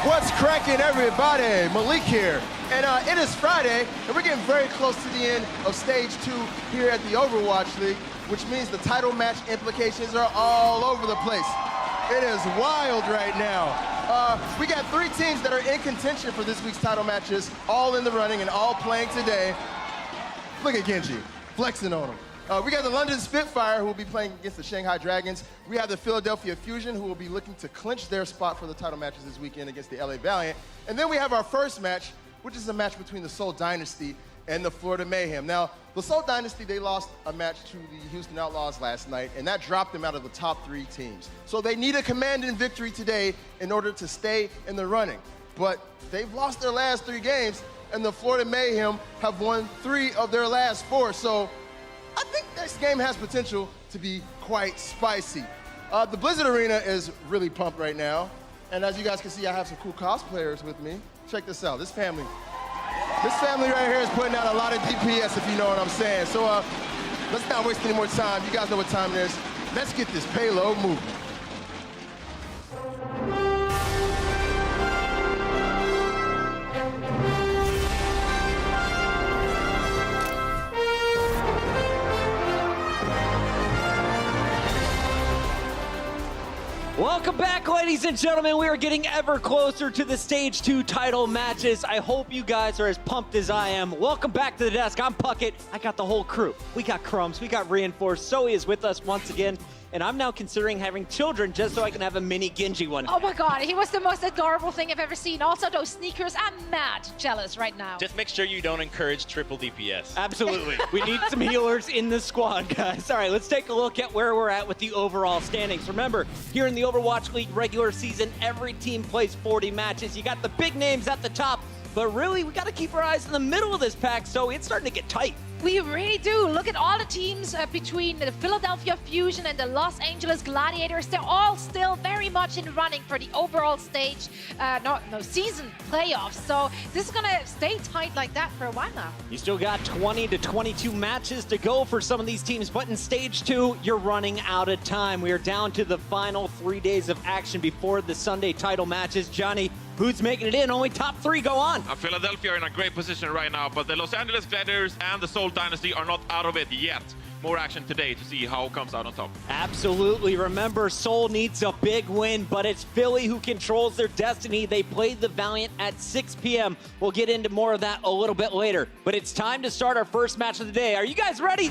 What's cracking, everybody? Malik here. And it is Friday, and we're getting very close to the end of Stage 2 here at the Overwatch League, which means the title match implications are all over the place. It is wild right now. We got 3 teams that are in contention for this week's title matches, all in the running and all playing today. Look at Genji, flexing on them. We got the London Spitfire, who will be playing against the Shanghai Dragons. We have the Philadelphia Fusion, who will be looking to clinch their spot for the title matches this weekend against the LA Valiant. And then we have our first match, which is a match between the Seoul Dynasty and the Florida Mayhem. Now, the Seoul Dynasty, they lost a match to the Houston Outlaws last night, and that dropped them out of the top 3 teams. So they need a commanding victory today in order to stay in the running. But they've lost their last 3 games, and the Florida Mayhem have won 3 of their last 4. So I think this game has potential to be quite spicy. The Blizzard Arena is really pumped right now. And as you guys can see, I have some cool cosplayers with me. Check this out, this family right here is putting out a lot of DPS, if you know what I'm saying. So let's not waste any more time. You guys know what time it is. Let's get this payload moving. Welcome back, ladies and gentlemen. We are getting ever closer to the Stage 2 title matches. I hope you guys are as pumped as I am. Welcome back to the desk. I'm Puckett. I got the whole crew. We got Crumbs. We got Reinforced. Zoe is with us once again. And I'm now considering having children just so I can have a mini Genji one. Oh my god, he was the most adorable thing I've ever seen. Also, those sneakers, I'm mad jealous right now. Just make sure you don't encourage triple DPS. Absolutely. We need some healers in the squad, guys. All right, let's take a look at where we're at with the overall standings. Remember, here in the Overwatch League regular season, every team plays 40 matches. You got the big names at the top, but really, we got to keep our eyes in the middle of this pack, so it's starting to get tight. We really do. Look at all the teams between the Philadelphia Fusion and the Los Angeles Gladiators. They're all still very much in running for the overall stage, season playoffs. So this is going to stay tight like that for a while now. You still got 20 to 22 matches to go for some of these teams, but in Stage 2, you're running out of time. We are down to the final 3 days of action before the Sunday title matches. Johnny, who's making it in? Only top 3 go on. Philadelphia are in a great position right now, but the Los Angeles Gladiators and the Seoul Dynasty are not out of it yet. More action today to see how it comes out on top. Absolutely. Remember, Seoul needs a big win, but it's Philly who controls their destiny. They played the Valiant at 6 p.m. We'll get into more of that a little bit later. But it's time to start our first match of the day. Are you guys ready?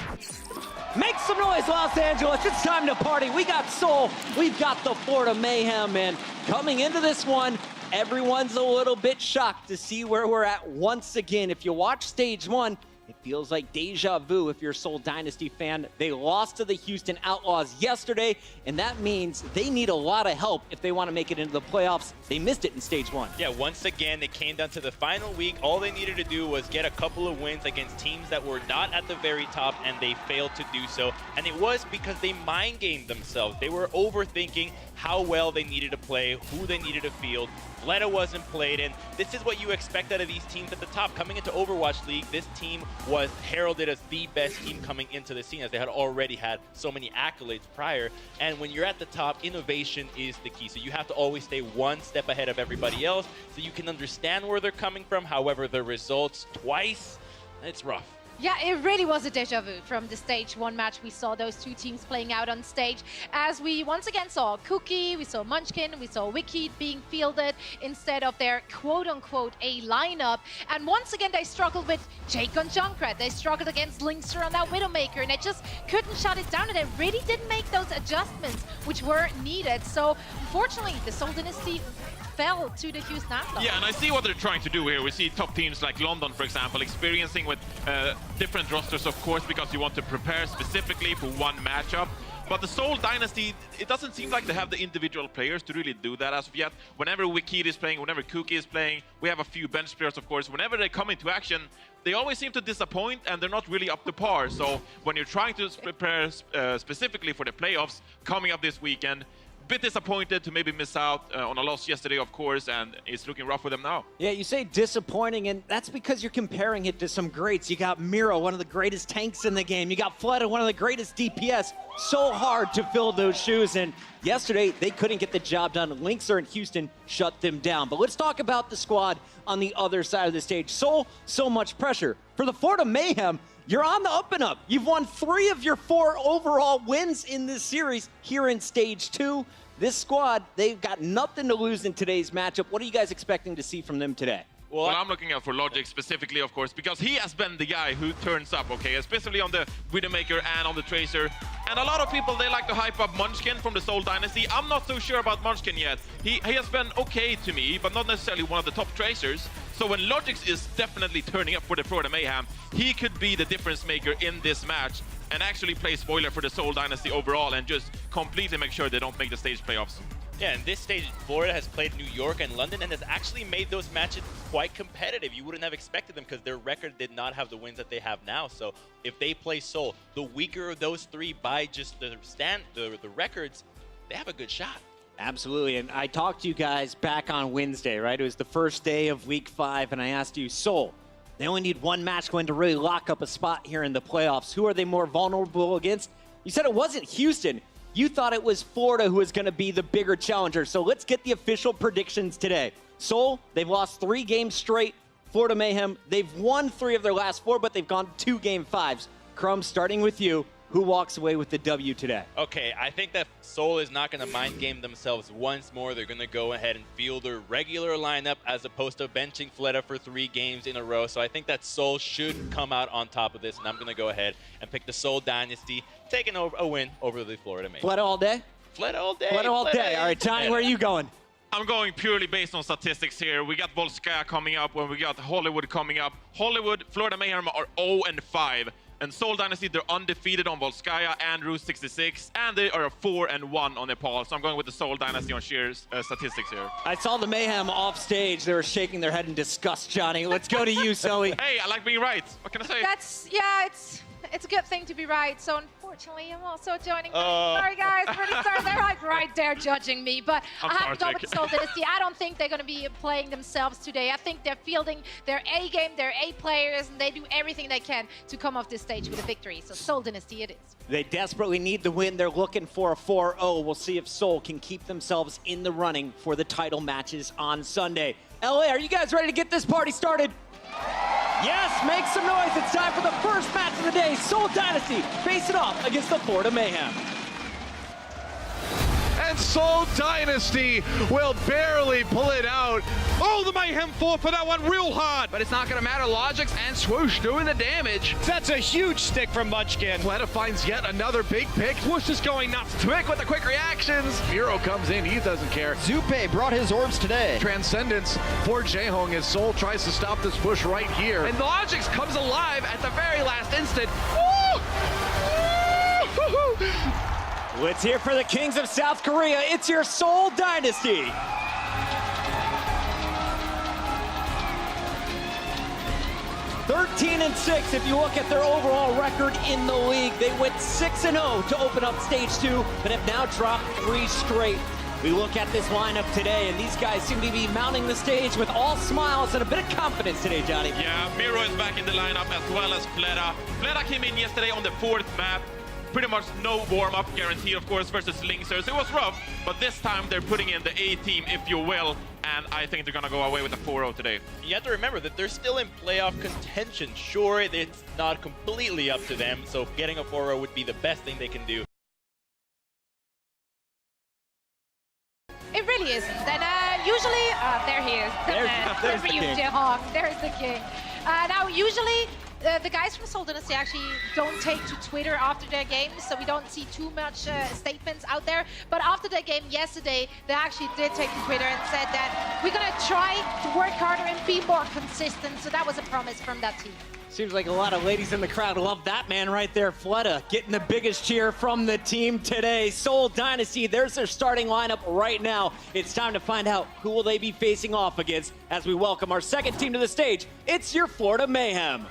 Make some noise, Los Angeles. It's time to party. We got Seoul. We've got the Florida Mayhem. And coming into this one, everyone's a little bit shocked to see where we're at once again. If you watch Stage 1, it feels like deja vu if you're a Seoul Dynasty fan. They lost to the Houston Outlaws yesterday, and that means they need a lot of help if they want to make it into the playoffs. They missed it in Stage 1. Yeah, once again, it came down to the final week. All they needed to do was get a couple of wins against teams that were not at the very top, and they failed to do so. And it was because they mind-gamed themselves. They were overthinking how well they needed to play, who they needed to field. Fleta wasn't played, and this is what you expect out of these teams at the top. Coming into Overwatch League, this team was heralded as the best team coming into the scene, as they had already had so many accolades prior. And when you're at the top, innovation is the key. So you have to always stay one step ahead of everybody else so you can understand where they're coming from. However, the results twice, it's rough. Yeah, it really was a deja vu from the Stage 1 match. We saw those 2 teams playing out on stage as we once again saw Cookie, we saw Munchkin, we saw Wiki being fielded instead of their quote-unquote A lineup. And once again, they struggled with Jake on Junkrat. They struggled against Linkster on that Widowmaker, and they just couldn't shut it down. And they really didn't make those adjustments which were needed. So unfortunately, the Seoul Dynasty fell to the Houston Outlaws. Yeah, and I see what they're trying to do here. We see top teams like London, for example, experiencing with different rosters, of course, because you want to prepare specifically for one matchup. But the Seoul Dynasty, it doesn't seem like they have the individual players to really do that as of yet. Whenever Wikid is playing, whenever Cookie is playing, we have a few bench players, of course. Whenever they come into action, they always seem to disappoint, and they're not really up to par. So when you're trying to prepare specifically for the playoffs coming up this weekend, bit disappointed to maybe miss out on a loss yesterday, of course, and it's looking rough for them now. Yeah, you say disappointing, and that's because you're comparing it to some greats. You got Miro, one of the greatest tanks in the game. You got Fleta, one of the greatest DPS. So hard to fill those shoes, and yesterday they couldn't get the job done. Linkser and Houston shut them down. But let's talk about the squad on the other side of the stage. Seoul, so much pressure. For the Florida Mayhem, you're on the up and up. You've won 3 of your 4 overall wins in this series here in Stage 2. This squad, they've got nothing to lose in today's matchup. What are you guys expecting to see from them today? Well, I'm looking out for Logic specifically, of course, because he has been the guy who turns up, okay? Especially on the Widowmaker and on the Tracer. And a lot of people, they like to hype up Munchkin from the Seoul Dynasty. I'm not so sure about Munchkin yet. He has been okay to me, but not necessarily one of the top Tracers. So when Logic is definitely turning up for the Florida Mayhem, he could be the difference maker in this match and actually play spoiler for the Seoul Dynasty overall and just completely make sure they don't make the stage playoffs. Yeah, in this stage, Florida has played New York and London and has actually made those matches quite competitive. You wouldn't have expected them because their record did not have the wins that they have now. So if they play Seoul, the weaker of those 3 by just the records, they have a good shot. Absolutely, and I talked to you guys back on Wednesday, right? It was the first day of Week 5, and I asked you, Seoul, they only need 1 match win to really lock up a spot here in the playoffs. Who are they more vulnerable against? You said it wasn't Houston. You thought it was Florida who was going to be the bigger challenger. So let's get the official predictions today. Seoul, they've lost 3 games straight. Florida Mayhem, they've won 3 of their last 4, but they've gone 2 Game 5s. Crumb, starting with you, who walks away with the W today? Okay, I think that Seoul is not going to mind game themselves once more. They're going to go ahead and field their regular lineup as opposed to benching Fleta for 3 games in a row. So I think that Seoul should come out on top of this, and I'm going to go ahead and pick the Seoul Dynasty, taking over a win over the Florida Mayhem. Fleta all day? Fleta all day. Fleta all day. All right, Johnny, where are you going? I'm going purely based on statistics here. We got Volskaya coming up, when we got Hollywood coming up. Hollywood, Florida Mayhem are 0-5. And Seoul Dynasty, they're undefeated on Volskaya and Route 66, and they are 4-1 on Nepal. So I'm going with the Seoul Dynasty on sheer statistics here. I saw the Mayhem off stage. They were shaking their head in disgust, Johnny. Let's go to you, Zoe. Hey, I like being right. What can I say? Yeah, it's a good thing to be right. So unfortunately, I'm also joining. Sorry, guys. Really sorry. They're like right there judging me. But I have to go with the Seoul Dynasty. I don't think they're going to be playing themselves today. I think they're fielding their A game, their A players, and they do everything they can to come off this stage with a victory. So Seoul Dynasty it is. They desperately need the win. They're looking for a 4-0. We'll see if Seoul can keep themselves in the running for the title matches on Sunday. LA, are you guys ready to get this party started? Yes, make some noise. It's time for the first match of the day. Seoul Dynasty facing off against the Florida Mayhem. And Seoul Dynasty will barely pull it out. Oh, the Mayhem fought for that one real hard. But it's not going to matter. Logix and Swoosh doing the damage. That's a huge stick from Munchkin. Fleta finds yet another big pick. Swoosh is going nuts. Twick with the quick reactions. Miro comes in. He doesn't care. Zupe brought his orbs today. Transcendence for Jaehong as Seoul tries to stop this push right here. And Logix comes alive at the very last instant. Woo! Let's hear for the Kings of South Korea. It's your Seoul Dynasty. (13-6) if you look at their overall record in the league. They went 6-0 to open up Stage 2, but have now dropped 3 straight. We look at this lineup today, and these guys seem to be mounting the stage with all smiles and a bit of confidence today, Johnny. Yeah, Miro is back in the lineup as well as Fleta. Fleta came in yesterday on the 4th map. Pretty much no warm-up guaranteed, of course, versus Linkser. So it was rough, but this time they're putting in the A-team, if you will, and I think they're going to go away with a 4-0 today. You have to remember that they're still in playoff contention. Sure, it's not completely up to them, so getting a 4-0 would be the best thing they can do. It really isn't. And usually, there he is. There's for the you, king. Jaehong. There's the king. Now, usually, the guys from Seoul Dynasty actually don't take to Twitter after their games, so we don't see too much statements out there. But after their game yesterday, they actually did take to Twitter and said that we're going to try to work harder and be more consistent. So that was a promise from that team. Seems like a lot of ladies in the crowd love that man right there, Fleta, getting the biggest cheer from the team today. Seoul Dynasty, there's their starting lineup right now. It's time to find out who will they be facing off against as we welcome our second team to the stage. It's your Florida Mayhem.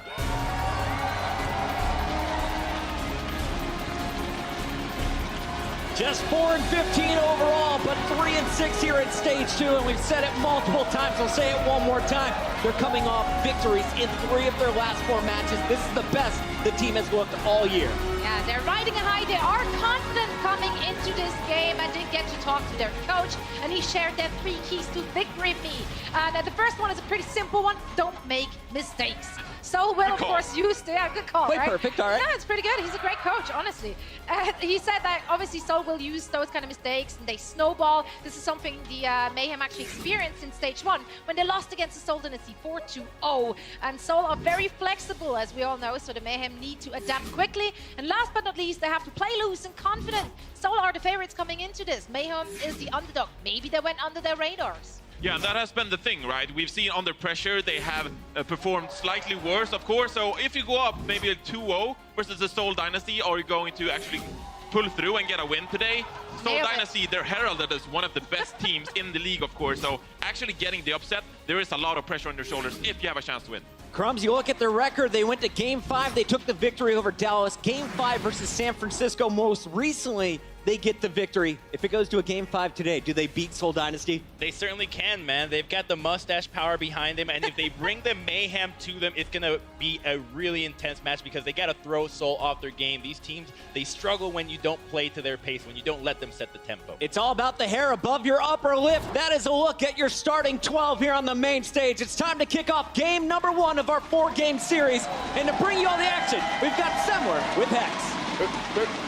Just 4-15 overall, but 3-6 here at stage 2, and we've said it multiple times. We'll say it one more time. They're coming off victories in 3 of their last 4 matches. This is the best the team has looked all year. Yeah, they're riding a high. They are confident coming into this game. I did get to talk to their coach, and he shared their 3 keys to victory with me. And the first one is a pretty simple one. Don't make mistakes. So will, of course, use the good call, Play right? perfect, all right. Yeah, it's pretty good. He's a great coach, honestly. He said that obviously Seoul will use those kind of mistakes and they snowball. This is something the Mayhem actually experienced in stage 1 when they lost against the Seoul Dynasty 4-0. And Seoul are very flexible, as we all know, so the Mayhem need to adapt quickly. And last but not least, they have to play loose and confident. Seoul are the favorites coming into this. Mayhem is the underdog. Maybe they went under their radars. Yeah, and that has been the thing, right? We've seen under pressure, they have performed slightly worse, of course. So if you go up maybe a 2-0 versus the Seoul Dynasty, are you going to actually pull through and get a win today? Seoul Dynasty, they're heralded as one of the best teams in the league, of course. So actually getting the upset, there is a lot of pressure on their shoulders if you have a chance to win. Crumbs, you look at their record, they went to Game 5, they took the victory over Dallas. Game 5 versus San Francisco most recently, they get the victory. If it goes to a Game 5 today, do they beat Seoul Dynasty? They certainly can, man. They've got the mustache power behind them, and if they bring the mayhem to them, it's going to be a really intense match because they got to throw Seoul off their game. These teams, they struggle when you don't play to their pace, when you don't let them set the tempo. It's all about the hair above your upper lip. That is a look at your starting 12 here on the main stage. It's time to kick off game number 1 of our 4-game series. And to bring you all the action, we've got Semler with Hex.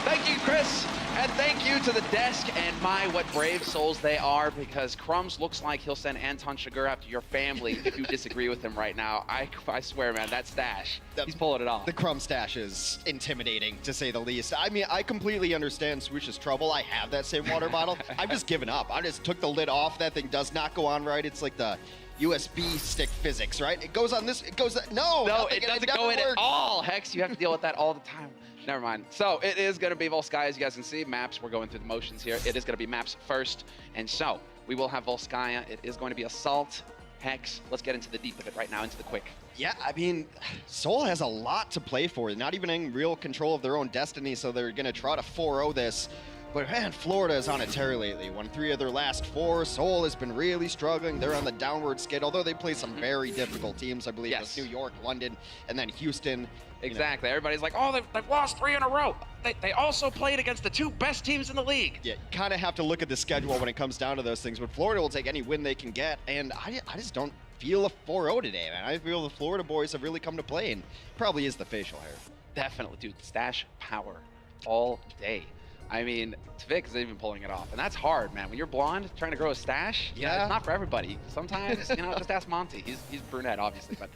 Thank you, Chris. And thank you to the desk and what brave souls they are, because Crumbs looks like he'll send Anton Chigurh after your family if you disagree with him right now. I swear, man, that stash, he's pulling it off. The Crumb stash is intimidating, to say the least. I mean, I completely understand Swoosh's trouble. I have that same water bottle. I've just given up. I just took the lid off. That thing does not go on right. It's like the USB stick physics, right? It goes on this, it goes, no, it doesn't go in at all. Hex, you have to deal with that all the time. Never mind. So it is going to be Volskaya, as you guys can see. Maps, we're going through the motions here. It is going to be maps first. And so we will have Volskaya. It is going to be Assault, Hex. Let's get into the deep of it right now, into the quick. Yeah, I mean, Seoul has a lot to play for. They're not even in real control of their own destiny, so they're going to try to 4-0 this. But man, Florida is on a tear lately. Won 3 of their last 4. Seoul has been really struggling. They're on the downward skid, although they play some very difficult teams. I believe it's New York, London, and then Houston. Exactly. Everybody's like, oh, they've lost 3 in a row. They also played against the 2 best teams in the league. Yeah, you kind of have to look at the schedule when it comes down to those things. But Florida will take any win they can get, and I just don't feel a 4-0 today, man. I feel the Florida boys have really come to play, and probably is the facial hair. Definitely, dude. Stash power all day. I mean, Tvik is even pulling it off, and that's hard, man. When you're blonde, trying to grow a stash, it's not for everybody. Sometimes, just ask Monty. He's brunette, obviously, but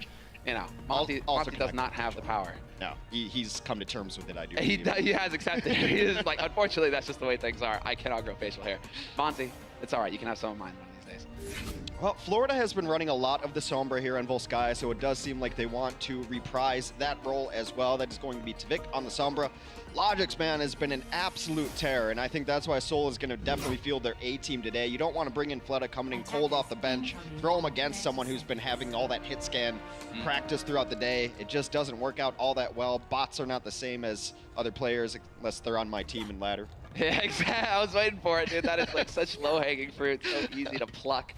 Monty does not have the power. No, he's come to terms with it. I do. He has accepted it. He is like, unfortunately, that's just the way things are. I cannot grow facial hair. Monty, it's all right. You can have some of mine one of these days. Well, Florida has been running a lot of the Sombra here on Volskaya, so it does seem like they want to reprise that role as well. That is going to be Tvik on the Sombra. Logic's, man, has been an absolute terror, and I think that's why Seoul is going to definitely field their A-team today. You don't want to bring in Fleta coming in cold off the bench, throw him against someone who's been having all that hit scan practice throughout the day. It just doesn't work out all that well. Bots are not the same as other players, unless they're on my team in ladder. Yeah, exactly. I was waiting for it, dude. That is like such low-hanging fruit, so easy to pluck.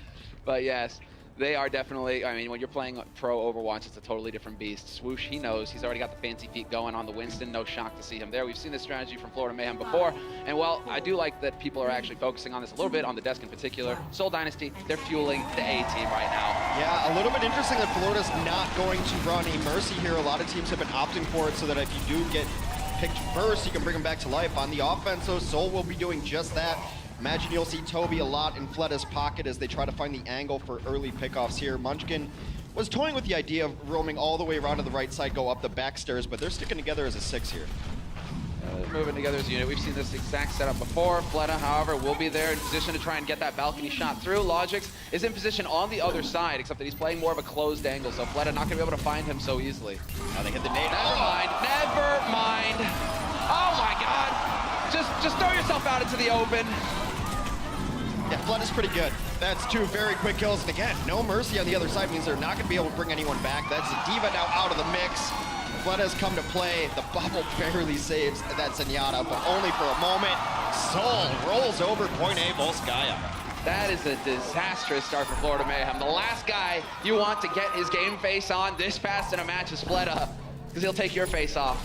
But yes, they are definitely, I mean, when you're playing pro Overwatch, it's a totally different beast. Swoosh, he knows. He's already got the fancy feet going on the Winston. No shock to see him there. We've seen this strategy from Florida Mayhem before. And, well, I do like that people are actually focusing on this a little bit, on the desk in particular. Seoul Dynasty, they're fueling the A-team right now. Yeah, a little bit interesting that Florida's not going to run a Mercy here. A lot of teams have been opting for it so that if you do get picked first, you can bring them back to life. On the offense, though, Seoul will be doing just that. Imagine you'll see Toby a lot in Fleta's pocket as they try to find the angle for early pickoffs here. Munchkin was toying with the idea of roaming all the way around to the right side, go up the back stairs, but they're sticking together as a 6 here. They're moving together as a unit. We've seen this exact setup before. Fleta, however, will be there in position to try and get that balcony shot through. Logix is in position on the other side, except that he's playing more of a closed angle, so Fleta not going to be able to find him so easily. Now they hit the nade. Never mind. Never mind. Oh, my God. Just throw yourself out into the open. Yeah, Flood is pretty good. That's 2 very quick kills. And again, no Mercy on the other side means they're not going to be able to bring anyone back. That's a D.Va now out of the mix. Fleta has come to play. The bubble barely saves that Zenyatta, but only for a moment. Soul rolls over point A Volskaya. That is a disastrous start for Florida Mayhem. The last guy you want to get his game face on this fast in a match is Fleta, because he'll take your face off.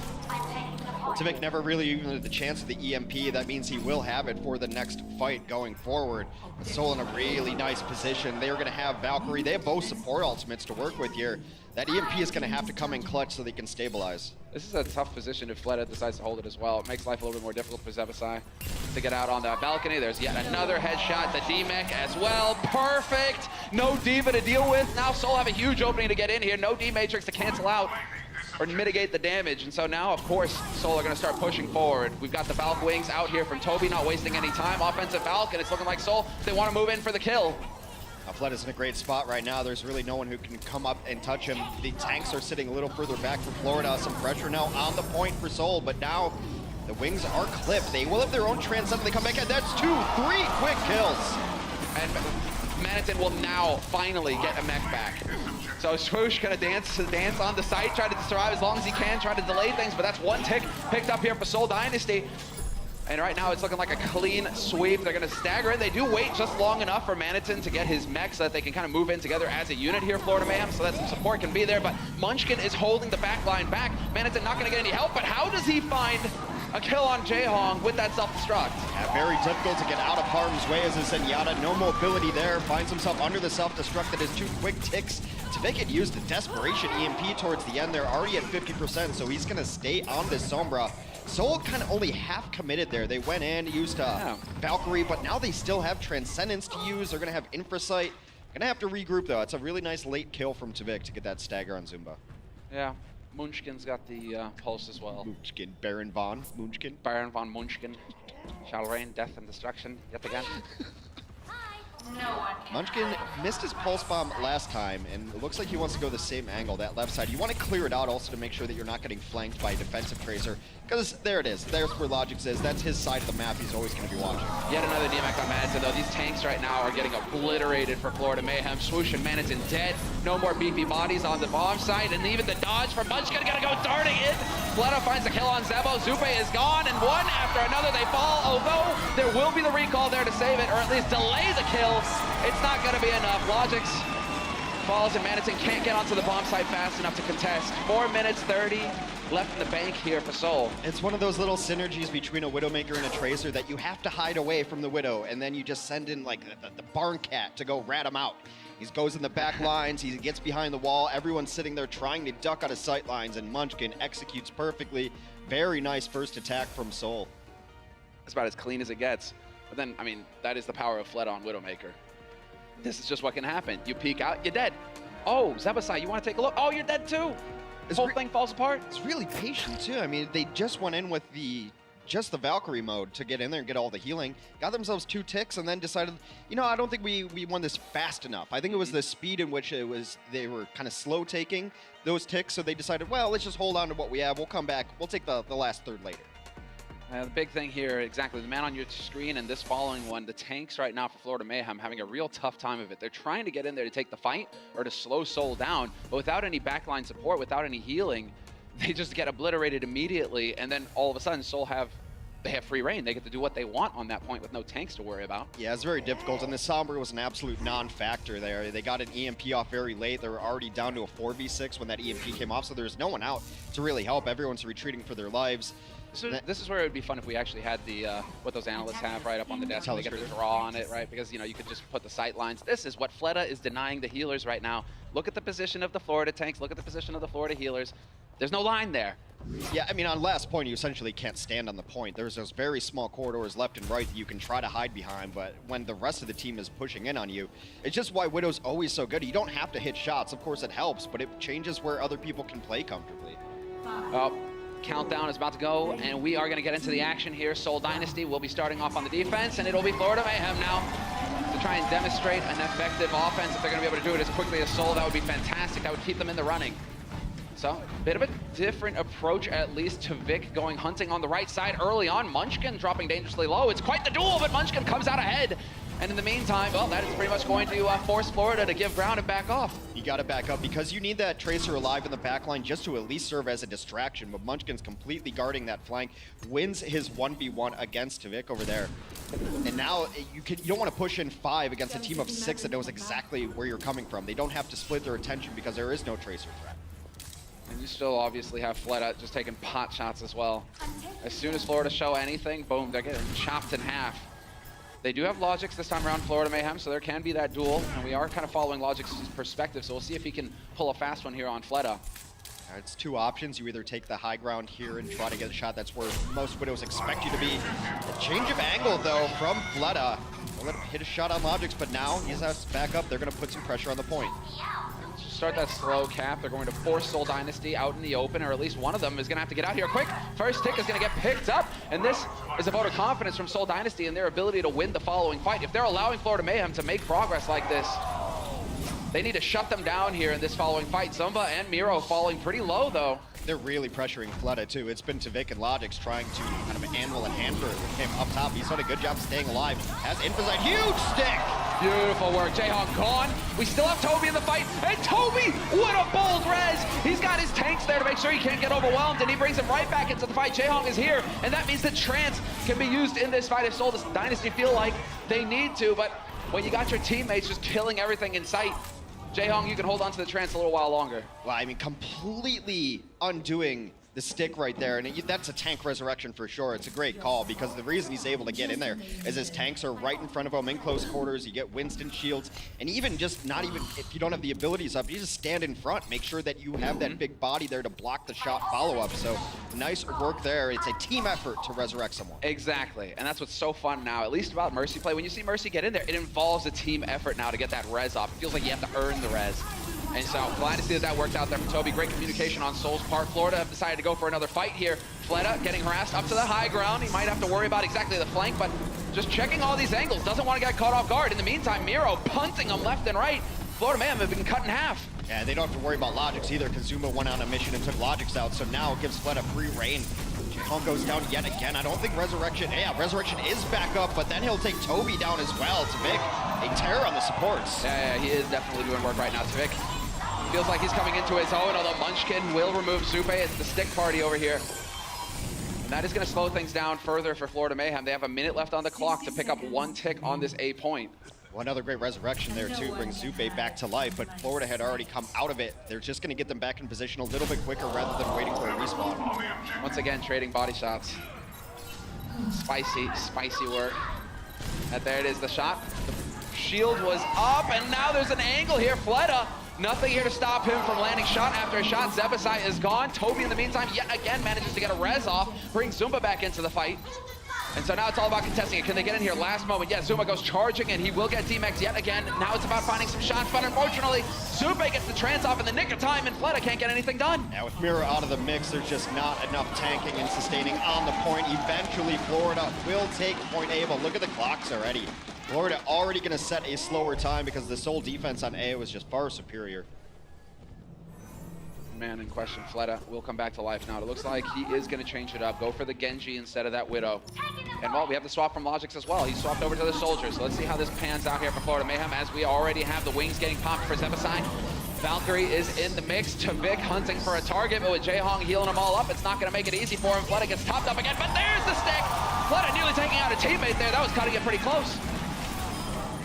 Tvik never really even had the chance of the EMP. That means he will have it for the next fight going forward. With Soul in a really nice position. They're going to have Valkyrie. They have both support ultimates to work with here. That EMP is going to have to come in clutch so they can stabilize. This is a tough position if Fleta decides to hold it as well. It makes life a little bit more difficult for Zebasai to get out on the balcony. There's yet another headshot. The D-Mech as well. Perfect. No D.Va to deal with. Now Soul have a huge opening to get in here. No D-Matrix to cancel out or mitigate the damage. And so now, of course, Soul are going to start pushing forward. We've got the Valk Wings out here from Toby, not wasting any time. Offensive Valk, and it's looking like Soul, they want to move in for the kill. Fleta's in a great spot right now. There's really no one who can come up and touch him. The tanks are sitting a little further back for Florida. Some pressure now on the point for Soul, but now the wings are clipped. They will have their own transcendent. They come back, and that's 2-3 quick kills. And Manitin will now finally get a mech back. So Swoosh gonna dance on the site, try to survive as long as he can, try to delay things, but that's one tick picked up here for Seoul Dynasty. And right now it's looking like a clean sweep. They're gonna stagger in. They do wait just long enough for Manitin to get his mech so that they can kind of move in together as a unit here, Florida Mayhem, so that some support can be there. But Munchkin is holding the back line back. Manitin not gonna get any help, but how does he find a kill on Jaehong with that self-destruct? Yeah, very difficult to get out of harm's way as a Zenyatta. No mobility there. Finds himself under the self-destruct that is 2 quick ticks. Tvik had used a desperation EMP towards the end. They're already at 50%, so he's going to stay on this Sombra. Soul kind of only half committed there. They went in, used Valkyrie, but now they still have Transcendence to use. They're going to have Infrasight. Going to have to regroup, though. It's a really nice late kill from Tvik to get that stagger on Zumba. Yeah, Munchkin's got the pulse as well. Munchkin, Baron von Munchkin. Baron von Munchkin shall reign death and destruction yet again. Munchkin missed his pulse bomb last time, and it looks like he wants to go the same angle, that left side. You want to clear it out also to make sure that you're not getting flanked by a defensive tracer, because there it is. There's where Logix is. That's his side of the map he's always going to be watching. Yet another DMX on Manitin, though. These tanks right now are getting obliterated for Florida Mayhem. Swoosh and Manitin dead. No more beefy bodies on the bomb side, and even the dodge from Munchkin gonna go darting in. Fleta finds a kill on Zebo. Zupe is gone, and one after another they fall, although there will be the recall there to save it, or at least delay the kill. It's not gonna be enough. Logix falls, and Manitin can't get onto the bomb site fast enough to contest. 4 minutes 30 left in the bank here for Soul. It's one of those little synergies between a Widowmaker and a Tracer that you have to hide away from the Widow, and then you just send in like the barn cat to go rat him out. He goes in the back lines, he gets behind the wall, everyone's sitting there trying to duck out of sight lines, and Munchkin executes perfectly. Very nice first attack from Soul. That's about as clean as it gets. But then, I mean, that is the power of Fleta on Widowmaker. This is just what can happen. You peek out, you're dead. Oh, Zebasai, you want to take a look? Oh, you're dead too. This whole thing falls apart. It's really patient too. I mean, they just went in with just the Valkyrie mode to get in there and get all the healing. Got themselves 2 ticks and then decided, you know, I don't think we won this fast enough. I think it was the speed in which they were kind of slow taking those ticks, so they decided, well, let's just hold on to what we have. We'll come back. We'll take the last third later. The big thing here, exactly, the man on your screen and this following one, the tanks right now for Florida Mayhem having a real tough time of it. They're trying to get in there to take the fight or to slow Soul down, but without any backline support, without any healing, they just get obliterated immediately, and then all of a sudden Soul they have free reign. They get to do what they want on that point with no tanks to worry about. Yeah, it's very difficult, and the Sombra was an absolute non-factor there. They got an EMP off very late. They were already down to a 4v6 when that EMP came off, so there's no one out to really help. Everyone's retreating for their lives. So this is where it would be fun if we actually had the what those analysts have right up on the desk. They get to draw on it, right? Because, you know, you could just put the sight lines. This is what Fleta is denying the healers right now. Look at the position of the Florida tanks. Look at the position of the Florida healers. There's no line there. Yeah, I mean, on last point, you essentially can't stand on the point. There's those very small corridors left and right that you can try to hide behind, but when the rest of the team is pushing in on you, it's just why Widow's always so good. You don't have to hit shots. Of course, it helps, but it changes where other people can play comfortably. Countdown is about to go, and we are going to get into the action here. Seoul Dynasty will be starting off on the defense, and it'll be Florida Mayhem now to try and demonstrate an effective offense. If they're going to be able to do it as quickly as Seoul, that would be fantastic. That would keep them in the running. So, a bit of a different approach, at least, to Vic going hunting on the right side early on. Munchkin dropping dangerously low. It's quite the duel, but Munchkin comes out ahead. And in the meantime, well, that is pretty much going to force Florida to give ground and back off. You got to back up because you need that Tracer alive in the backline just to at least serve as a distraction. But Munchkin's completely guarding that flank, wins his 1v1 against Tvik over there. And now you don't want to push in 5 against a team of 6 that knows exactly where you're coming from. They don't have to split their attention because there is no Tracer threat. And you still obviously have Fleta just taking pot shots as well. As soon as Florida show anything, boom, they're getting chopped in half. They do have Logic's this time around, Florida Mayhem, so there can be that duel. And we are kind of following Logic's perspective, so we'll see if he can pull a fast one here on Fleta. It's 2 options. You either take the high ground here and try to get a shot. That's where most Widows expect you to be. A change of angle, though, from Fleta. They'll let him hit a shot on Logic's, but now he has to back up. They're going to put some pressure on the point. Start that slow cap. They're going to force Seoul Dynasty out in the open, or at least one of them is going to have to get out here quick. First tick is going to get picked up, and this is a vote of confidence from Seoul Dynasty in their ability to win the following fight. If they're allowing Florida Mayhem to make progress like this, they need to shut them down here in this following fight. Zumba and Miro falling pretty low, though. They're really pressuring Fleta, too. It's been Tvik and Logic's trying to kind of anvil and hamper him up top. He's done a good job staying alive. Has Infazite. Huge stick! Beautiful work. Jaehong gone. We still have Toby in the fight. And Toby, what a bold res. He's got his tanks there to make sure he can't get overwhelmed, and he brings him right back into the fight. Jaehong is here, and that means that Trance can be used in this fight if Seoul Dynasty feel like they need to. But when you got your teammates just killing everything in sight, Jaehong, you can hold on to the Trance a little while longer. Well, I mean, completely undoing the stick right there, and that's a tank resurrection for sure. It's a great call because the reason he's able to get in there is his tanks are right in front of him in close quarters. You get Winston shields, and even just not even if you don't have the abilities up, you just stand in front, make sure that you have that big body there to block the shot follow-up. So nice work there. It's a team effort to resurrect someone. Exactly, and that's what's so fun now, at least about Mercy play. When you see Mercy get in there, it involves a team effort now to get that res off. It feels like you have to earn the res. And so glad to see that worked out there from Toby. Great communication on Soul's part. Florida have decided to go for another fight here. Fleta getting harassed up to the high ground. He might have to worry about exactly the flank, but just checking all these angles. Doesn't want to get caught off guard. In the meantime, Miro punting him left and right. Florida Mayhem have been cut in half. Yeah, they don't have to worry about Logic's either. Kazuma went on a mission and took Logic's out, so now it gives Fleta free reign. Jaehong goes down yet again. I don't think Resurrection, Resurrection is back up, but then he'll take Toby down as well. Tvik, a terror on the supports. Yeah, he is definitely doing work right now. Tvik feels like he's coming into his own, although Munchkin will remove Zupe. It's the stick party over here. And that is going to slow things down further for Florida Mayhem. They have a minute left on the clock to pick up 1 tick on this A point. Well, another great resurrection there too, brings Zupe back to life, but Florida had already come out of it. They're just going to get them back in position a little bit quicker rather than waiting for a respawn. Once again, trading body shots. Spicy, spicy work. And there it is, the shot. The shield was up, and now there's an angle here. Fleta, nothing here to stop him from landing shot after a shot. Zebasai is gone. Toby, in the meantime, yet again manages to get a res off, brings Zumba back into the fight. And so now it's all about contesting it. Can they get in here? Last moment. Yeah, Zuma goes charging, and he will get D-Max yet again. Now it's about finding some shots, but unfortunately, Zupe gets the trans off in the nick of time, and Fleta can't get anything done. Now with Mira out of the mix, there's just not enough tanking and sustaining on the point. Eventually, Florida will take point A, but look at the clocks already. Florida already going to set a slower time because the Seoul defense on A was just far superior. Man in question, Fleta, will come back to life now. It looks like he is going to change it up. Go for the Genji instead of that Widow. And well, we have the swap from Logic's as well. He swapped over to the Soldiers. So let's see how this pans out here for Florida Mayhem as we already have the wings getting popped for Zebasai. Valkyrie is in the mix. Tvik hunting for a target, but with Jaehong healing them all up, it's not going to make it easy for him. Fleta gets topped up again, but there's the stick! Fleta nearly taking out a teammate there. That was cutting it pretty close.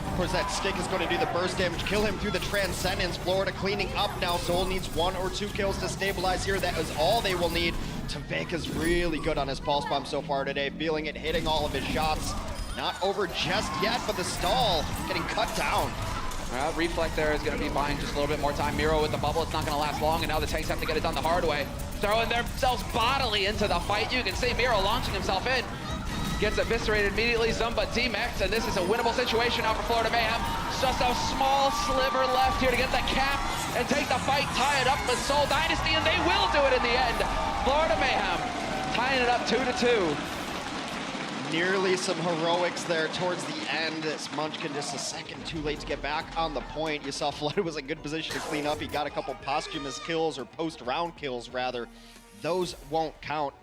Of course, that stick is going to do the burst damage, kill him through the Transcendence. Florida cleaning up now. Seoul needs 1 or 2 kills to stabilize here. That is all they will need. Tvik is really good on his pulse bomb so far today, feeling it, hitting all of his shots. Not over just yet, but the stall getting cut down. Reflect there is going to be buying just a little bit more time. Miro with the bubble, it's not going to last long, and now the tanks have to get it done the hard way. Throwing themselves bodily into the fight. You can see Miro launching himself in. Gets eviscerated immediately. Zumba D-Max, and this is a winnable situation now for Florida Mayhem. Just a small sliver left here to get the cap and take the fight, tie it up with Seoul Dynasty, and they will do it in the end. Florida Mayhem tying it up 2-2. Nearly some heroics there towards the end. It's Munchkin just a second too late to get back on the point. You saw Florida was in good position to clean up. He got a couple posthumous kills, or post-round kills rather. Those won't count.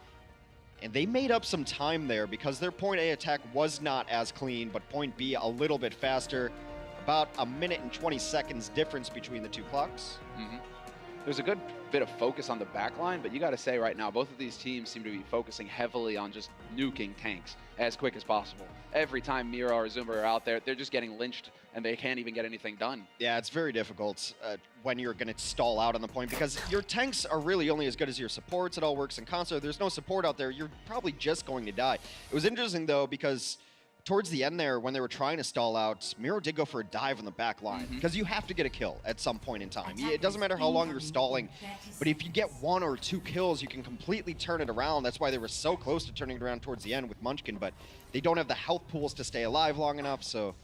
And they made up some time there because their point A attack was not as clean, but point B a little bit faster. About a minute and 20 seconds difference between the two clocks. There's a good bit of focus on the back line, but you got to say right now, both of these teams seem to be focusing heavily on just nuking tanks as quick as possible. Every time Miro or Zumba are out there, they're just getting lynched, and they can't even get anything done. Yeah, it's very difficult when you're going to stall out on the point because your tanks are really only as good as your supports. It all works in concert. There's no support out there. You're probably just going to die. It was interesting, though, because towards the end there, when they were trying to stall out, Miro did go for a dive on the back line because you have to get a kill at some point in time. It doesn't matter how long you're stalling, but if you get 1 or 2 kills, you can completely turn it around. That's why they were so close to turning it around towards the end with Munchkin, but they don't have the health pools to stay alive long enough, so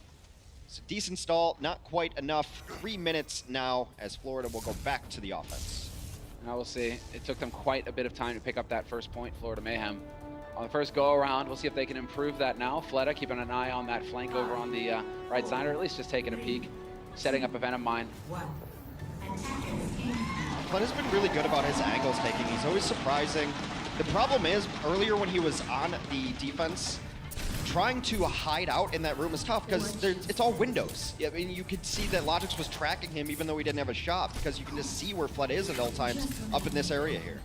it's a decent stall, not quite enough. 3 minutes now as Florida will go back to the offense. Now we'll see. It took them quite a bit of time to pick up that first point, Florida Mayhem. On the first go-around, we'll see if they can improve that now. Fleta keeping an eye on that flank over on the right side, or at least just taking a peek, setting up a Venom Mine. Fleta's been really good about his angles taking. He's always surprising. The problem is, earlier when he was on the defense, trying to hide out in that room is tough because it's all windows. I mean, you could see that Logix was tracking him even though he didn't have a shot because you can just see where Fleta is at all times up in this area here.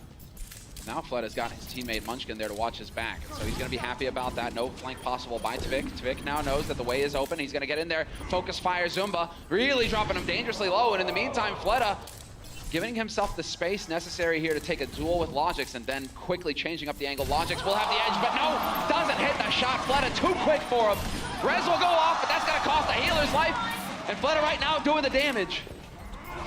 Now Fleta's got his teammate Munchkin there to watch his back, so he's going to be happy about that. No flank possible by Tvik. Tvik now knows that the way is open. He's going to get in there, focus fire Zumba, really dropping him dangerously low, and in the meantime, Fleta giving himself the space necessary here to take a duel with Logix and then quickly changing up the angle. Logix will have the edge, but no, doesn't hit the shot. Fleta too quick for him. Rez will go off, but that's going to cost a healer's life, and Fleta right now doing the damage.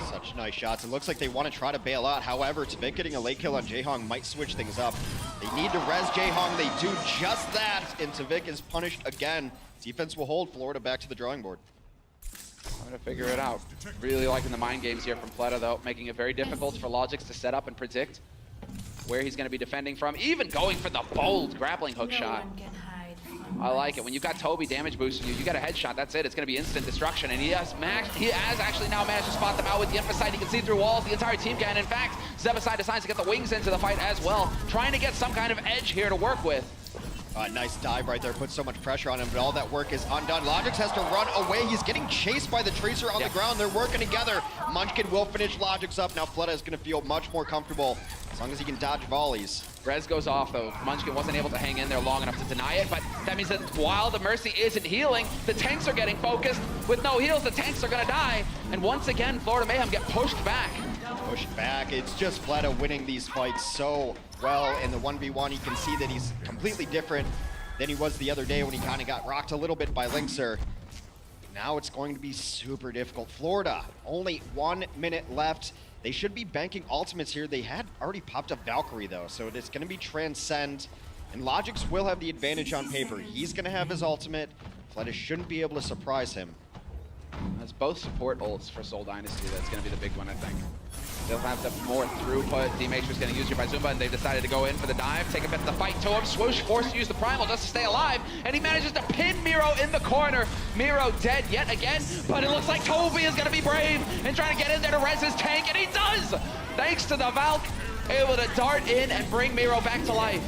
Such nice shots. It looks like they want to try to bail out. However, Tvik getting a late kill on Jaehong might switch things up. They need to res Jaehong. They do just that, and Tvik is punished again. Defense will hold Florida back to the drawing board. I'm going to figure it out. Really liking the mind games here from Fleta, though, making it very difficult for Logix to set up and predict where he's going to be defending from, even going for the bold grappling hook shot. I like it. When you've got Toby damage boosting you, you got a headshot, that's it. It's going to be instant destruction. And he has actually now managed to spot them out with the Emphasite. He can see through walls. The entire team can. In fact, Zebasai decides to get the wings into the fight as well, trying to get some kind of edge here to work with. Nice dive right there, puts so much pressure on him, but all that work is undone. Logix has to run away. He's getting chased by the Tracer on the ground. They're working together. Munchkin will finish Logix up. Now Fleta is going to feel much more comfortable as long as he can dodge volleys. Rez goes off, though. Munchkin wasn't able to hang in there long enough to deny it, but that means that while the Mercy isn't healing, the tanks are getting focused. With no heals, the tanks are going to die. And once again, Florida Mayhem get pushed back. Pushed back. It's just Fleta winning these fights so well. In the 1v1, you can see that he's completely different than he was the other day when he kind of got rocked a little bit by Linkser. Now it's going to be super difficult. Florida, only 1 minute left. They should be banking ultimates here. They had already popped up Valkyrie, though, so it's going to be Transcend. And Logix will have the advantage on paper. He's going to have his ultimate. Fleta shouldn't be able to surprise him. That's both support ults for Seoul Dynasty. That's going to be the big one, I think. They'll have the more throughput. D-Matrix getting used here by Zumba, and they've decided to go in for the dive, take a bit of the fight to him. Swoosh forced to use the Primal just to stay alive, and he manages to pin Miro in the corner. Miro dead yet again, but it looks like Toby is going to be brave and trying to get in there to res his tank, and he does! Thanks to the Valk, able to dart in and bring Miro back to life.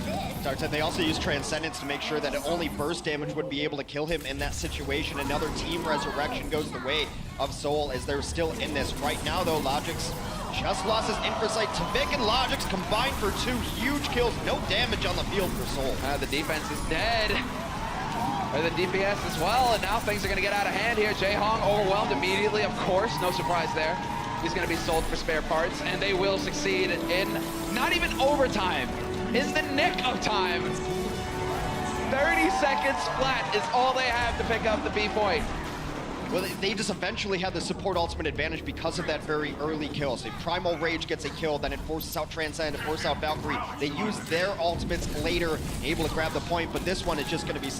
And they also use Transcendence to make sure that only burst damage would be able to kill him in that situation. Another team resurrection goes the way of Seoul as they're still in this. Right now, though, Logix just lost his Infrasight. Tvik and Logix combined for 2 huge kills. No damage on the field for Seoul. The defense is dead. Or the DPS as well, and now things are going to get out of hand here. Jaehong overwhelmed immediately, of course. No surprise there. He's going to be sold for spare parts, and they will succeed in not even overtime. In the nick of time. 30 seconds flat is all they have to pick up the B point. Well, they just eventually had the support ultimate advantage because of that very early kill. So if Primal Rage gets a kill, then it forces out Transcend, it forces out Valkyrie. They use their ultimates later, able to grab the point, but this one is just going to be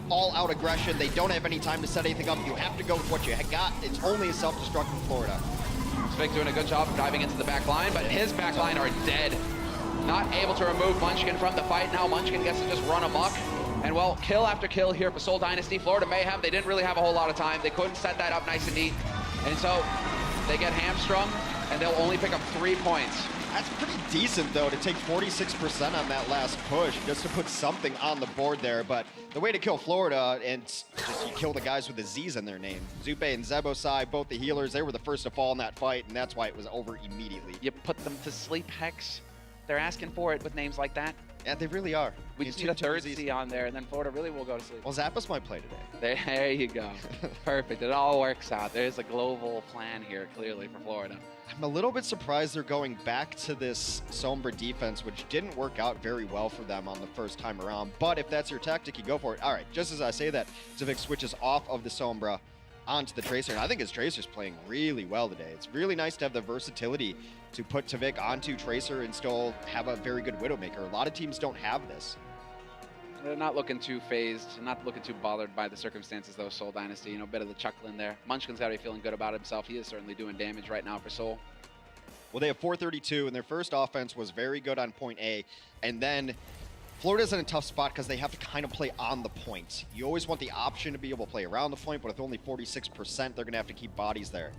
all-out aggression. They don't have any time to set anything up. You have to go with what you got. It's only a self-destruct in Florida. Tvik doing a good job of diving into the back line, but his back line are dead. Not able to remove Munchkin from the fight. Now Munchkin gets to just run amok. And well, kill after kill here for Seoul Dynasty. Florida Mayhem, they didn't really have a whole lot of time. They couldn't set that up nice and neat. And so they get hamstrung, and they'll only pick up 3 points. That's pretty decent, though, to take 46% on that last push, just to put something on the board there. But the way to kill Florida, and just you kill the guys with the Z's in their name. Zupe and Zebosai, both the healers, they were the first to fall in that fight, and that's why it was over immediately. You put them to sleep, Hex. They're asking for it with names like that. Yeah, they really are. We just need a third C on there, and then Florida really will go to sleep. Well, Zappas might play today. There you go. Perfect. It all works out. There's a global plan here, clearly, for Florida. I'm a little bit surprised they're going back to this Sombra defense, which didn't work out very well for them on the first time around. But if that's your tactic, you go for it. All right, just as I say that, Civic switches off of the Sombra onto the Tracer, and I think his Tracer's playing really well today. It's really nice to have the versatility to put Tavik onto Tracer and still have a very good Widowmaker. A lot of teams don't have this. They're not looking too phased, not looking too bothered by the circumstances, though, Seoul Dynasty. You know, a bit of the chuckle in there. Munchkin's got to be feeling good about himself. He is certainly doing damage right now for Seoul. Well, they have 432, and their first offense was very good on point A. And then Florida's in a tough spot because they have to kind of play on the point. You always want the option to be able to play around the point, but with only 46%, they're going to have to keep bodies there.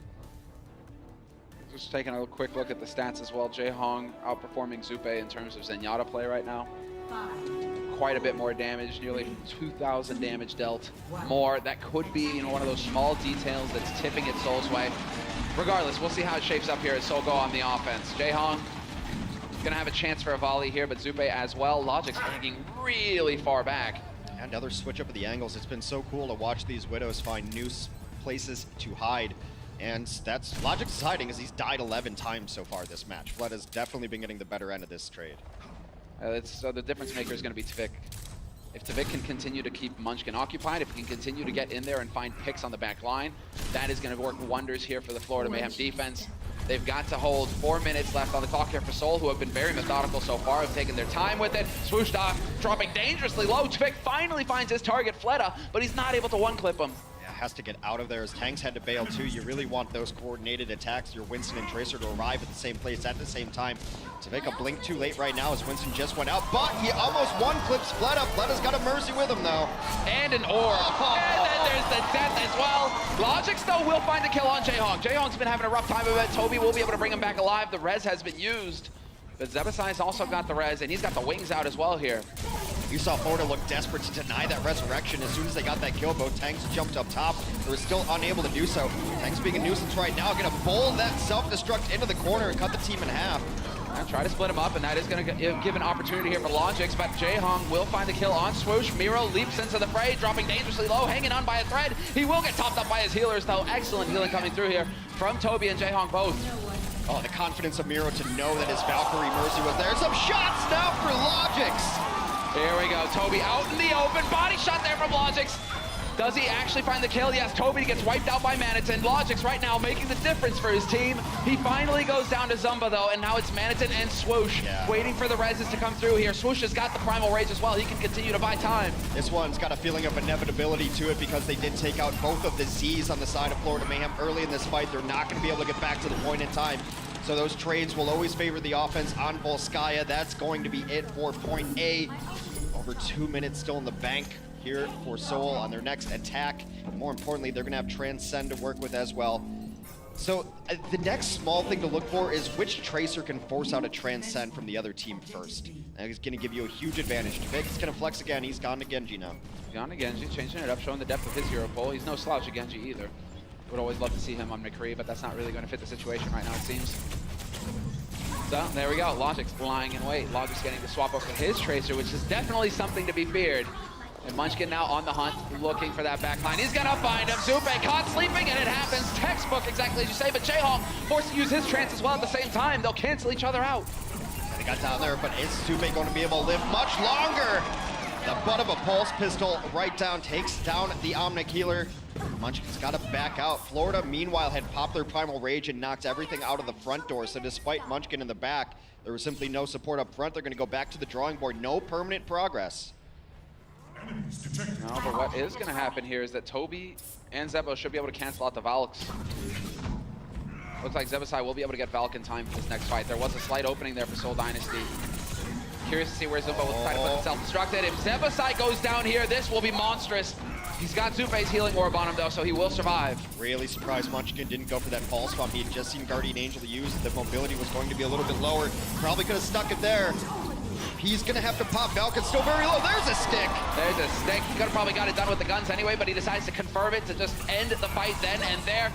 Just taking a quick look at the stats as well. Jae-Hong outperforming Zupe in terms of Zenyatta play right now. Quite a bit more damage, nearly 2,000 damage dealt more. That could be, you know, one of those small details that's tipping it Seoul's way. Regardless, we'll see how it shapes up here as Seoul go on the offense. Jae-Hong gonna have a chance for a volley here, but Zupe as well. Logic's hanging really far back. Another switch up of the angles. It's been so cool to watch these Widows find new places to hide. And that's Logic's hiding as he's died 11 times so far this match. Flood has definitely been getting the better end of this trade. So the difference maker is going to be Tavik. If Tavik can continue to keep Munchkin occupied, if he can continue to get in there and find picks on the back line, that is going to work wonders here for the Florida Mayhem defense. They've got to hold 4 minutes left on the clock here for Seoul, who have been very methodical so far, have taken their time with it. Swoosh off, dropping dangerously low. Tavik finally finds his target, Fleta, but he's not able to one-clip him. Has to get out of there as Tanks had to bail too. You really want those coordinated attacks, your Winston and Tracer to arrive at the same place at the same time. To make a blink too late right now as Winston just went out, but he almost one-clips Fleta. Fleta's got a Mercy with him though. And an orb. And then there's the death as well. Logix though will find the kill on Jae-Hong. Jae-Hong's been having a rough time of it. Toby will be able to bring him back alive. The res has been used. But Zebasai's also got the res, and he's got the wings out as well here. You saw Florida look desperate to deny that resurrection. As soon as they got that kill, both Tanks jumped up top. They were still unable to do so. Tanks being a nuisance right now, gonna bowl that self-destruct into the corner and cut the team in half. And try to split him up, and that is going to give an opportunity here for Logix, but Jae-Hong will find the kill on Swoosh. Miro leaps into the fray, dropping dangerously low, hanging on by a thread. He will get topped up by his healers, though. Excellent healing coming through here from Toby and Jae-Hong both. Oh, the confidence of Miro to know that his Valkyrie Mercy was there. Some shots now for Logix. Here we go, Toby out in the open, body shot there from Logix. Does he actually find the kill? Yes, Toby gets wiped out by Manitin. Logix right now making the difference for his team. He finally goes down to Zumba though, and now it's Manitin and Swoosh waiting for the reses to come through here. Swoosh has got the Primal Rage as well. He can continue to buy time. This one's got a feeling of inevitability to it because they did take out both of the Z's on the side of Florida Mayhem early in this fight. They're not going to be able to get back to the point in time. So those trades will always favor the offense on Volskaya. That's going to be it for point A. Over 2 minutes still in the bank here for Seoul on their next attack. And more importantly, they're going to have Transcend to work with as well. So the next small thing to look for is which Tracer can force out a Transcend from the other team first. And it's going to give you a huge advantage. Tavik is going to flex again. He's gone to Genji now. Gone to Genji, changing it up, showing the depth of his hero pool. He's no slouch at Genji either. Would always love to see him on McCree, but that's not really going to fit the situation right now, it seems. So there we go. Logix lying in wait. Logix getting to swap over his Tracer, which is definitely something to be feared. And Munchkin now on the hunt, looking for that backline. He's gonna find him. Zupe caught sleeping, and it happens. Textbook, exactly as you say, but Jae-Hong forced to use his trance as well at the same time. They'll cancel each other out. They got down there, but is Zupe going to be able to live much longer? The butt of a pulse pistol right down, takes down the Omnic healer. Munchkin's got to back out. Florida, meanwhile, had popped their Primal Rage and knocked everything out of the front door. So despite Munchkin in the back, there was simply no support up front. They're going to go back to the drawing board. No permanent progress. No, but what is going to happen here is that Toby and Zebo should be able to cancel out the Valks. Looks like Zebasai will be able to get Valk in time for this next fight. There was a slight opening there for Seoul Dynasty. Curious to see where Zumba will try to put the self-destructed. If Zebasai goes down here, this will be monstrous. He's got Zupei's healing orb on him though, so he will survive. Really surprised Munchkin didn't go for that fall swap. He had just seen Guardian Angel use. The mobility was going to be a little bit lower. Probably could have stuck it there. He's gonna have to pop. Falcon's still very low. There's a stick. There's a stick. He could have probably got it done with the guns anyway, but he decides to confirm it to just end the fight then and there.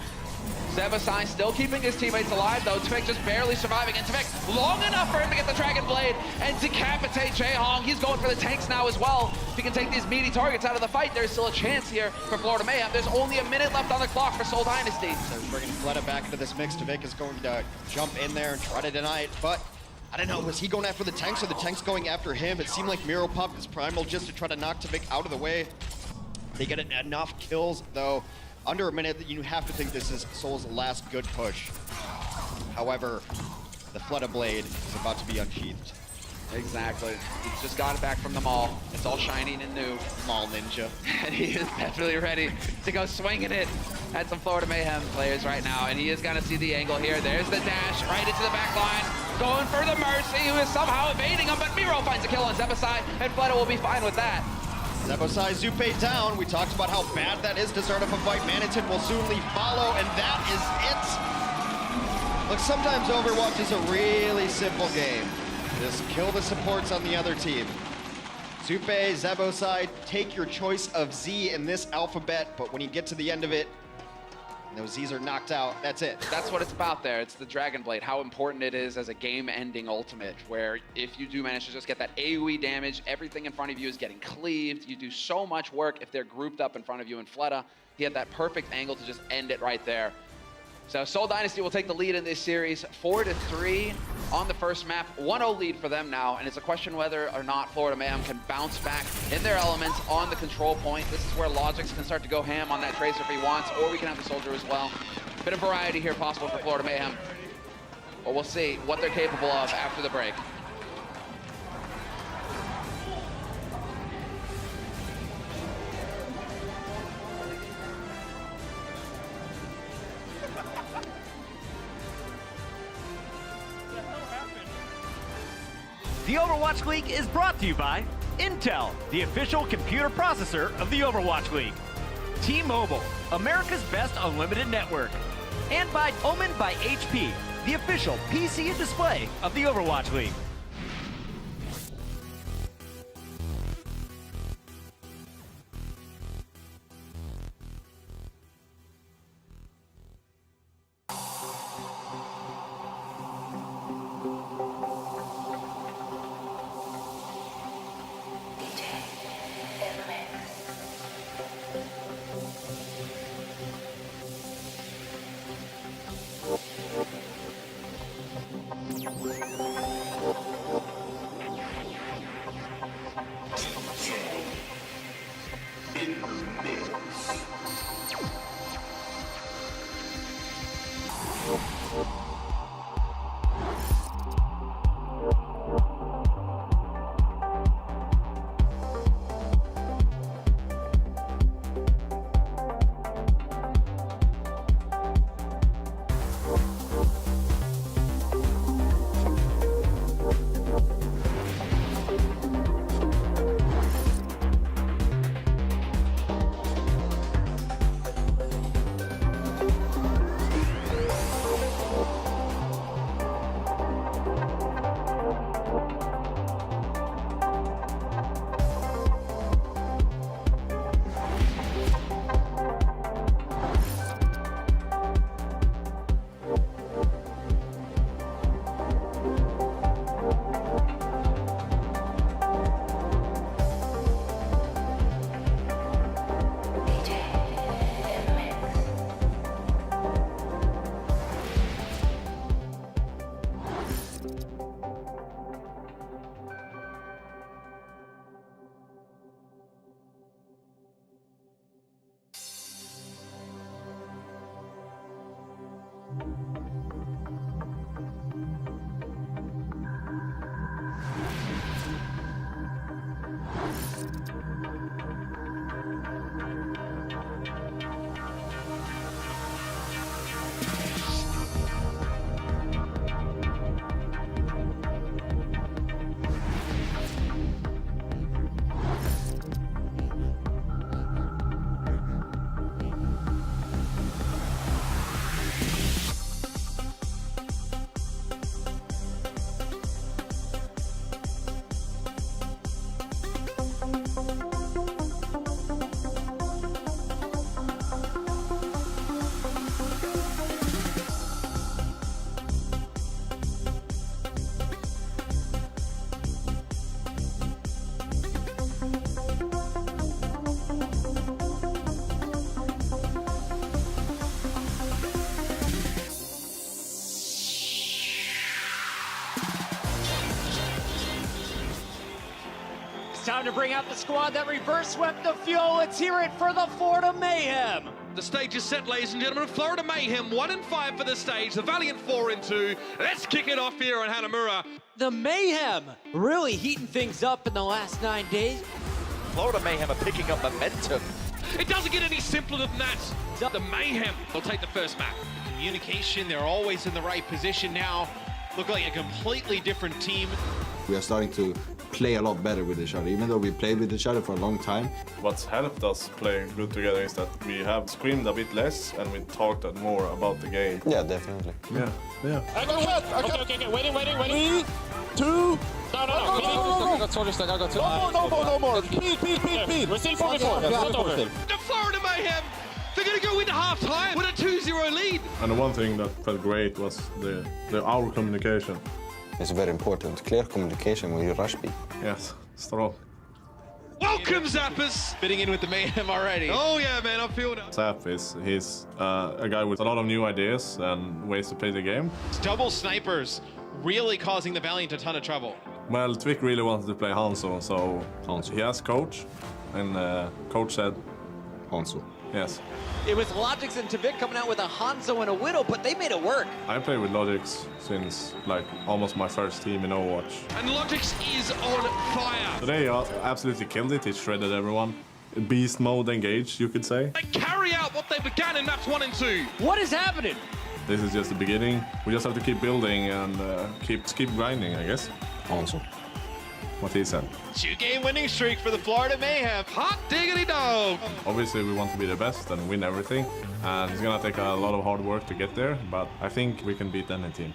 Zebasai still keeping his teammates alive though. Tvik just barely surviving, and Tvik long enough for him to get the Dragon Blade and decapitate Jaehong. He's going for the tanks now as well. If he can take these meaty targets out of the fight, there's still a chance here for Florida Mayhem. There's only a minute left on the clock for Seoul Dynasty. So bringing Fleta back into this mix. Tvik is going to jump in there and try to deny it, but I don't know, was he going after the tanks or the tanks going after him? It seemed like Miro popped his Primal just to try to knock Tvik out of the way. They get enough kills though. Under a minute, you have to think this is Seoul's last good push. However, the Fleta Blade is about to be unsheathed. Exactly. He's just got it back from the mall. It's all shining and new. Mall Ninja. And he is definitely ready to go swinging it at some Florida Mayhem players right now. And he is going to see the angle here. There's the dash right into the back line. Going for the Mercy, who is somehow evading him, but Miro finds a kill on Zebasai, and Fleta will be fine with that. Zebasai Zupei down. We talked about how bad that is to start up a fight. Manitin will soonly follow, and that is it. Look, sometimes Overwatch is a really simple game. Just kill the supports on the other team. Zupei, Zebasai, take your choice of Z in this alphabet, but when you get to the end of it, those Z's are knocked out. That's it. That's what it's about there. It's the Dragon Blade, how important it is as a game-ending ultimate, where if you do manage to just get that AoE damage, everything in front of you is getting cleaved. You do so much work if they're grouped up in front of you. And Fleta, he had that perfect angle to just end it right there. So Seoul Dynasty will take the lead in this series, 4-3 on the first map. 1-0 lead for them now, and it's a question whether or not Florida Mayhem can bounce back in their elements on the control point. This is where Logix can start to go ham on that Tracer if he wants, or we can have the Soldier as well. Bit of variety here possible for Florida Mayhem. But we'll see what they're capable of after the break. The Overwatch League is brought to you by Intel, the official computer processor of the Overwatch League. T-Mobile, America's best unlimited network. And by Omen by HP, the official PC and display of the Overwatch League. time to bring out the squad that reverse swept the fuel. Let's hear it for the Florida Mayhem. The stage is set, ladies and gentlemen. Florida Mayhem, 1-5 for the stage. The Valiant 4-2. Let's kick it off here on Hanamura. The Mayhem really heating things up in the last 9 days. Florida Mayhem are picking up momentum. It doesn't get any simpler than that. The Mayhem will take the first map. Communication, they're always in the right position now. Look like a completely different team. We are starting to play a lot better with each other, even though we played with each other for a long time. What's helped us play good together is that we have screamed a bit less and we talked more about the game. Yeah, definitely. Yeah. I got hit! Okay, waiting. 3, 2... No. I got Soldier stack, I got 2. No more. Speed. We're still 4v4. The Florida Mayhem, they're going to go into half-time with a 2-0 lead. And the one thing that felt great was our communication. It's very important. Clear communication when you rush B. Yes, strong. Welcome, Zappers! Fitting in with the Mayhem already. Oh yeah, man, I'm feeling it. Zap he's a guy with a lot of new ideas and ways to play the game. Double snipers really causing the Valiant a ton of trouble. Well, Twick really wanted to play Hanzo, so he asked coach, and coach said Hanzo. Yes. It was Logix and Tvik coming out with a Hanzo and a Widow, but they made it work. I played with Logix since like almost my first team in Overwatch. And Logix is on fire. Today absolutely killed it. He shredded everyone. Beast mode engaged, you could say. They carry out what they began in maps 1 and 2. What is happening? This is just the beginning. We just have to keep building and keep grinding, I guess. Hanzo. What he said. 2-game winning streak for the Florida Mayhem. Hot diggity dog. Obviously, we want to be the best and win everything. And it's gonna take a lot of hard work to get there, but I think we can beat any team.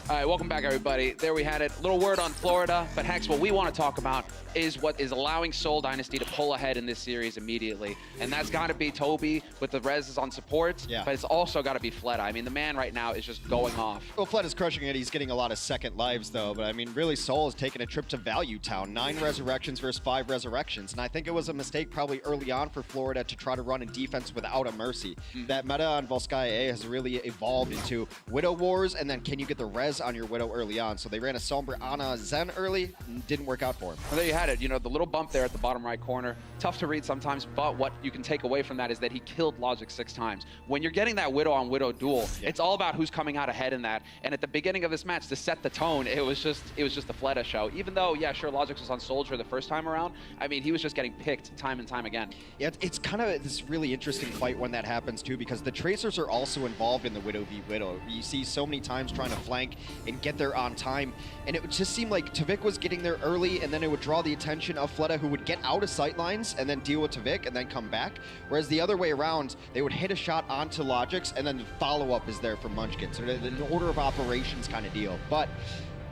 All right, welcome back, everybody. There we had it. Little word on Florida, but Hex, what we want to talk about is what is allowing Seoul Dynasty to pull ahead in this series immediately. And that's got to be Toby with the reses on support, but it's also got to be Fleta. I mean, the man right now is just going off. Well, Fleta's crushing it. He's getting a lot of second lives, though. But, I mean, really, Seoul is taking a trip to Value Town. 9 resurrections versus 5 resurrections. And I think it was a mistake probably early on for Florida to try to run a defense without a Mercy. That meta on Volskaya A has really evolved into Widow Wars, and then can you get the res on your Widow early on? So they ran a Sombra on a Zen early, didn't work out for him. Well, there you had it. You know, the little bump there at the bottom right corner, tough to read sometimes, but what you can take away from that is that he killed Logic 6 times. When you're getting that Widow on Widow duel, it's all about who's coming out ahead in that. And at the beginning of this match, to set the tone, it was just the Fleta show. Even though, yeah, sure, Logic was on Soldier the first time around, I mean, he was just getting picked time and time again. Yeah, it's kind of this really interesting fight when that happens too, because the Tracers are also involved in the Widow v Widow. You see so many times trying to flank and get there on time, and it would just seem like Tvik was getting there early, and then it would draw the attention of Fleta, who would get out of sight lines and then deal with Tvik and then come back. Whereas the other way around, they would hit a shot onto Logix, and then the follow-up is there for Munchkin. So an order of operations kind of deal. But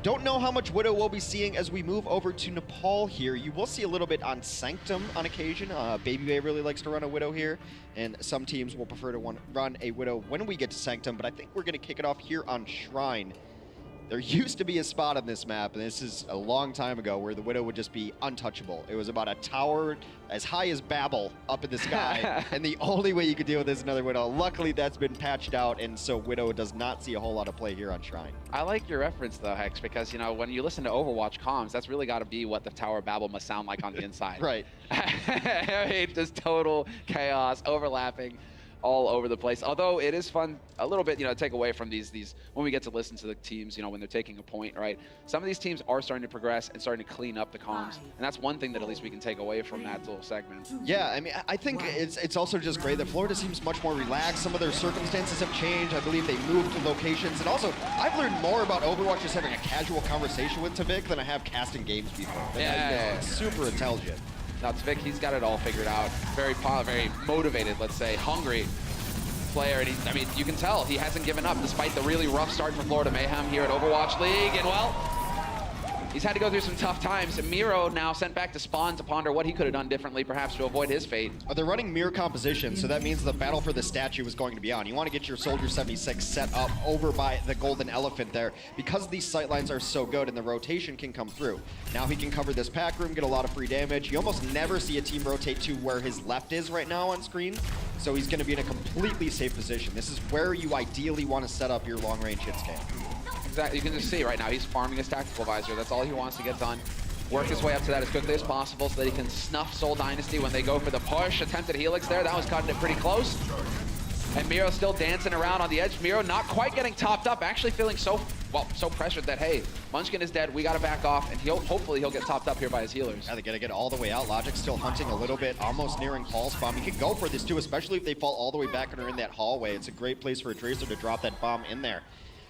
don't know how much Widow we'll be seeing as we move over to Nepal here. You will see a little bit on Sanctum on occasion. Baby Bay really likes to run a Widow here, and some teams will prefer to run a Widow when we get to Sanctum, but I think we're going to kick it off here on Shrine. There used to be a spot on this map, and this is a long time ago, where the Widow would just be untouchable. It was about a tower as high as Babel up in the sky, and the only way you could deal with this is another Widow. Luckily, that's been patched out, and so Widow does not see a whole lot of play here on Shrine. I like your reference, though, Hex, because, you know, when you listen to Overwatch comms, that's really got to be what the Tower of Babel must sound like on the inside. Right. I mean, just total chaos, overlapping all over the place. Although it is fun a little bit, you know, take away from these when we get to listen to the teams, you know, when they're taking a point, right? Some of these teams are starting to progress and starting to clean up the comms, and that's one thing that at least we can take away from that little segment. Yeah, I mean, I think it's also just great that Florida seems much more relaxed. Some of their circumstances have changed. I believe they moved to locations, and also I've learned more about Overwatch just having a casual conversation with Tvik than I have casting games before. Yeah. Super intelligent. Now Tvik, he's got it all figured out. Very motivated, let's say, hungry player. And I mean, you can tell he hasn't given up despite the really rough start for Florida Mayhem here at Overwatch League. And well, he's had to go through some tough times. And Miro now sent back to Spawn to ponder what he could have done differently, perhaps to avoid his fate. They're running mirror composition, so that means the battle for the statue is going to be on. You want to get your Soldier 76 set up over by the Golden Elephant there, because these sightlines are so good and the rotation can come through. Now he can cover this pack room, get a lot of free damage. You almost never see a team rotate to where his left is right now on screen, so he's going to be in a completely safe position. This is where you ideally want to set up your long-range hit scan. Exactly. You can just see right now he's farming his tactical visor. That's all he wants to get done. work his way up to that as quickly as possible so that he can snuff Seoul Dynasty when they go for the push. Attempted helix there, that was cutting it pretty close. And Miro still dancing around on the edge. Miro not quite getting topped up, actually feeling so pressured that, hey, Munchkin is dead, we gotta back off, and hopefully he'll get topped up here by his healers. Yeah, they gotta get all the way out. Logic still hunting a little bit, almost nearing Paul's bomb. He could go for this too, especially if they fall all the way back and are in that hallway. It's a great place for a Tracer to drop that bomb in there.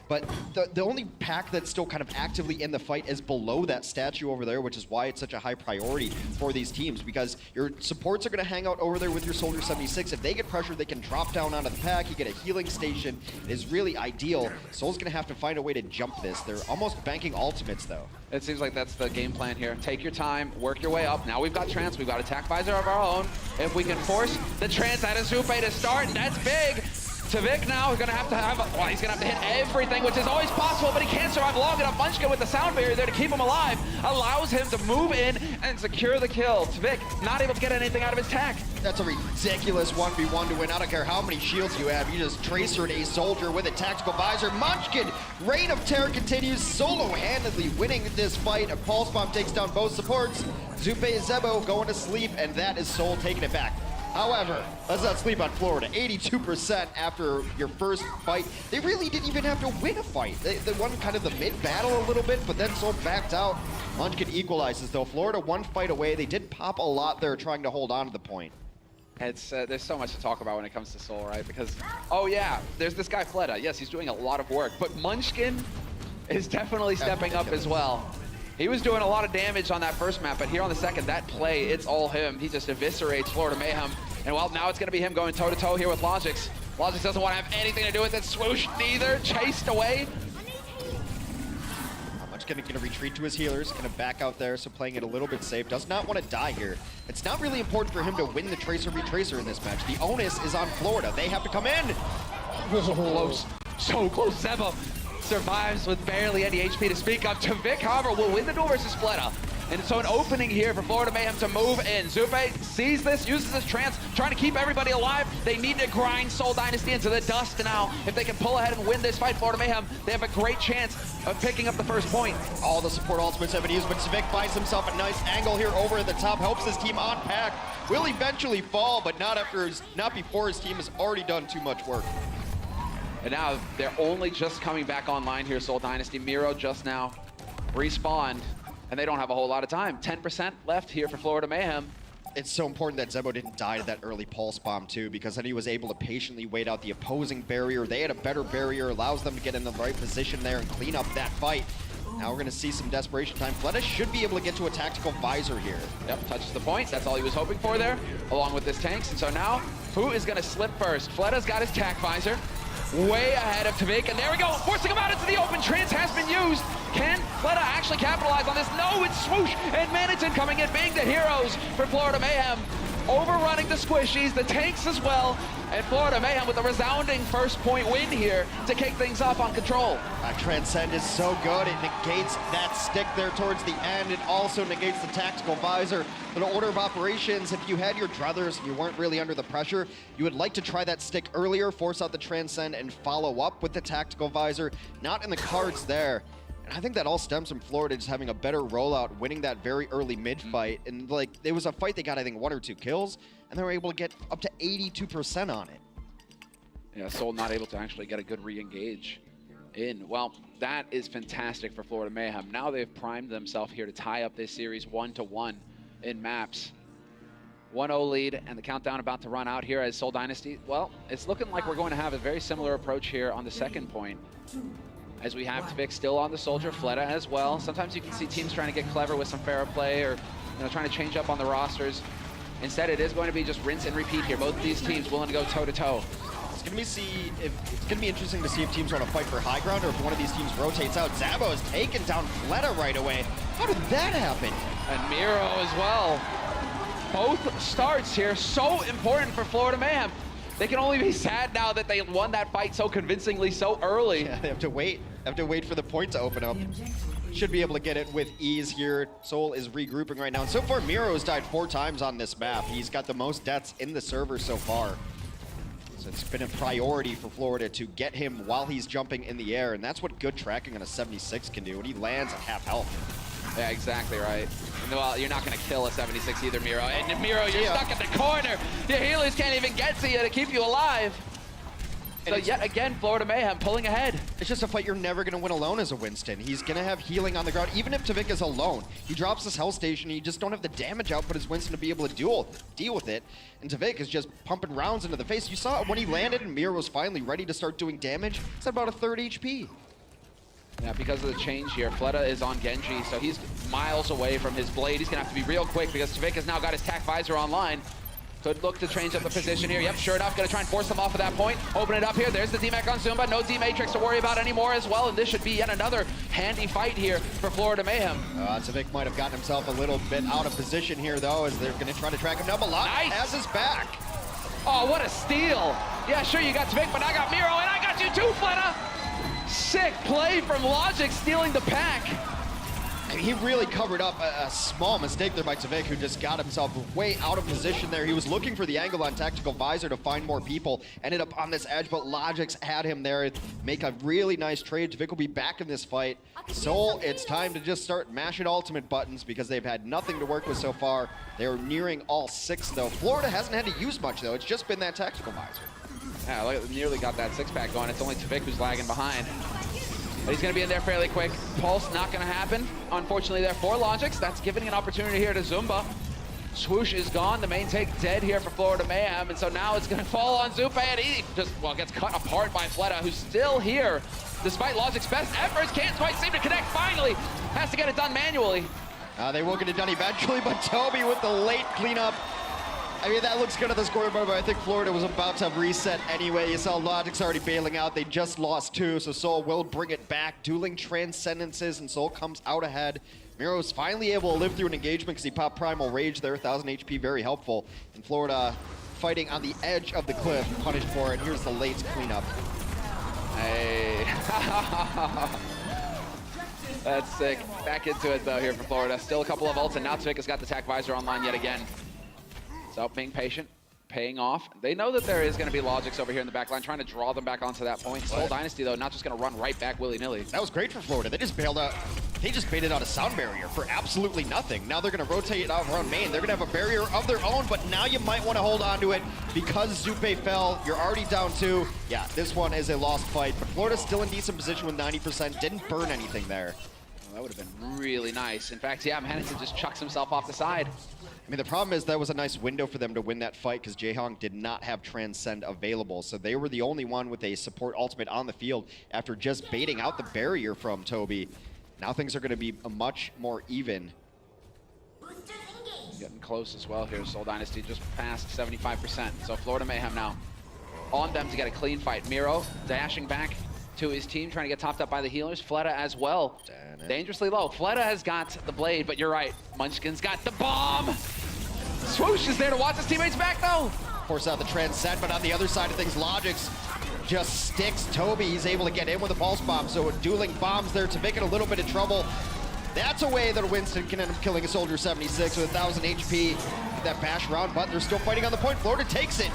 But the only pack that's still kind of actively in the fight is below that statue over there, which is why it's such a high priority for these teams, because your supports are going to hang out over there with your Soldier 76. If they get pressured, they can drop down onto the pack. You get a healing station. It is really ideal. Soul's going to have to find a way to jump this. They're almost banking ultimates, though. It seems like that's the game plan here. Take your time, work your way up. Now we've got Trance, we've got Attack Visor of our own. If we can force the Trance out of Zupe to start, that's big. Tavik now is going to have he's going to have to hit everything, which is always possible, but he can't survive long enough. Munchkin with the sound barrier there to keep him alive allows him to move in and secure the kill. Tavik not able to get anything out of his tech. That's a ridiculous 1v1 to win. I don't care how many shields you have. You just Tracered a Soldier with a Tactical Visor. Munchkin, Reign of Terror continues, solo-handedly winning this fight. A Pulse Bomb takes down both supports. Zupe Zebo going to sleep, and that is Soul taking it back. However, let's not sleep on Florida. 82% after your first fight. They really didn't even have to win a fight. They won kind of the mid-battle a little bit, but then Soul backed out. Munchkin equalizes, though. Florida one fight away. They did pop a lot there trying to hold on to the point. It's there's so much to talk about when it comes to Soul, right? Because, oh yeah, there's this guy Fleta. Yes, he's doing a lot of work, but Munchkin is definitely stepping up as well. He was doing a lot of damage on that first map, but here on the second, that play, it's all him. He just eviscerates Florida Mayhem. And well, now it's going to be him going toe-to-toe here with Logix. Logix doesn't want to have anything to do with it. Swoosh, neither. Chased away. Munchkin going to retreat to his healers, going to back out there, so playing it a little bit safe. Does not want to die here. It's not really important for him to win the Tracer-Retracer in this match. The onus is on Florida. They have to come in. So close. So close. Zebo survives with barely any HP to speak of. Tavik, however, will win the duel versus Fleta. And so an opening here for Florida Mayhem to move in. Zupe sees this, uses his Trance, trying to keep everybody alive. They need to grind Seoul Dynasty into the dust now. If they can pull ahead and win this fight, Florida Mayhem, they have a great chance of picking up the first point. All the support ultimates have been used, but Tavik finds himself a nice angle here over at the top, helps his team on pack. Will eventually fall, but not before his team has already done too much work. And now they're only just coming back online here, Seoul Dynasty. Miro just now respawned, and they don't have a whole lot of time. 10% left here for Florida Mayhem. It's so important that Zebo didn't die to that early Pulse Bomb too, because then he was able to patiently wait out the opposing barrier. They had a better barrier, allows them to get in the right position there and clean up that fight. Now we're going to see some desperation time. Fleta should be able to get to a Tactical Visor here. Yep, touches the point. That's all he was hoping for there, along with this tanks. And so now, who is going to slip first? Fleta's got his Tac Visor. Way ahead of Tavik, and there we go, forcing him out into the open. Trance has been used. Can Fleta actually capitalize on this? No, it's Swoosh and Manatee coming in, being the heroes for Florida Mayhem. Overrunning the squishies, the tanks as well, and Florida Mayhem with a resounding first point win here to kick things off on Control. Transcend is so good. It negates that stick there towards the end. It also negates the Tactical Visor. For the order of operations, if you had your druthers and you weren't really under the pressure, you would like to try that stick earlier, force out the Transcend, and follow up with the Tactical Visor. Not in the cards there. And I think that all stems from Florida just having a better rollout, winning that very early mid fight. And like, it was a fight they got, I think, 1 or 2 kills, and they were able to get up to 82% on it. Yeah, Soul not able to actually get a good re-engage in. Well, that is fantastic for Florida Mayhem. Now they've primed themselves here to tie up this series 1-1 in maps. 1-0 lead, and the countdown about to run out here as Seoul Dynasty. Well, it's looking like we're going to have a very similar approach here on the second point, as we have Tavik still on the Soldier, Fleta as well. Sometimes you can see teams trying to get clever with some fair play, or trying to change up on the rosters. Instead, it is going to be just rinse and repeat here. Both of these teams willing to go toe-to-toe. It's going to be interesting to see if teams want to fight for high ground, or if one of these teams rotates out. Zabo has taken down Fleta right away. How did that happen? And Miro as well. Both starts here, so important for Florida Mayhem. They can only be sad now that they won that fight so convincingly so early. Yeah, they have to wait. Have to wait for the point to open up. Should be able to get it with ease here. Soul is regrouping right now. And so far, Miro has died 4 times on this map. He's got the most deaths in the server so far. So it's been a priority for Florida to get him while he's jumping in the air. And that's what good tracking on a 76 can do when he lands at half health. Yeah, exactly right. Well, you're not going to kill a 76 either, Miro. And Miro, you're stuck in the corner. Your healers can't even get to you to keep you alive. So yet again, Florida Mayhem pulling ahead. It's just a fight you're never going to win alone as a Winston. He's going to have healing on the ground. Even if Tavik is alone, he drops this Hell Station, you just don't have the damage output as Winston to be able to deal with it. And Tavik is just pumping rounds into the face. You saw it when he landed and Miro was finally ready to start doing damage. It's at about a third HP. Yeah, because of the change here, Fleta is on Genji, so he's miles away from his blade. He's going to have to be real quick because Tavik has now got his tac visor online. Could look to change up the position here. Yep, sure enough, going to try and force them off at that point. Open it up here. There's the DMAC on Zumba. No D-Matrix to worry about anymore as well. And this should be yet another handy fight here for Florida Mayhem. Tavik might have gotten himself a little bit out of position here, though, as they're going to try to track him down. But Nice. has his back. Oh, what a steal. Yeah, sure, you got Tavik, but I got Miro, and I got you too, Fleta. Sick play from Logic, stealing the pack. He really covered up a small mistake there by Tavik, who just got himself way out of position there. He was looking for the angle on Tactical Visor to find more people. Ended up on this edge, but Logic's had him there. Make a really nice trade. Tavik will be back in this fight. Soul, it's time to just start mashing ultimate buttons because they've had nothing to work with so far. They are nearing all 6, though. Florida hasn't had to use much, though. It's just been that Tactical Visor. Yeah, look, nearly got that 6-pack going. It's only Tavik who's lagging behind. But he's going to be in there fairly quick. Pulse not going to happen. Unfortunately there for Logix. That's giving an opportunity here to Zumba. Swoosh is gone. The main take dead here for Florida Mayhem. And so now it's going to fall on Zupe, and he just, well, gets cut apart by Fleta, who's still here. Despite Logic's best efforts, can't quite seem to connect finally. Has to get it done manually. They will get it done eventually, but Toby with the late cleanup. I mean, that looks good at the scoreboard, but I think Florida was about to reset anyway. You saw Logic's already bailing out. They just lost 2, so Soul will bring it back. Dueling Transcendences, and Soul comes out ahead. Miro's finally able to live through an engagement because he popped Primal Rage there. 1,000 HP, very helpful. And Florida fighting on the edge of the cliff, punished for it. Here's the late cleanup. Hey. That's sick. Back into it, though, here for Florida. Still a couple of ults, and now Tavik has got the tac visor online yet again. So being patient, paying off. They know that there is going to be Logix over here in the back line, trying to draw them back onto that point. Soul Dynasty, though, not just going to run right back willy-nilly. That was great for Florida. They just bailed out. They just baited out a sound barrier for absolutely nothing. Now they're going to rotate it out around main. They're going to have a barrier of their own, but now you might want to hold on to it because Zupe fell. You're already down 2. Yeah, this one is a lost fight, but Florida's still in decent position with 90%. Didn't burn anything there. Well, that would have been really nice. In fact, yeah, Manhattan just chucks himself off the side. I mean, the problem is that was a nice window for them to win that fight because Jaehong did not have Transcend available. So they were the only one with a support ultimate on the field after just baiting out the barrier from Toby. Now things are going to be a much more even. Getting close as well here. Soul Dynasty just past 75%. So Florida Mayhem now on them to get a clean fight. Miro dashing back to his team, trying to get topped up by the healers. Fleta as well. Dangerously low. Fleta has got the blade, but you're right. Munchkin's got the bomb. Swoosh is there to watch his teammates back, though. Force out the Transcend, but on the other side of things, Logix just sticks Toby. He's able to get in with a pulse bomb, so with dueling bombs there to make it a little bit of trouble. That's a way that Winston can end up killing a Soldier 76 with 1,000 HP. Get that bash round, but they're still fighting on the point. Florida takes it.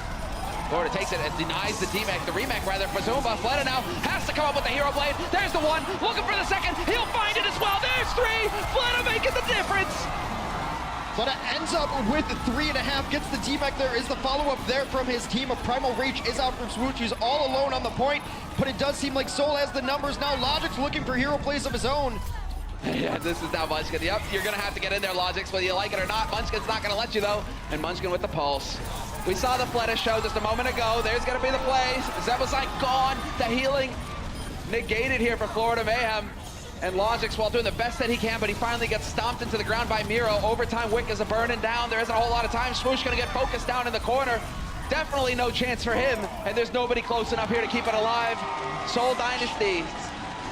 Florida takes it and denies the DMAC, the remake rather, for Zumba. Fleta now has to come up with the hero blade. There's the one, looking for the second. He'll find it as well. There's 3. Fleta making the difference. Fleta ends up with 3.5, gets the DMAC. There is the follow-up there from his team. A Primal Rage is out from Swoosh. He's all alone on the point, but it does seem like Soul has the numbers now. Logic's looking for hero plays of his own. Yeah, this is now Munchkin. Yep, you're going to have to get in there, Logix, whether you like it or not. Munchkin's not going to let you, though. And Munchkin with the pulse. We saw the Fleta show just a moment ago. There's going to be the play. Zebasite gone. The healing negated here for Florida Mayhem. And Logix, while doing the best that he can, but he finally gets stomped into the ground by Miro. Overtime Wick is a burning down. There isn't a whole lot of time. Swoosh going to get focused down in the corner. Definitely no chance for him. And there's nobody close enough here to keep it alive. Soul Dynasty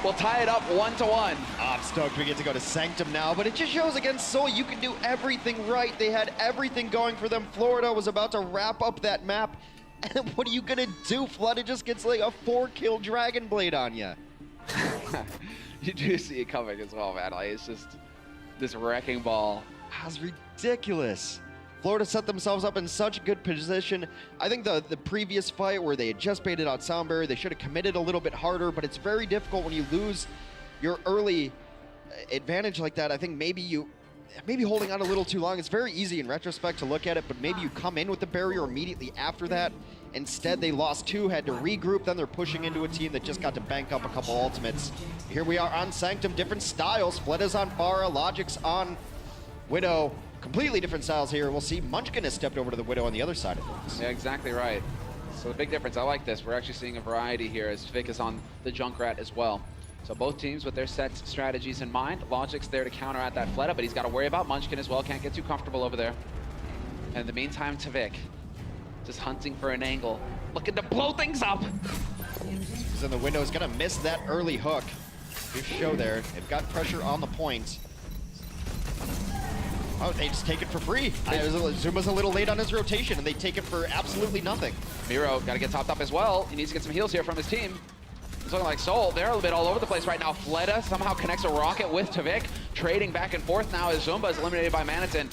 will tie it up 1-1. I'm stoked we get to go to Sanctum now, but it just shows against Soul you can do everything right. They had everything going for them. Florida was about to wrap up that map. And what are you gonna do, Flood? It just gets like a 4-kill Dragon Blade on you. You do see it coming as well, man. Like, it's just this wrecking ball. That's ridiculous. Florida set themselves up in such a good position. I think the previous fight where they had just baited out Soundberry, they should have committed a little bit harder, but it's very difficult when you lose your early advantage like that, I think maybe holding on a little too long. It's very easy in retrospect to look at it, but maybe you come in with the barrier immediately after that. Instead, they lost 2, had to regroup, then they're pushing into a team that just got to bank up a couple ultimates. Here we are on Sanctum, different styles. Fleda's on Pharah, Logic's on Widow. Completely different styles here. We'll see Munchkin has stepped over to the Widow on the other side of things. Yeah, exactly right. So the big difference, I like this. We're actually seeing a variety here as Vic is on the Junkrat as well. So both teams with their set strategies in mind. Logic's there to counter at that Fleta, but he's got to worry about Munchkin as well. Can't get too comfortable over there. And in the meantime, Tvik just hunting for an angle, looking to blow things up. He's in the window, is gonna miss that early hook. Good show there. They've got pressure on the point. Oh, they just take it for free. Zumba's a little late on his rotation, and they take it for absolutely nothing. Miro got to get topped up as well. He needs to get some heals here from his team. It's looking like Soul. They're a little bit all over the place right now. Fleta somehow connects a rocket with Tvik, trading back and forth now as Zumba is eliminated by Manitin.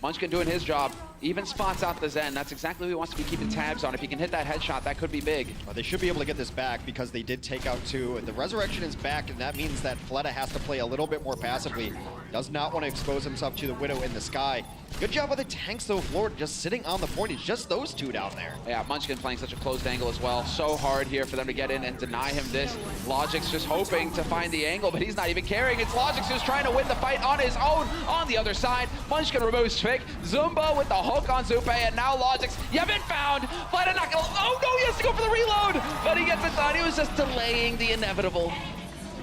Munchkin doing his job. Even spots out the Zen. That's exactly what he wants to be keeping tabs on. If he can hit that headshot, that could be big. Well, they should be able to get this back because they did take out 2. The Resurrection is back, and that means that Fleta has to play a little bit more passively. Does not want to expose himself to the Widow in the sky. Good job with the tanks, though, Florida just sitting on the point. It's just those 2 down there. Yeah, Munchkin playing such a closed angle as well. So hard here for them to get in and deny him this. Logic's just hoping to find the angle, but he's not even caring. It's Logic's who's trying to win the fight on his own. On the other side, Munchkin removes Tvik. Zumba with the hook on Zupe, and now Logic's, you've been found. Fleta not gonna, oh no, he has to go for the reload, but he gets it done. He was just delaying the inevitable.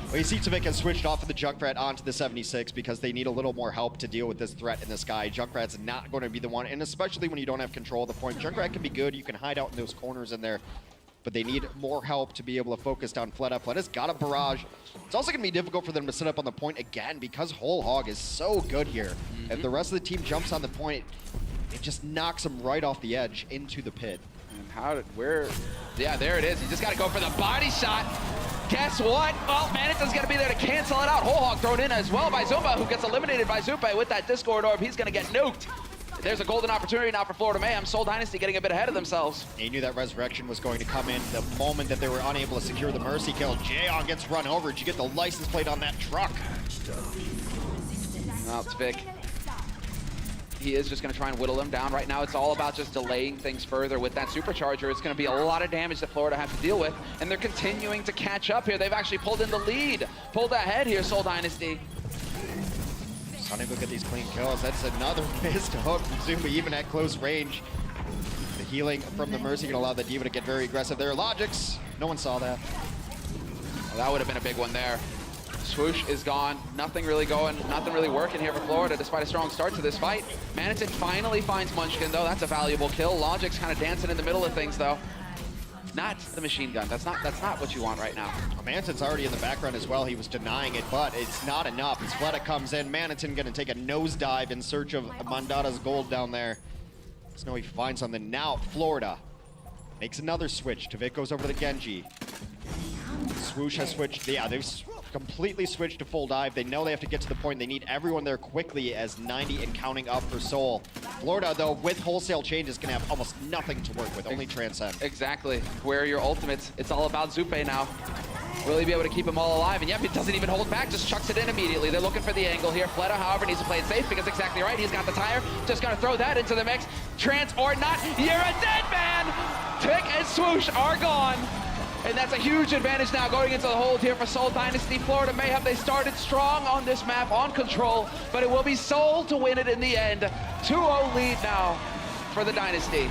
Well, you see Tvik has switched off of the Junkrat onto the 76 because they need a little more help to deal with this threat in the sky. Junkrat's not going to be the one, and especially when you don't have control of the point. Junkrat can be good, you can hide out in those corners in there, but they need more help to be able to focus down Fleta. Fleta's got a barrage. It's also going to be difficult for them to set up on the point again because Whole Hog is so good here. If the rest of the team jumps on the point, it just knocks them right off the edge into the pit. And yeah, there it is. You just got to go for the body shot. Guess what? Well, Manitin's going to be there to cancel it out. Whole Hog thrown in as well by Zumba, who gets eliminated by Zupe with that Discord Orb. He's going to get nuked. There's a golden opportunity now for Florida Mayhem. Seoul Dynasty getting a bit ahead of themselves. They knew that Resurrection was going to come in the moment that they were unable to secure the Mercy kill. Jaeon gets run over. Did you get the license plate on that truck? Now it's Vic. He is just going to try and whittle them down. Right now, it's all about just delaying things further. With that supercharger, it's going to be a lot of damage that Florida have to deal with, and they're continuing to catch up here. They've actually pulled in the lead, pulled ahead here, Seoul Dynasty. Unable to get these clean kills. That's another missed hook from Zumba, even at close range. The healing from the Mercy can allow the Diva to get very aggressive there. Logic's, no one saw that. Well, that would have been a big one there. Swoosh is gone. Nothing really going, nothing really working here for Florida despite a strong start to this fight. Manitin finally finds Munchkin though. That's a valuable kill. Logic's kind of dancing in the middle of things though. Not the machine gun. That's not what you want right now. Manitin's already in the background as well. He was denying it, but it's not enough. As Fleta comes in, Manitin gonna take a nosedive in search of Mandata's gold down there. Let's know he finds something. Now Florida makes another switch. Tvik goes over to the Genji. Swoosh has switched. Yeah, they've completely switched to full dive. They know they have to get to the point. They need everyone there quickly as 90 and counting up for Seoul. Florida, though, with wholesale changes, can have almost nothing to work with, only Transcend. Exactly. Where are your ultimates? It's all about Zupe now. Will he be able to keep them all alive? And yep, he doesn't even hold back, just chucks it in immediately. They're looking for the angle here. Fleta, however, needs to play it safe because exactly right. He's got the tire. Just gonna throw that into the mix. Trans or not, you're a dead man! Tvik and Swoosh are gone. And that's a huge advantage now going into the hold here for Seoul Dynasty. Florida Mayhem, they started strong on this map, on control, but it will be Seoul to win it in the end. 2-0 lead now for the Dynasty.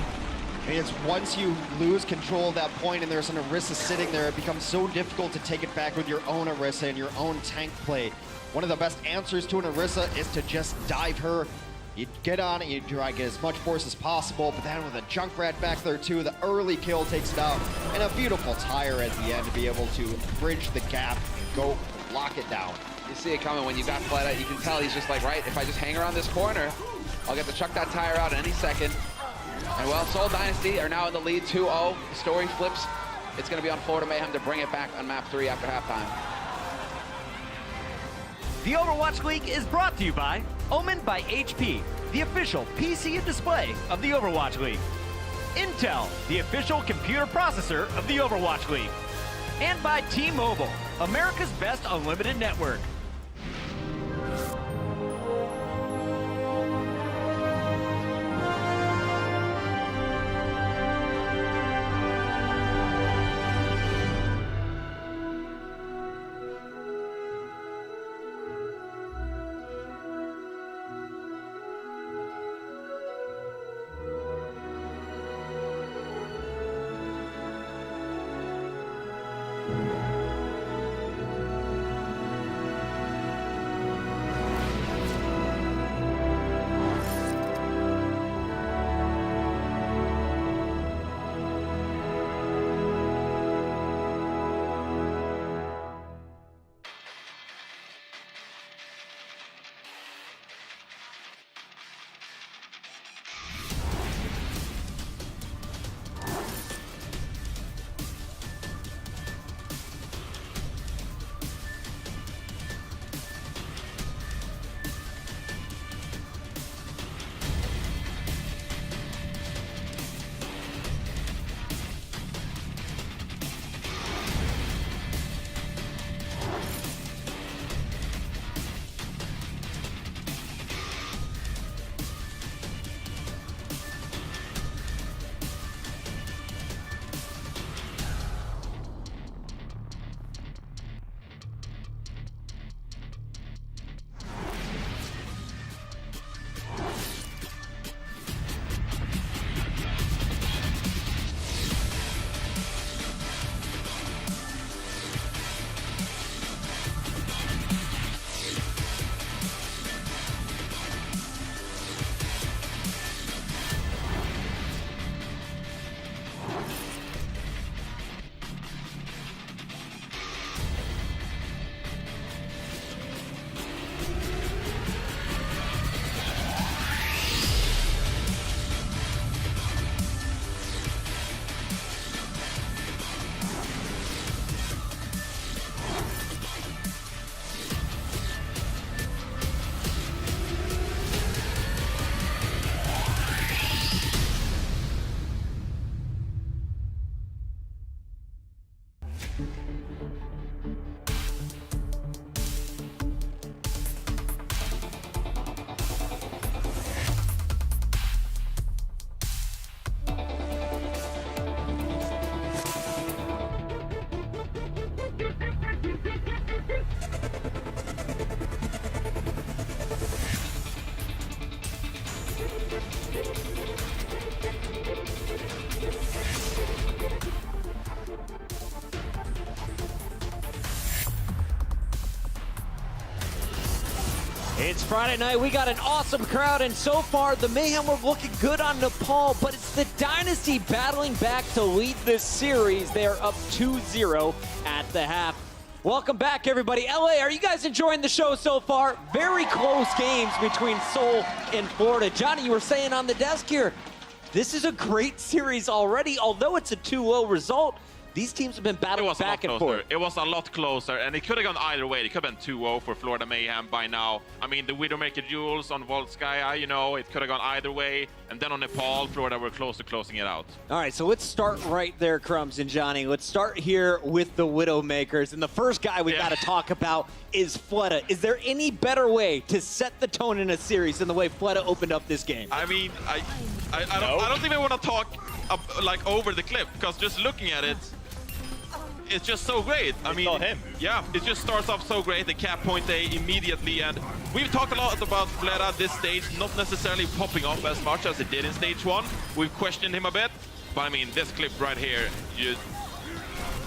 It's once you lose control of that point and there's an Orisa sitting there, it becomes so difficult to take it back with your own Orisa and your own tank play. One of the best answers to an Orisa is to just dive her. You get on it, you try to get as much force as possible, but then with a Junkrat back there too, the early kill takes it out, and a beautiful tire at the end to be able to bridge the gap and go lock it down. You see it coming when you got Fleta. You can tell he's just like, right, if I just hang around this corner, I'll get to chuck that tire out any second. And well, Seoul Dynasty are now in the lead 2-0. The story flips. It's going to be on Florida Mayhem to bring it back on map 3 after halftime. The Overwatch League is brought to you by Omen by HP, the official PC and display of the Overwatch League. Intel, the official computer processor of the Overwatch League. And by T-Mobile, America's best unlimited network. It's Friday night. We got an awesome crowd, and so far, the Mayhem were looking good on Nepal, but it's the Dynasty battling back to lead this series. They are up 2-0 at the half. Welcome back, everybody. LA, are you guys enjoying the show so far? Very close games between Seoul and Florida. Johnny, you were saying on the desk here, this is a great series already. Although it's a 2-0 result, these teams have been battling back and forth. It was a lot closer, and it could have gone either way. It could have been 2-0 for Florida Mayhem by now. I mean, the Widowmaker duels on Volskaya, you know, it could have gone either way. And then on Nepal, Florida were close to closing it out. All right, so let's start right there, Crumbs and Johnny. Let's start here with the Widowmakers. And the first guy we got to talk about is Fleta. Is there any better way to set the tone in a series than the way Fleta opened up this game? I mean, I don't think I want to talk like over the clip, because just looking at it, it's just so great. I mean, yeah, it just starts off so great. The cap point A immediately, and we've talked a lot about Fleta this stage, not necessarily popping off as much as it did in stage 1. We've questioned him a bit, but I mean, this clip right here,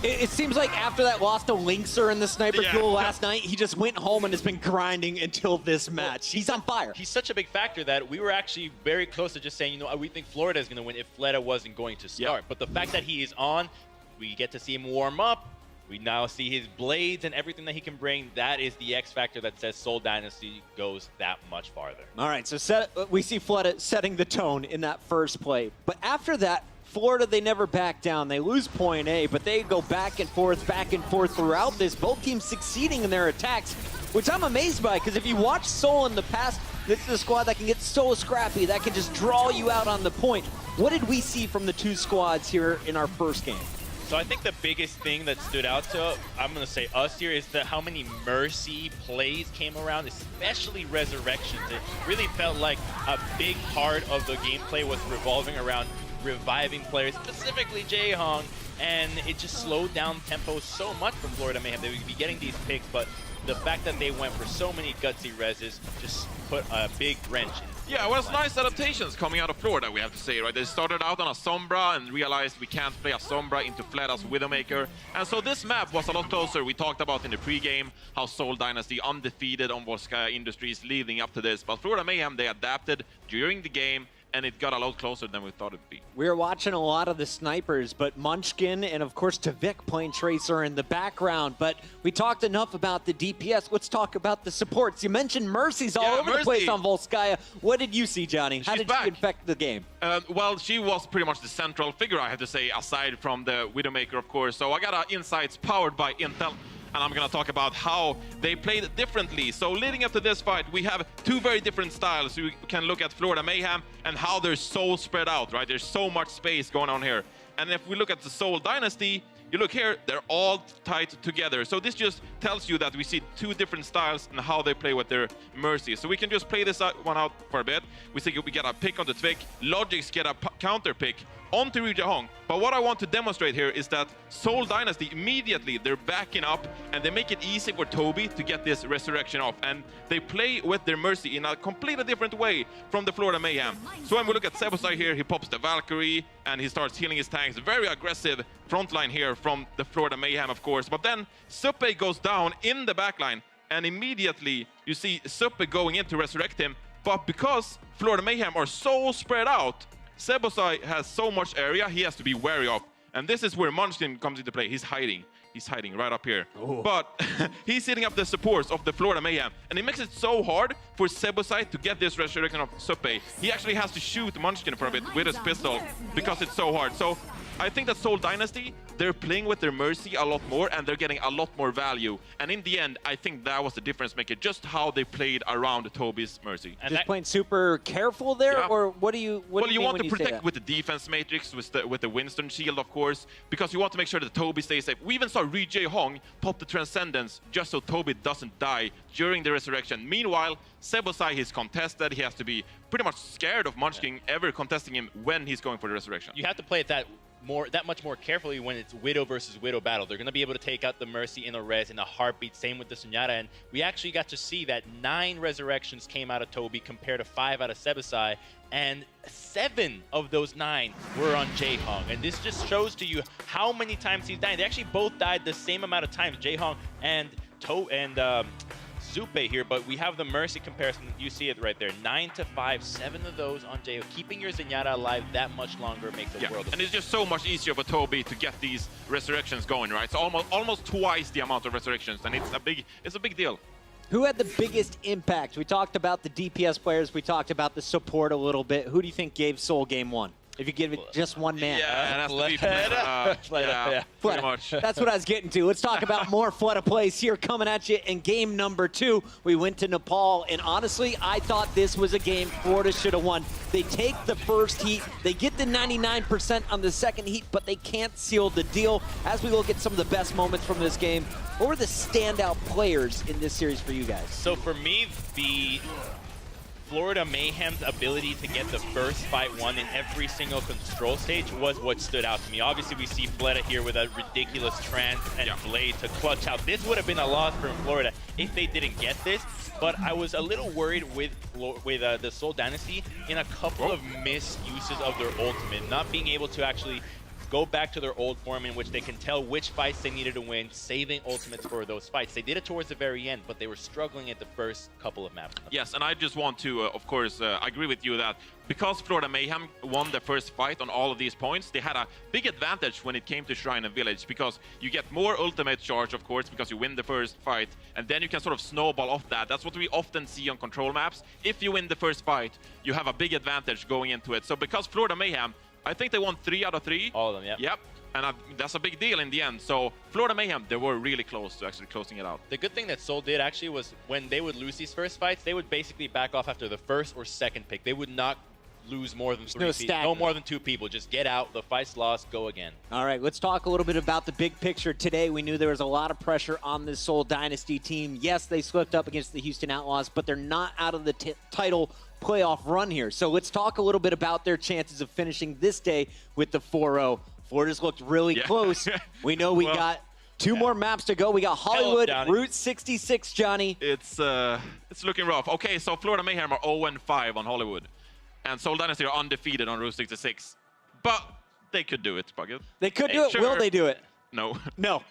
it seems like after that loss to Linkser in the sniper duel last night, he just went home and has been grinding until this match. He's on fire. He's such a big factor that we were actually very close to just saying, you know, we think Florida is going to win if Fleta wasn't going to start. But the fact that he is on, we get to see him warm up. We now see his blades and everything that he can bring. That is the X factor that says Seoul Dynasty goes that much farther. All right, so we see Fleta setting the tone in that first play. But after that, Florida, they never back down. They lose point A, but they go back and forth throughout this. Both teams succeeding in their attacks, which I'm amazed by, because if you watch Seoul in the past, this is a squad that can get so scrappy, that can just draw you out on the point. What did we see from the two squads here in our first game? So I think the biggest thing that stood out to, I'm going to say us here, is how many Mercy plays came around, especially Resurrections. It really felt like a big part of the gameplay was revolving around reviving players, specifically Jaehong, and it just slowed down tempo so much from Florida Mayhem. They would be getting these picks, but the fact that they went for so many gutsy reses just put a big wrench in. Yeah, well, it's nice adaptations coming out of Florida, we have to say, right? They started out on a Sombra and realized we can't play a Sombra into Fleta's Widowmaker. And so this map was a lot closer. We talked about in the pregame how Seoul Dynasty undefeated on Volskaya Industries leading up to this. But Florida Mayhem, they adapted during the game, and it got a lot closer than we thought it'd be. We were watching a lot of the snipers, but Munchkin and, of course, Tavik playing Tracer in the background. But we talked enough about the DPS. Let's talk about the supports. You mentioned Mercy's all over the place on Volskaya. What did you see, Johnny? How did she affect the game? Well, she was pretty much the central figure, I have to say, aside from the Widowmaker, of course. So I got insights powered by Intel, and I'm going to talk about how they played differently. So leading up to this fight, we have two very different styles. You can look at Florida Mayhem and how they're so spread out, right? There's so much space going on here. And if we look at the Seoul Dynasty, you look here, they're all tied together. So this just tells you that we see two different styles and how they play with their Mercy. So we can just play this one out for a bit. We see we get a pick on the Tvik. Logics get a counter pick onto Ryu Jaehong. But what I want to demonstrate here is that Seoul Dynasty, immediately, they're backing up and they make it easy for Toby to get this resurrection off. And they play with their Mercy in a completely different way from the Florida Mayhem. So when we look at Sebosai here, he pops the Valkyrie and he starts healing his tanks. Very aggressive frontline here from the Florida Mayhem, of course. But then Suppe goes down in the backline and immediately you see Suppe going in to resurrect him. But because Florida Mayhem are so spread out, Sebosai has so much area he has to be wary of. And this is where Munchkin comes into play. He's hiding. He's hiding right up here. Oh. But he's hitting up the supports of the Florida Mayhem. And it makes it so hard for Sebosai to get this resurrection of Suppe. He actually has to shoot Munchkin for a bit with his pistol because it's so hard. So I think that Seoul Dynasty, they're playing with their Mercy a lot more and they're getting a lot more value. And in the end, I think that was the difference maker, just how they played around Toby's Mercy. And just playing super careful there, or what do you Well, you want to you protect with the defense matrix, with the Winston shield, of course, because you want to make sure that Toby stays safe. We even saw Ryu Jaehong pop the Transcendence just so Toby doesn't die during the resurrection. Meanwhile, Sebosai, he's contested. He has to be pretty much scared of Munchkin ever contesting him when he's going for the resurrection. You have to play it that much more carefully when it's Widow versus Widow battle. They're going to be able to take out the Mercy in a res, in a heartbeat. Same with the Sunyata. And we actually got to see that 9 resurrections came out of Toby compared to 5 out of Sebosai. And 7 of those 9 were on Jaehong. And this just shows to you how many times he's dying. They actually both died the same amount of times, Jaehong and Zupe here, but we have the Mercy comparison. You see it right there. 9 to 5, 7 of those on Jo. Keeping your Zenyatta alive that much longer makes a world of and it's just so much easier for Toby to get these resurrections going, right? It's almost twice the amount of resurrections, and it's a big deal. Who had the biggest impact? We talked about the DPS players. We talked about the support a little bit. Who do you think gave Seoul game 1? If you give it just one man. Yeah, pretty much. That's what I was getting to. Let's talk about more Fleta plays here coming at you in game number 2. We went to Nepal, and honestly, I thought this was a game Florida should have won. They take the first heat, they get the 99% on the second heat, but they can't seal the deal. As we look at some of the best moments from this game, what were the standout players in this series for you guys? So for me, the Florida Mayhem's ability to get the first fight won in every single control stage was what stood out to me. Obviously, we see Fleta here with a ridiculous trance and blade to clutch out. This would have been a loss for Florida if they didn't get this, but I was a little worried with the Seoul Dynasty in a couple of misuses of their ultimate, not being able to actually go back to their old form in which they can tell which fights they needed to win, saving ultimates for those fights. They did it towards the very end, but they were struggling at the first couple of maps. Yes, and I just want to, of course, agree with you that because Florida Mayhem won the first fight on all of these points, they had a big advantage when it came to Shrine and Village, because you get more ultimate charge, of course, because you win the first fight, and then you can sort of snowball off that. That's what we often see on control maps. If you win the first fight, you have a big advantage going into it. So because Florida Mayhem, I think they won 3 out of 3. All of them, yeah. Yep, and that's a big deal in the end. So Florida Mayhem, they were really close to actually closing it out. The good thing that Seoul did actually was when they would lose these first fights, they would basically back off after the first or second pick. They would not lose more than 3 people. No more than 2 people. Just get out. The fight's lost. Go again. All right, let's talk a little bit about the big picture today. We knew there was a lot of pressure on this Seoul Dynasty team. Yes, they slipped up against the Houston Outlaws, but they're not out of the title playoff run here. So let's talk a little bit about their chances of finishing this day with the 4-0. Florida's looked really close. We know we got 2 more maps to go. We got Hollywood, Route 66, Johnny. It's looking rough. Okay, so Florida Mayhem are 0-5 on Hollywood, and Seoul Dynasty are undefeated on Route 66. But they could do it, Bucket. They could do it. Sure. Will they do it? No. No.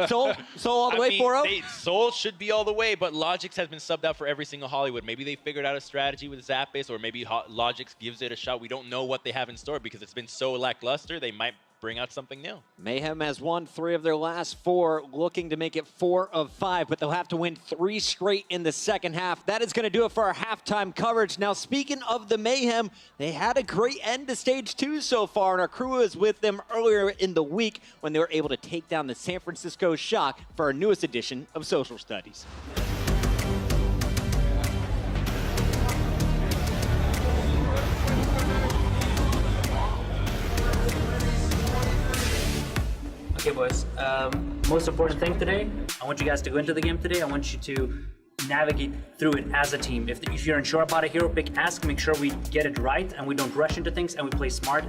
Seoul all the way 4-0? Seoul should be all the way, but Logix has been subbed out for every single Hollywood. Maybe they figured out a strategy with Zapis, or maybe Logix gives it a shot. We don't know what they have in store because it's been so lackluster. They might bring out something new. Mayhem has won 3 of their last 4, looking to make it 4 of 5, but they'll have to win 3 straight in the second half. That is going to do it for our halftime coverage. Now, speaking of the Mayhem, they had a great end to stage 2 so far, and our crew was with them earlier in the week when they were able to take down the San Francisco Shock for our newest edition of Social Studies. Okay, boys. Most important thing today, I want you guys to go into the game today. I want you to navigate through it as a team. If you're unsure about a hero pick, ask, make sure we get it right and we don't rush into things and we play smart,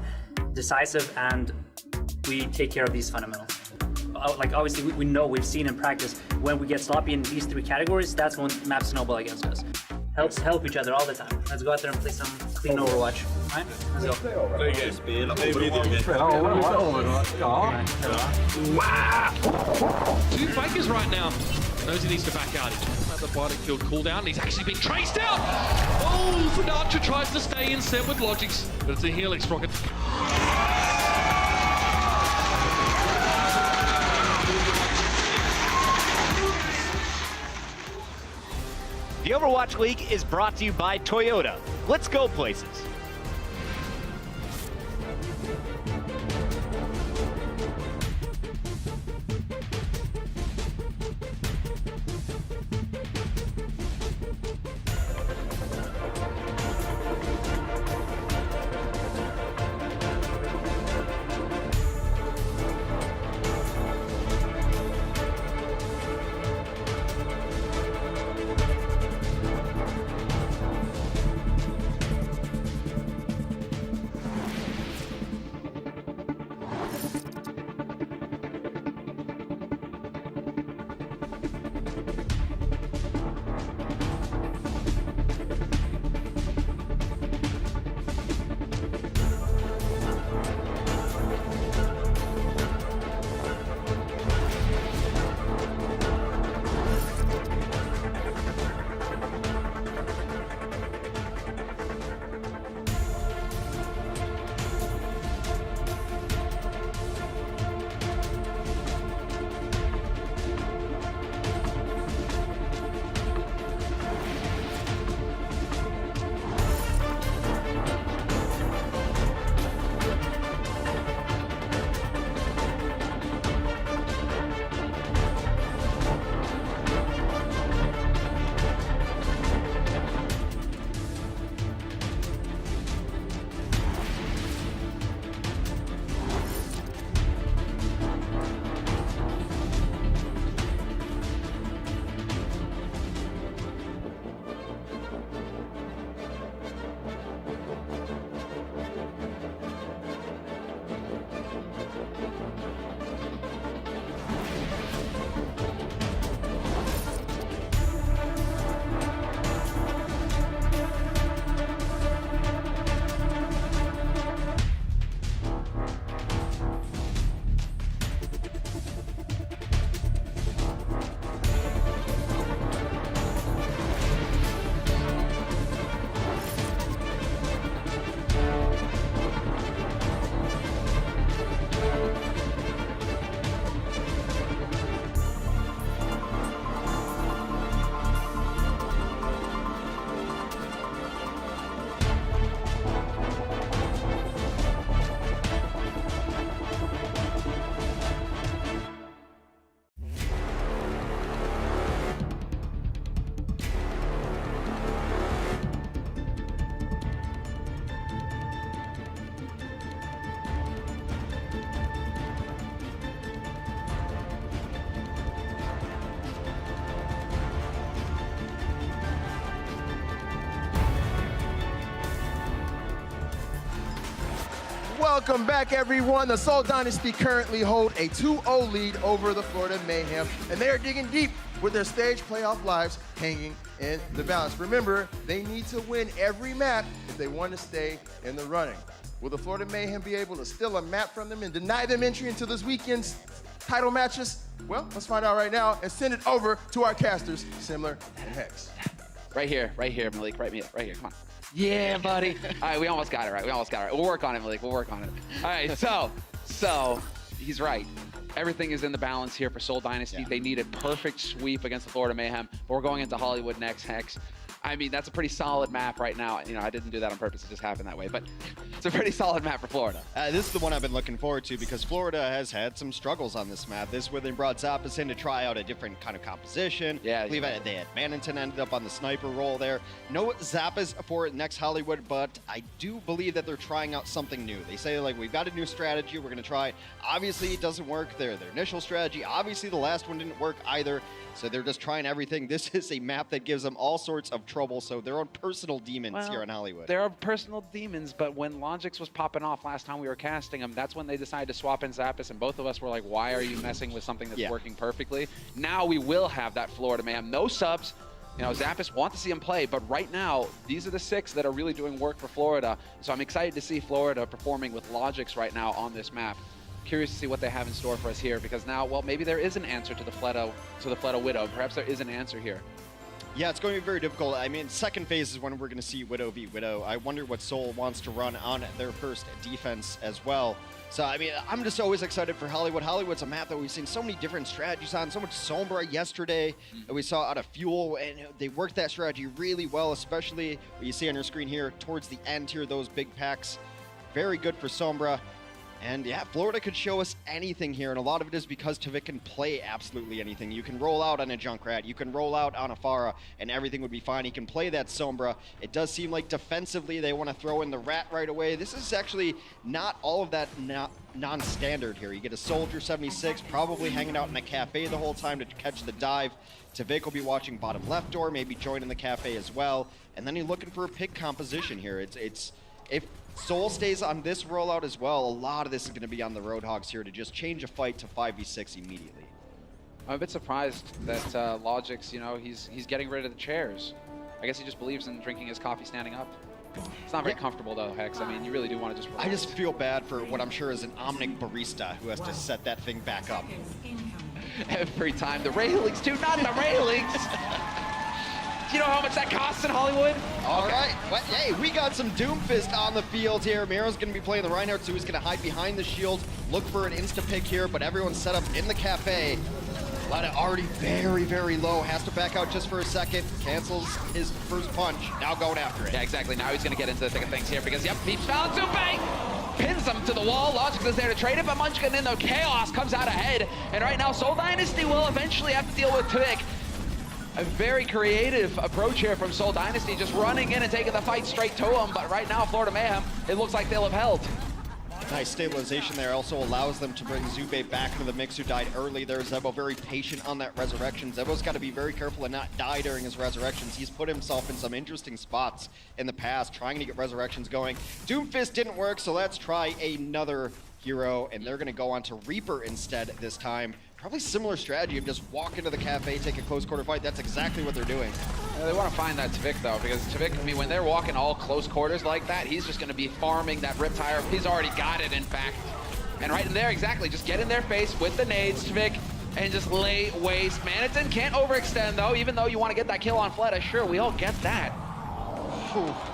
decisive, and we take care of these fundamentals. Like, obviously, we know, we've seen in practice, when we get sloppy in these 3 categories, that's when maps snowball against us. Help each other all the time. Let's go out there and play some clean Overwatch. All right? Let's go. Wow! 2 fakers right now. Knows he needs to back out. The body killed cooldown. He's actually been traced out. Oh, Funacha tries to stay in set with Logix, but it's a Helix rocket. The Overwatch League is brought to you by Toyota. Let's go places. Welcome back, everyone. The Seoul Dynasty currently hold a 2-0 lead over the Florida Mayhem, and they are digging deep with their stage playoff lives hanging in the balance. Remember, they need to win every map if they want to stay in the running. Will the Florida Mayhem be able to steal a map from them and deny them entry into this weekend's title matches? Well, let's find out right now and send it over to our casters, Simler and Hex. Right here, Malik, right here, come on. Yeah, buddy. All right, we almost got it right. We'll work on it, Malik. We'll work on it. All right, so he's right. Everything is in the balance here for Seoul Dynasty. They need a perfect sweep against the Florida Mayhem. But we're going into Hollywood next, Hex. I mean, that's a pretty solid map right now. You know, I didn't do that on purpose. It just happened that way. But it's a pretty solid map for Florida. This is the one I've been looking forward to because Florida has had some struggles on this map. This where they brought Zappas in to try out a different kind of composition. Yeah. I believe they had Mannington ended up on the sniper role there. No Zappas for next Hollywood, but I do believe that they're trying out something new. They say, like, we've got a new strategy. We're going to try it. Obviously, it doesn't work. Their initial strategy. Obviously, the last one didn't work either. So they're just trying everything. This is a map that gives them all sorts of trouble. So their own personal demons here in Hollywood. There are personal demons, but when Logix was popping off last time we were casting him, that's when they decided to swap in Zappas, and both of us were like, why are you messing with something that's working perfectly? Now we will have that Florida Mayhem. No subs. You know, Zappas want to see him play, but right now, these are the 6 that are really doing work for Florida. So I'm excited to see Florida performing with Logix right now on this map. Curious to see what they have in store for us here, because now, well, maybe there is an answer to the Fleto Widow. Perhaps there is an answer here. Yeah, it's going to be very difficult. I mean, second phase is when we're going to see Widow v. Widow. I wonder what Seoul wants to run on their first defense as well. So, I mean, I'm just always excited for Hollywood. Hollywood's a map that we've seen so many different strategies on, so much Sombra yesterday that we saw out of Fuel, and they worked that strategy really well, especially what you see on your screen here towards the end here, those big packs. Very good for Sombra. And yeah, Florida could show us anything here, and a lot of it is because Tvik can play absolutely anything. You can roll out on a Junkrat, you can roll out on a Pharah, and everything would be fine. He can play that Sombra. It does seem like defensively they want to throw in the Rat right away. This is actually not all of that non-standard here. You get a Soldier 76, probably hanging out in a cafe the whole time to catch the dive. Tvik will be watching bottom left door, maybe joining the cafe as well. And then you're looking for a pick composition here. If Seoul stays on this rollout as well, a lot of this is going to be on the Roadhogs here to just change a fight to 5v6 immediately. I'm a bit surprised that Logix, you know, he's getting rid of the chairs. I guess he just believes in drinking his coffee standing up. It's not very comfortable though, Hex. I mean, you really do want to just relax. I just feel bad for what I'm sure is an Omnic barista who has to set that thing back up. Every time. The railings too, not the railings! Do you know how much that costs in Hollywood? All right. Well, hey, we got some Doomfist on the field here. Miro's going to be playing the Reinhardt, so he's going to hide behind the shield, look for an insta-pick here, but everyone's set up in the cafe. Lada already very, very low. Has to back out just for a second. Cancels his first punch. Now going after it. Yeah, exactly. Now he's going to get into the thick of things here because, yep, he found Zupe! Pins him to the wall. Logix is there to trade it, but Munchkin in the chaos comes out ahead. And right now, Seoul Dynasty will eventually have to deal with Tvik. A very creative approach here from Seoul Dynasty, just running in and taking the fight straight to him. But right now, Florida Mayhem, it looks like they'll have held. Nice stabilization there. Also allows them to bring Zube back into the mix, who died early there. Zebo very patient on that resurrection. Zebo's got to be very careful and not die during his resurrections. He's put himself in some interesting spots in the past, trying to get resurrections going. Doomfist didn't work, so let's try another hero, and they're going to go on to Reaper instead this time. Probably similar strategy of just walk into the cafe, take a close quarter fight. That's exactly what they're doing. They want to find that Tvik though, because Tvik, I mean, when they're walking all close quarters like that, he's just going to be farming that Riptire. He's already got it, in fact. And right in there, exactly, just get in their face with the nades, Tvik, and just lay waste. Mannington can't overextend though, even though you want to get that kill on Fleta. Sure, we all get that.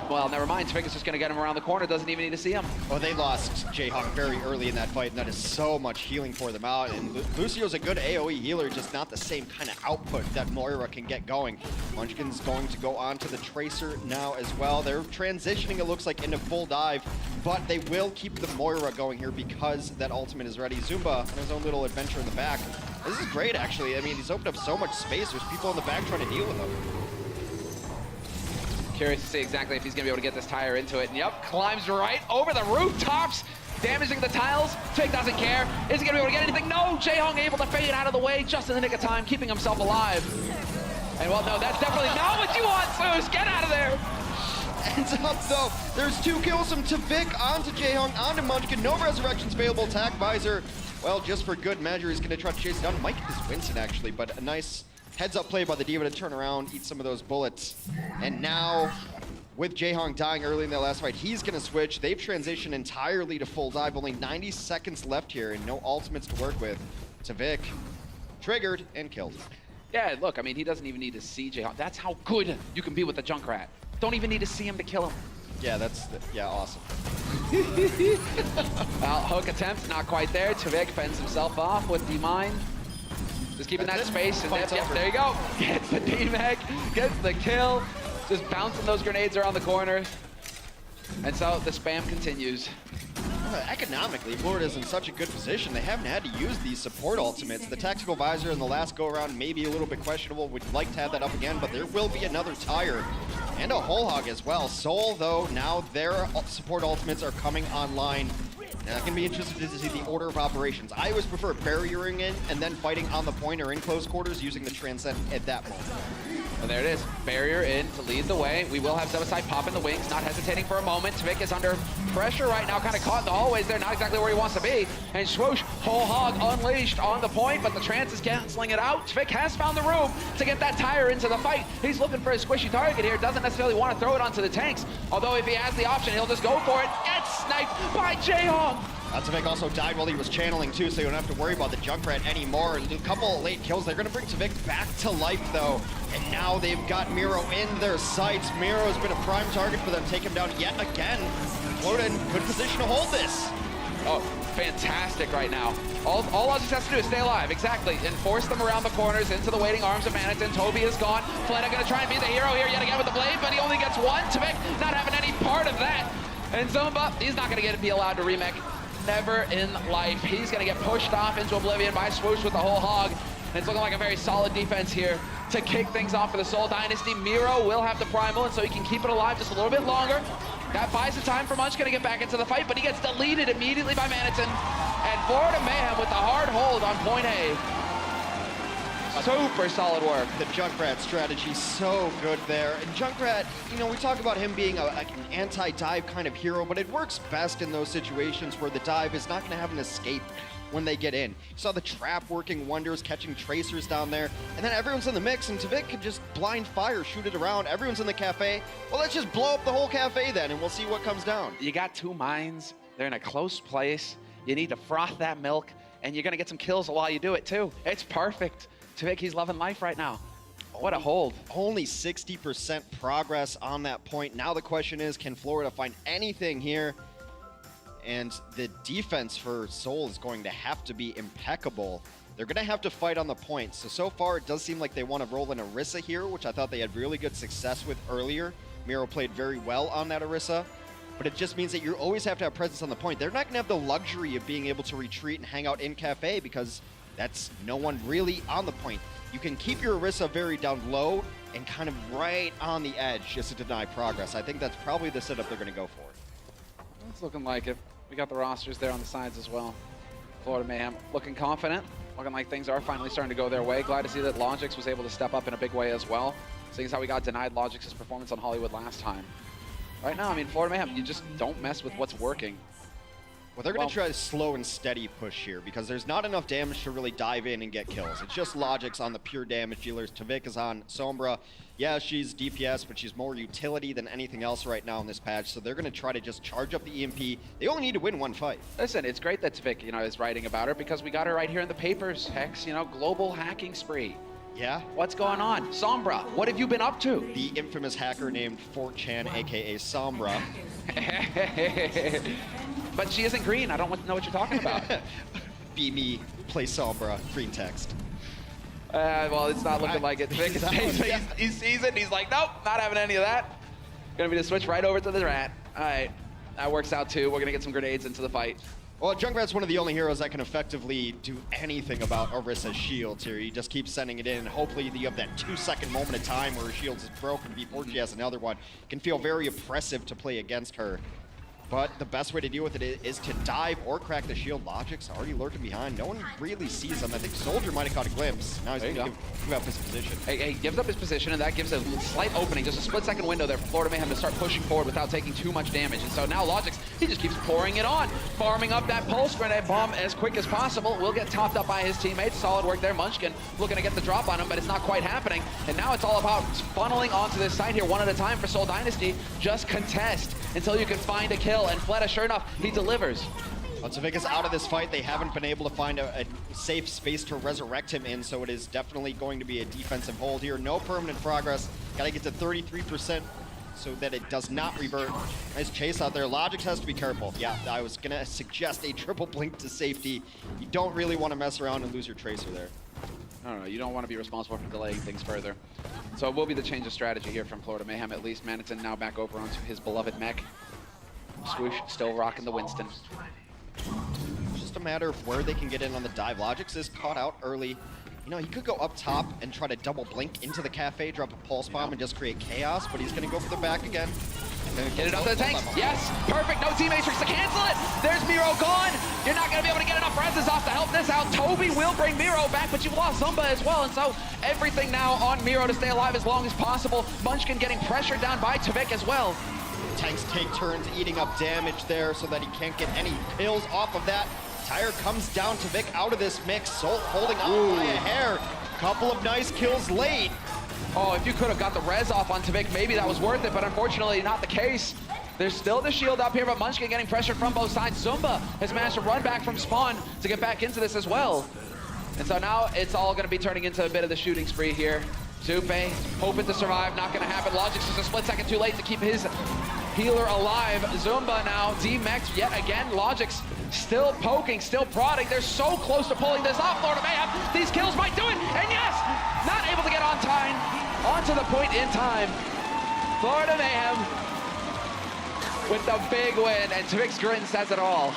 Well, never mind. Tvik is just going to get him around the corner. Doesn't even need to see him. Oh, they lost Jayhawk very early in that fight, and that is so much healing for them out. And Lucio's a good AoE healer, just not the same kind of output that Moira can get going. Munchkin's going to go on to the Tracer now as well. They're transitioning, it looks like, into full dive, but they will keep the Moira going here because that ultimate is ready. Zumba on his own little adventure in the back. This is great, actually. I mean, he's opened up so much space. There's people in the back trying to deal with him. Curious to see exactly if he's going to be able to get this tire into it. And yep, climbs right over the rooftops, damaging the tiles. Tvik doesn't care. Is he going to be able to get anything? No! Jaehong able to fade out of the way just in the nick of time, keeping himself alive. And well, no, that's definitely not what you want, Zeus! Get out of there! Ends up though, there's 2 kills from Tvik onto Jaehong, onto Munchkin. No resurrections available. Attack Visor, well, just for good measure, he's gonna try to chase it down. Might get this Winston actually, but a nice heads up play by the D.Va to turn around, eat some of those bullets. And now, with Jaehong dying early in that last fight, he's gonna switch. They've transitioned entirely to full dive. Only 90 seconds left here and no ultimates to work with. Tvik triggered and killed. Yeah, look, I mean, he doesn't even need to see Jaehong. That's how good you can be with the Junkrat. Don't even need to see him to kill him. Yeah, yeah, awesome. Well, hook attempt, not quite there. Tvik fends himself off with the mine. Just keeping that space, and yep, there you go. Gets the D-Meg, gets the kill. Just bouncing those grenades around the corners. And so the spam continues. Economically, Florida's in such a good position. They haven't had to use these support ultimates. The Tactical Visor in the last go-around may be a little bit questionable. We'd like to have that up again, but there will be another tire. And a whole hog as well. Soul, though, now their support ultimates are coming online. And I'm going to be interested to see the order of operations. I always prefer barriering in and then fighting on the point or in close quarters using the Transcend at that moment. And there it is. Barrier in to lead the way. We will have Zebasai pop in the wings, not hesitating for a moment. Tvik is under pressure right now, kind of caught in the hallways there, not exactly where he wants to be. And swoosh, whole hog unleashed on the point, but the trance is canceling it out. Tvik has found the room to get that tire into the fight. He's looking for a squishy target here, doesn't necessarily want to throw it onto the tanks. Although if he has the option, he'll just go for it. Gets sniped by Jaehong. Tvik also died while he was channeling too, so you don't have to worry about the Junkrat anymore. A couple of late kills. They're going to bring Tvik back to life though. And now they've got Miro in their sights. Miro's been a prime target for them. Take him down yet again. Florida in good position to hold this. Oh, fantastic right now. All Logix has to do is stay alive, exactly, and force them around the corners into the waiting arms of Manitin. Toby is gone. Fleta gonna try and be the hero here yet again with the blade, but he only gets one. Tvik not having any part of that. And Zumba, he's not gonna be allowed to remake. Never in life. He's gonna get pushed off into oblivion by Swoosh with the whole hog. And it's looking like a very solid defense here to kick things off for the Seoul Dynasty. Miro will have the primal, and so he can keep it alive just a little bit longer. That buys the time for Munch to get back into the fight, but he gets deleted immediately by Manitin. And Florida Mayhem with the hard hold on point A. Super solid work. The Junkrat strategy so good there. And Junkrat, you know, we talk about him being like an anti-dive kind of hero, but it works best in those situations where the dive is not going to have an escape when they get in. You saw the trap working wonders, catching tracers down there, and then everyone's in the mix, and Tvik could just blind fire, shoot it around. Everyone's in the cafe. Well, let's just blow up the whole cafe then, and we'll see what comes down. You got 2 mines. They're in a close place. You need to froth that milk, and you're going to get some kills while you do it, too. It's perfect. Tvik, he's loving life right now. What a hold. Only 60% progress on that point. Now the question is, can Florida find anything here? And the defense for Seoul is going to have to be impeccable. They're going to have to fight on the point. So far, it does seem like they want to roll in Orisa here, which I thought they had really good success with earlier. Miro played very well on that Orisa. But it just means that you always have to have presence on the point. They're not going to have the luxury of being able to retreat and hang out in cafe because that's no one really on the point. You can keep your Orisa very down low and kind of right on the edge just to deny progress. I think that's probably the setup they're going to go for. It's looking like it. We got the rosters there on the sides as well. Florida Mayhem looking confident, looking like things are finally starting to go their way. Glad to see that Logix was able to step up in a big way as well, seeing as how we got denied Logix's performance on Hollywood last time. Right now, I mean, Florida Mayhem, you just don't mess with what's working. Well, they're going to try a slow and steady push here because there's not enough damage to really dive in and get kills. It's just Logix on the pure damage dealers. Tvik is on Sombra. Yeah, she's DPS, but she's more utility than anything else right now in this patch. So they're going to try to just charge up the EMP. They only need to win one fight. Listen, it's great that Tvik, you know, is writing about her because we got her right here in the papers, Hex. You know, global hacking spree. Yeah? What's going on? Sombra, what have you been up to? The infamous hacker named Fortchan, aka Sombra. But she isn't green. I don't know what you're talking about. Be me, play Sombra, green text. Well, it's not looking like it. He sees it, and he's like, nope, not having any of that. Gonna be to switch right over to the rat. All right, that works out too. We're gonna get some grenades into the fight. Well, Junkrat's one of the only heroes that can effectively do anything about Orisa's shields here. He just keeps sending it in, and hopefully you have that 2-second moment of time where her shields is broken before she has another one. It can feel very oppressive to play against her. but the best way to deal with it is to dive or crack the shield. Logic's already lurking behind. No one really sees him. I think Soldier might have caught a glimpse. Now he's going to give up his position. He gives up his position, and that gives a slight opening, just a split-second window there for Florida Mayhem to start pushing forward without taking too much damage. And so now Logix, he just keeps pouring it on, farming up that pulse grenade bomb as quick as possible. Will get topped up by his teammates. Solid work there. Munchkin looking to get the drop on him, but it's not quite happening. And now it's all about funneling onto this side here one at a time for Seoul Dynasty. Just contest until you can find a kill. And Fleta, sure enough, he delivers. Well, Tavik is out of this fight. They haven't been able to find a safe space to resurrect him in, so it is definitely going to be a defensive hold here. No permanent progress. Got to get to 33% so that it does not revert. Nice chase out there. Logix has to be careful. Yeah, I was going to suggest a triple blink to safety. You don't really want to mess around and lose your Tracer there. No, you don't want to be responsible for delaying things further. So it will be the change of strategy here from Florida Mayhem, at least. Manitin now back over onto his beloved mech. Swoosh still rocking the Winston. It's just a matter of where they can get in on the dive. Logix is caught out early. You know, he could go up top and try to double blink into the cafe, drop a pulse bomb, and just create chaos, but he's going to go for the back again. Get it up to the tanks. Yes, perfect. No T-Matrix to cancel it. There's Miro gone. You're not going to be able to get enough reses off to help this out. Toby will bring Miro back, but you've lost Zumba as well, and so everything now on Miro to stay alive as long as possible. Munchkin getting pressured down by Tavik as well. Tanks take turns eating up damage there so that he can't get any kills off of that. Tire comes down to Vic out of this mix. Solt holding on by a hair. Couple of nice kills late. Oh, if you could have got the res off on Tavik, maybe that was worth it, but unfortunately not the case. There's still the shield up here, but Munchkin getting pressured from both sides. Zumba has managed to run back from spawn to get back into this as well. And so now it's all going to be turning into a bit of the shooting spree here. Zupe hoping to survive, not going to happen. Logix is a split second too late to keep his healer alive. Zumba now D-Mex yet again. Logix still poking, still prodding. They're so close to pulling this off. Florida Mayhem, these kills might do it. And yes, not able to get on time, onto the point in time. Florida Mayhem with the big win, and Tavik's grin says it all.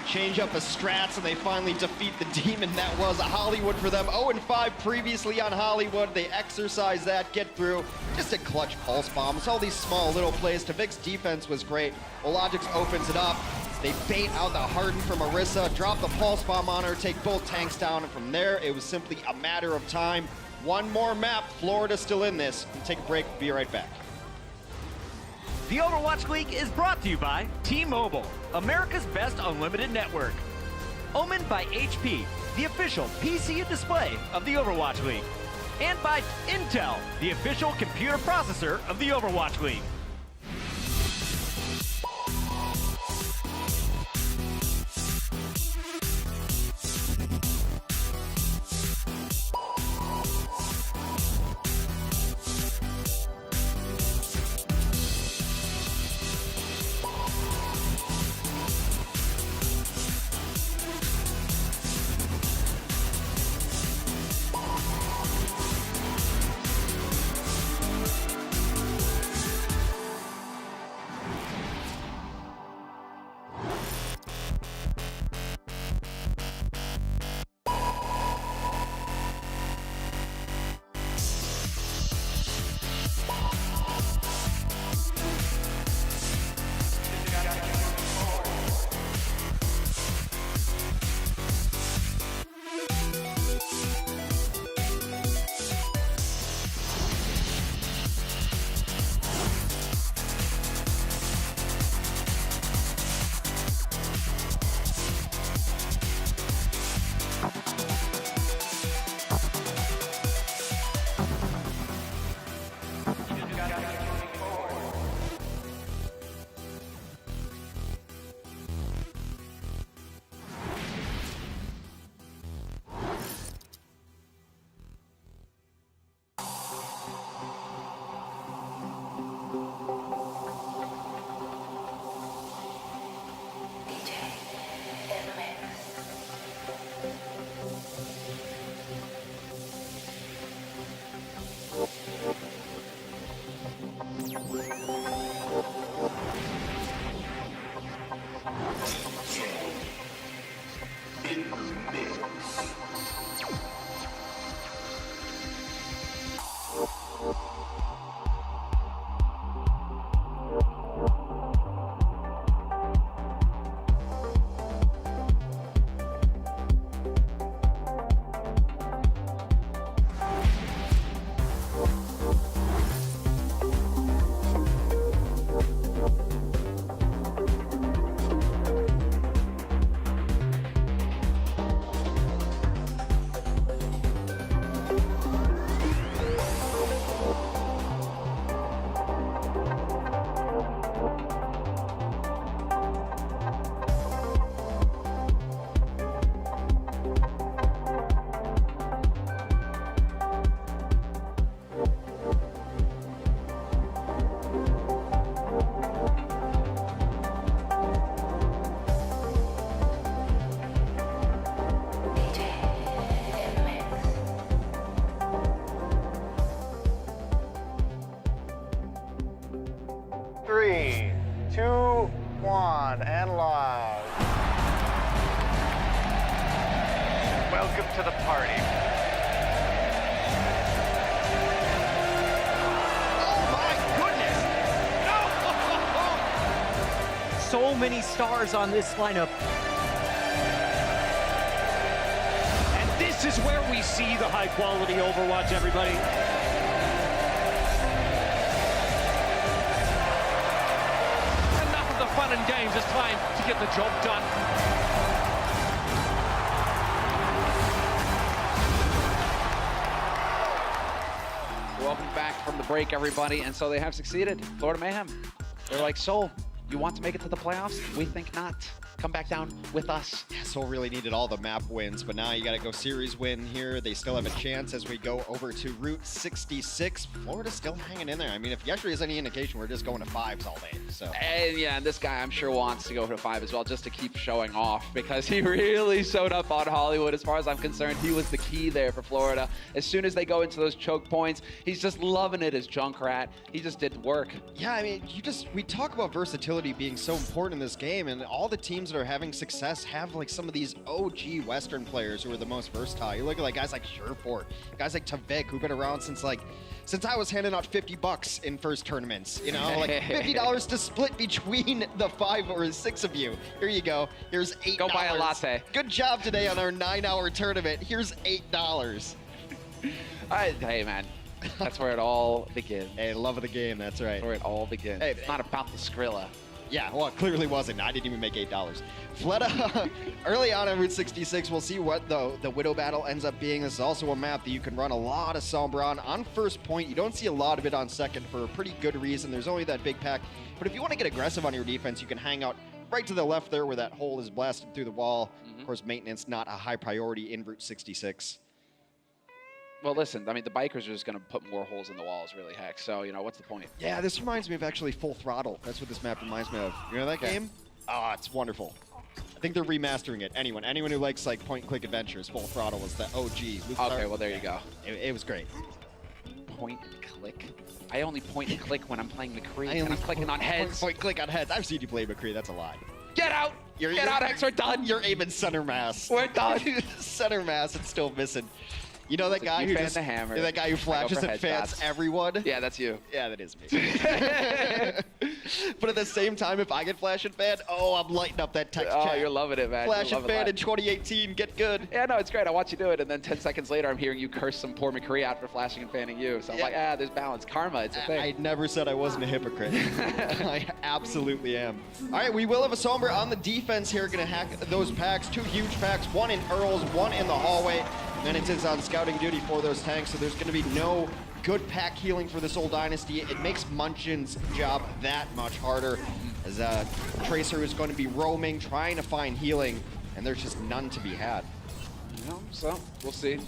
Change up the strats, and they finally defeat the demon that was Hollywood for them. 0-5 previously on Hollywood. They exercise that, get through. Just a clutch pulse bomb. It's all these small little plays. Tavik's defense was great. Well, Logix opens it up. They bait out the Harden from Orisa, drop the pulse bomb on her, take both tanks down, and from there, it was simply a matter of time. One more map. Florida still in this. We'll take a break. Be right back. The Overwatch League is brought to you by T-Mobile, America's best unlimited network. Omened by HP, the official PCU display of the Overwatch League. And by Intel, the official computer processor of the Overwatch League. 3, 2, 1, and live. Welcome to the party. Oh my goodness! No! So many stars on this lineup. And this is where we see the high quality Overwatch, everybody. Enough of the fun and games. It's time to get the job done. Welcome back from the break, everybody. And so they have succeeded. Florida Mayhem. They're like, Soul, you want to make it to the playoffs? We think not. Come back down with us. Yeah, Seoul really needed all the map wins, but now you got to go series win here. They still have a chance as we go over to Route 66. Florida's still hanging in there. I mean, if yesterday is any indication, we're just going to 5s all day. So. And yeah, and this guy I'm sure wants to go to 5 as well, just to keep showing off, because he really showed up on Hollywood. As far as I'm concerned, he was the key there for Florida. As soon as they go into those choke points, he's just loving it as Junkrat. He just did work. Yeah, I mean, we talk about versatility being so important in this game, and all the teams that are having success have like some of these OG Western players who are the most versatile. You look at like guys like Sherfort, guys like Tavik, who've been around since I was handing out $50 in first tournaments, you know, like $50 to split between the 5 or 6 of you. Here you go. Here's $8. Go buy a latte. Good job today on our 9-hour tournament. Here's $8. Hey, man. That's where it all begins. Hey, love of the game. That's right. That's where it all begins. Hey, it's not about the Skrilla. Yeah, well, it clearly wasn't. I didn't even make $8. Fleta, early on Route 66, we'll see what the Widow battle ends up being. This is also a map that you can run a lot of Sombra on first point. You don't see a lot of it on second for a pretty good reason. There's only that big pack. But if you want to get aggressive on your defense, you can hang out right to the left there where that hole is blasted through the wall. Of course, maintenance not a high priority in Route 66. Well, listen, I mean, the bikers are just going to put more holes in the walls, really, heck. So, you know, what's the point? Yeah, this reminds me of actually Full Throttle. That's what this map reminds me of. You know that game? Ah, it's wonderful. I think they're remastering it. Anyone who likes like point-and-click adventures, Full Throttle was the OG. Okay, well, there you go. It was great. Point-and-click? I only point-and-click when I'm playing McCree, and I'm clicking on heads. Point-and-click on heads. I've seen you play McCree. That's a lie. Get out! Get out, Hex. We're done. You're aiming center mass. We're done. Center mass. It's still missing. You know that guy who just, the hammer. That guy who flashes and fans everyone? Yeah, that's you. Yeah, that is me. But at the same time, if I get flash and fan, oh, I'm lighting up that text chat. Oh, you're loving it, man. Flash and fan in 2018, get good. Yeah, no, it's great. I watch you do it, and then 10 seconds later, I'm hearing you curse some poor McCree out for flashing and fanning you. So I'm like, there's balance. Karma, it's a thing. I never said I wasn't a hypocrite. I absolutely am. All right, we will have a Sombra on the defense here, gonna hack those packs. 2 huge packs, 1 in Earls, 1 in the hallway. Then is on scouting duty for those tanks, so there's going to be no good pack healing for this old dynasty. It makes Munchin's job that much harder, as Tracer is going to be roaming, trying to find healing, and there's just none to be had. So we'll see.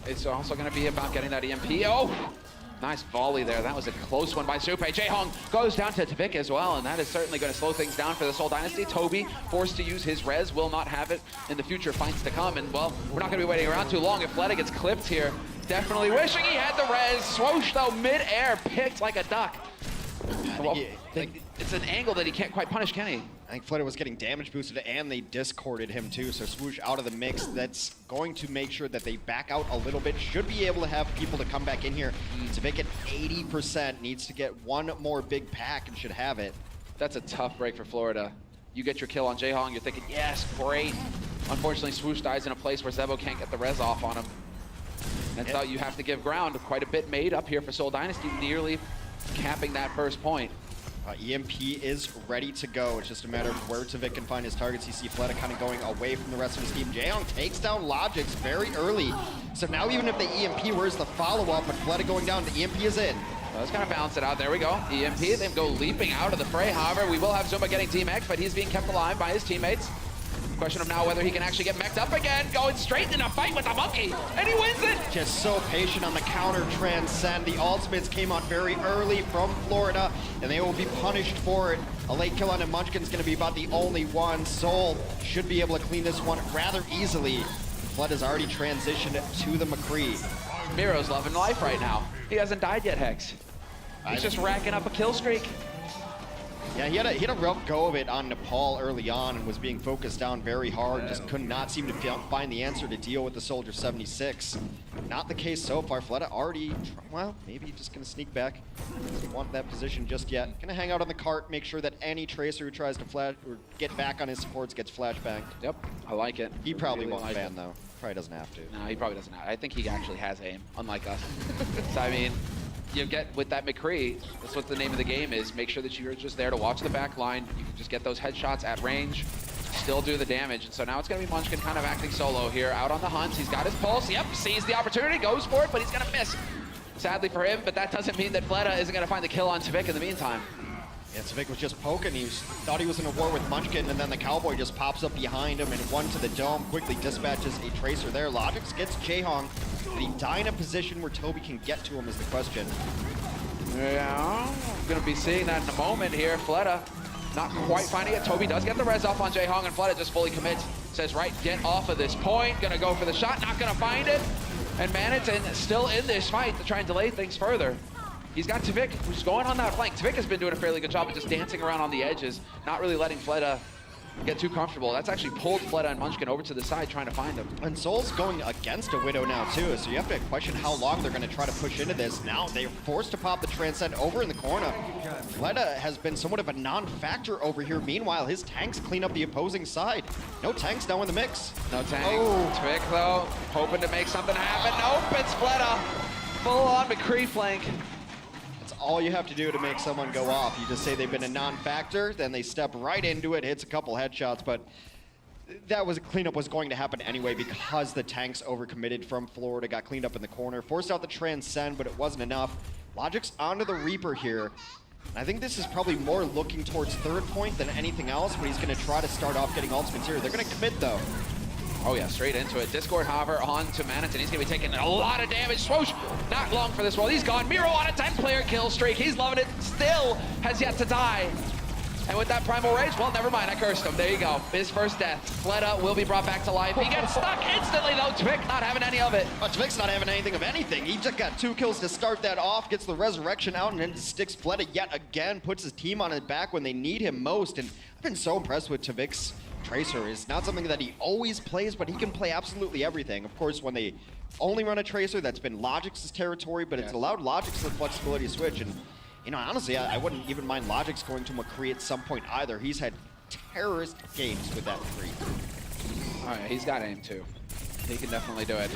It's also going to be about getting that EMP. Oh! Nice volley there. That was a close one by Supe. Jaehong goes down to Tavik as well, and that is certainly going to slow things down for this whole dynasty. Toby, forced to use his res, will not have it in the future fights to come. And, well, we're not going to be waiting around too long if Fleta gets clipped here. Definitely wishing he had the res. Swoosh, though, mid-air, picked like a duck. Well, it's an angle that he can't quite punish, can he? I think Fleta was getting damage boosted, and they discorded him too, so Swoosh out of the mix. That's going to make sure that they back out a little bit. Should be able to have people to come back in here. Tavik at 80%, needs to get 1 more big pack and should have it. That's a tough break for Florida. You get your kill on Jaehong, you're thinking, yes, great. Unfortunately, Swoosh dies in a place where Zebo can't get the res off on him. And so you have to give ground. Quite a bit made up here for Seoul Dynasty, nearly capping that first point. EMP is ready to go. It's just a matter of where Tavik can find his targets. You see Fleta kind of going away from the rest of his team. Jaehong takes down Logix very early. So now even if the EMP, where's the follow-up? But Fleta going down, the EMP is in. Well, let's kind of balance it out. There we go. EMP, they go leaping out of the fray. However, we will have Zuma getting Team X, but he's being kept alive by his teammates. Question of now whether he can actually get mech'd up again, going straight in a fight with the monkey, and he wins it! Just so patient on the counter transcend. The ultimates came out very early from Florida, and they will be punished for it. A late kill on Munchkin's gonna be about the only one. Soul should be able to clean this one rather easily. Flood has already transitioned to the McCree. Miro's loving life right now. He hasn't died yet, Hex. He's just racking up a kill streak. Yeah, he had a rough go of it on Nepal early on and was being focused down very hard. Just could not seem to find the answer to deal with the Soldier 76. Not the case so far. Fleta already, well, maybe just gonna sneak back. Doesn't want that position just yet. Gonna hang out on the cart, make sure that any Tracer who tries to flash or get back on his supports gets flashbanged. Yep, I like it. He probably Really won't like ban it. though. Probably doesn't have to. No, he probably doesn't have. I think he actually has aim, unlike us. So I mean, you get with that McCree, that's what the name of the game is. Make sure that you're just there to watch the back line. You can just get those headshots at range, still do the damage. And so now it's going to be Munchkin kind of acting solo here, out on the hunt. He's got his pulse. Yep, sees the opportunity, goes for it, but he's going to miss. Sadly for him, but that doesn't mean that Fleta isn't going to find the kill on Tvik in the meantime. Yeah, Tvik was just poking. He thought he was in a war with Munchkin, and then the Cowboy just pops up behind him and one to the dome, quickly dispatches a Tracer there. Logix gets Jaehong. Did he die in a position where Toby can get to him is the question. Yeah, I'm going to be seeing that in a moment here. Fleta not quite finding it. Toby does get the res off on Jaehong, and Fleta just fully commits. Says, right, get off of this point. Going to go for the shot, not going to find it. And Manatee still in this fight to try and delay things further. He's got Tvik, who's going on that flank. Tvik has been doing a fairly good job of just dancing around on the edges, not really letting Fleta get too comfortable. That's actually pulled Fleta and Munchkin over to the side trying to find him. And Soul's going against a Widow now too, so you have to question how long they're going to try to push into this. Now they're forced to pop the Transcend over in the corner. Fleta has been somewhat of a non-factor over here. Meanwhile, his tanks clean up the opposing side. No tanks now in the mix. No tank. Oh. Tvik though, hoping to make something happen. Nope, it's Fleta. Full on McCree flank. All you have to do to make someone go off. You just say they've been a non-factor, then they step right into it, hits a couple headshots, but that was cleanup was going to happen anyway because the tanks overcommitted from Florida, got cleaned up in the corner, forced out the Transcend, but it wasn't enough. Logic's onto the Reaper here. I think this is probably more looking towards third point than anything else, but he's going to try to start off getting ultimates here. They're going to commit though. Oh yeah, straight into it. Discord Hover on to Manatee. He's gonna be taking a lot of damage. Swoosh, not long for this roll. He's gone. Miro on a 10-player kill streak. He's loving it. Still has yet to die. And with that Primal Rage, well, never mind. I cursed him. There you go. His first death. Fleta will be brought back to life. He gets stuck instantly though. Tvik not having any of it. Tvik's not having anything of anything. He just got 2 kills to start that off, gets the resurrection out, and then sticks Fleta yet again, puts his team on his back when they need him most. And I've been so impressed with Tvik's Tracer. Is not something that he always plays, but he can play absolutely everything. Of course, when they only run a Tracer, that's been Logic's territory, but it's allowed Logic's the flexibility to switch. And, you know, honestly, I wouldn't even mind Logic's going to McCree at some point either. He's had terrorist games with that McCree. All right, he's got aim too. He can definitely do it.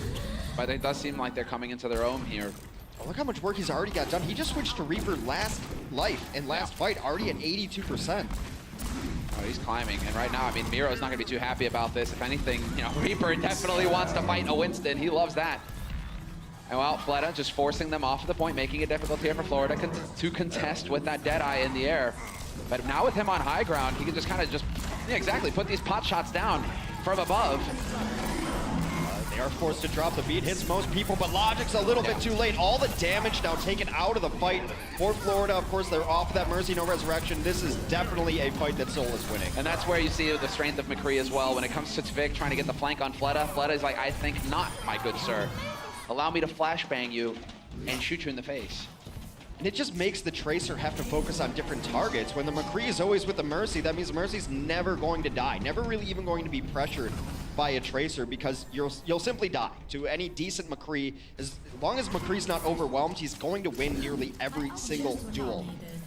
But it does seem like they're coming into their own here. Oh, look how much work he's already got done. He just switched to Reaper last life and last fight, already at 82%. Oh, he's climbing, and right now, I mean, Miro's not gonna be too happy about this. If anything, you know, Reaper definitely wants to fight a Winston. He loves that. And well, Fleta just forcing them off of the point, making it difficult here for Florida to contest with that Deadeye in the air. But now with him on high ground, he can just kind of yeah, exactly, put these pot shots down from above. They are forced to drop the beat, hits most people, but Logic's a little bit too late. All the damage now taken out of the fight for Florida. Of course, they're off that Mercy, no resurrection. This is definitely a fight that Soul is winning. And that's where you see the strength of McCree as well. When it comes to Tvik trying to get the flank on Fleta, Fleta is like, I think not, my good sir. Allow me to flashbang you and shoot you in the face. And it just makes the Tracer have to focus on different targets. When the McCree is always with the Mercy, that means Mercy's never going to die, never really even going to be pressured by a Tracer, because you'll simply die to any decent McCree. As long as McCree's not overwhelmed, he's going to win nearly every single duel.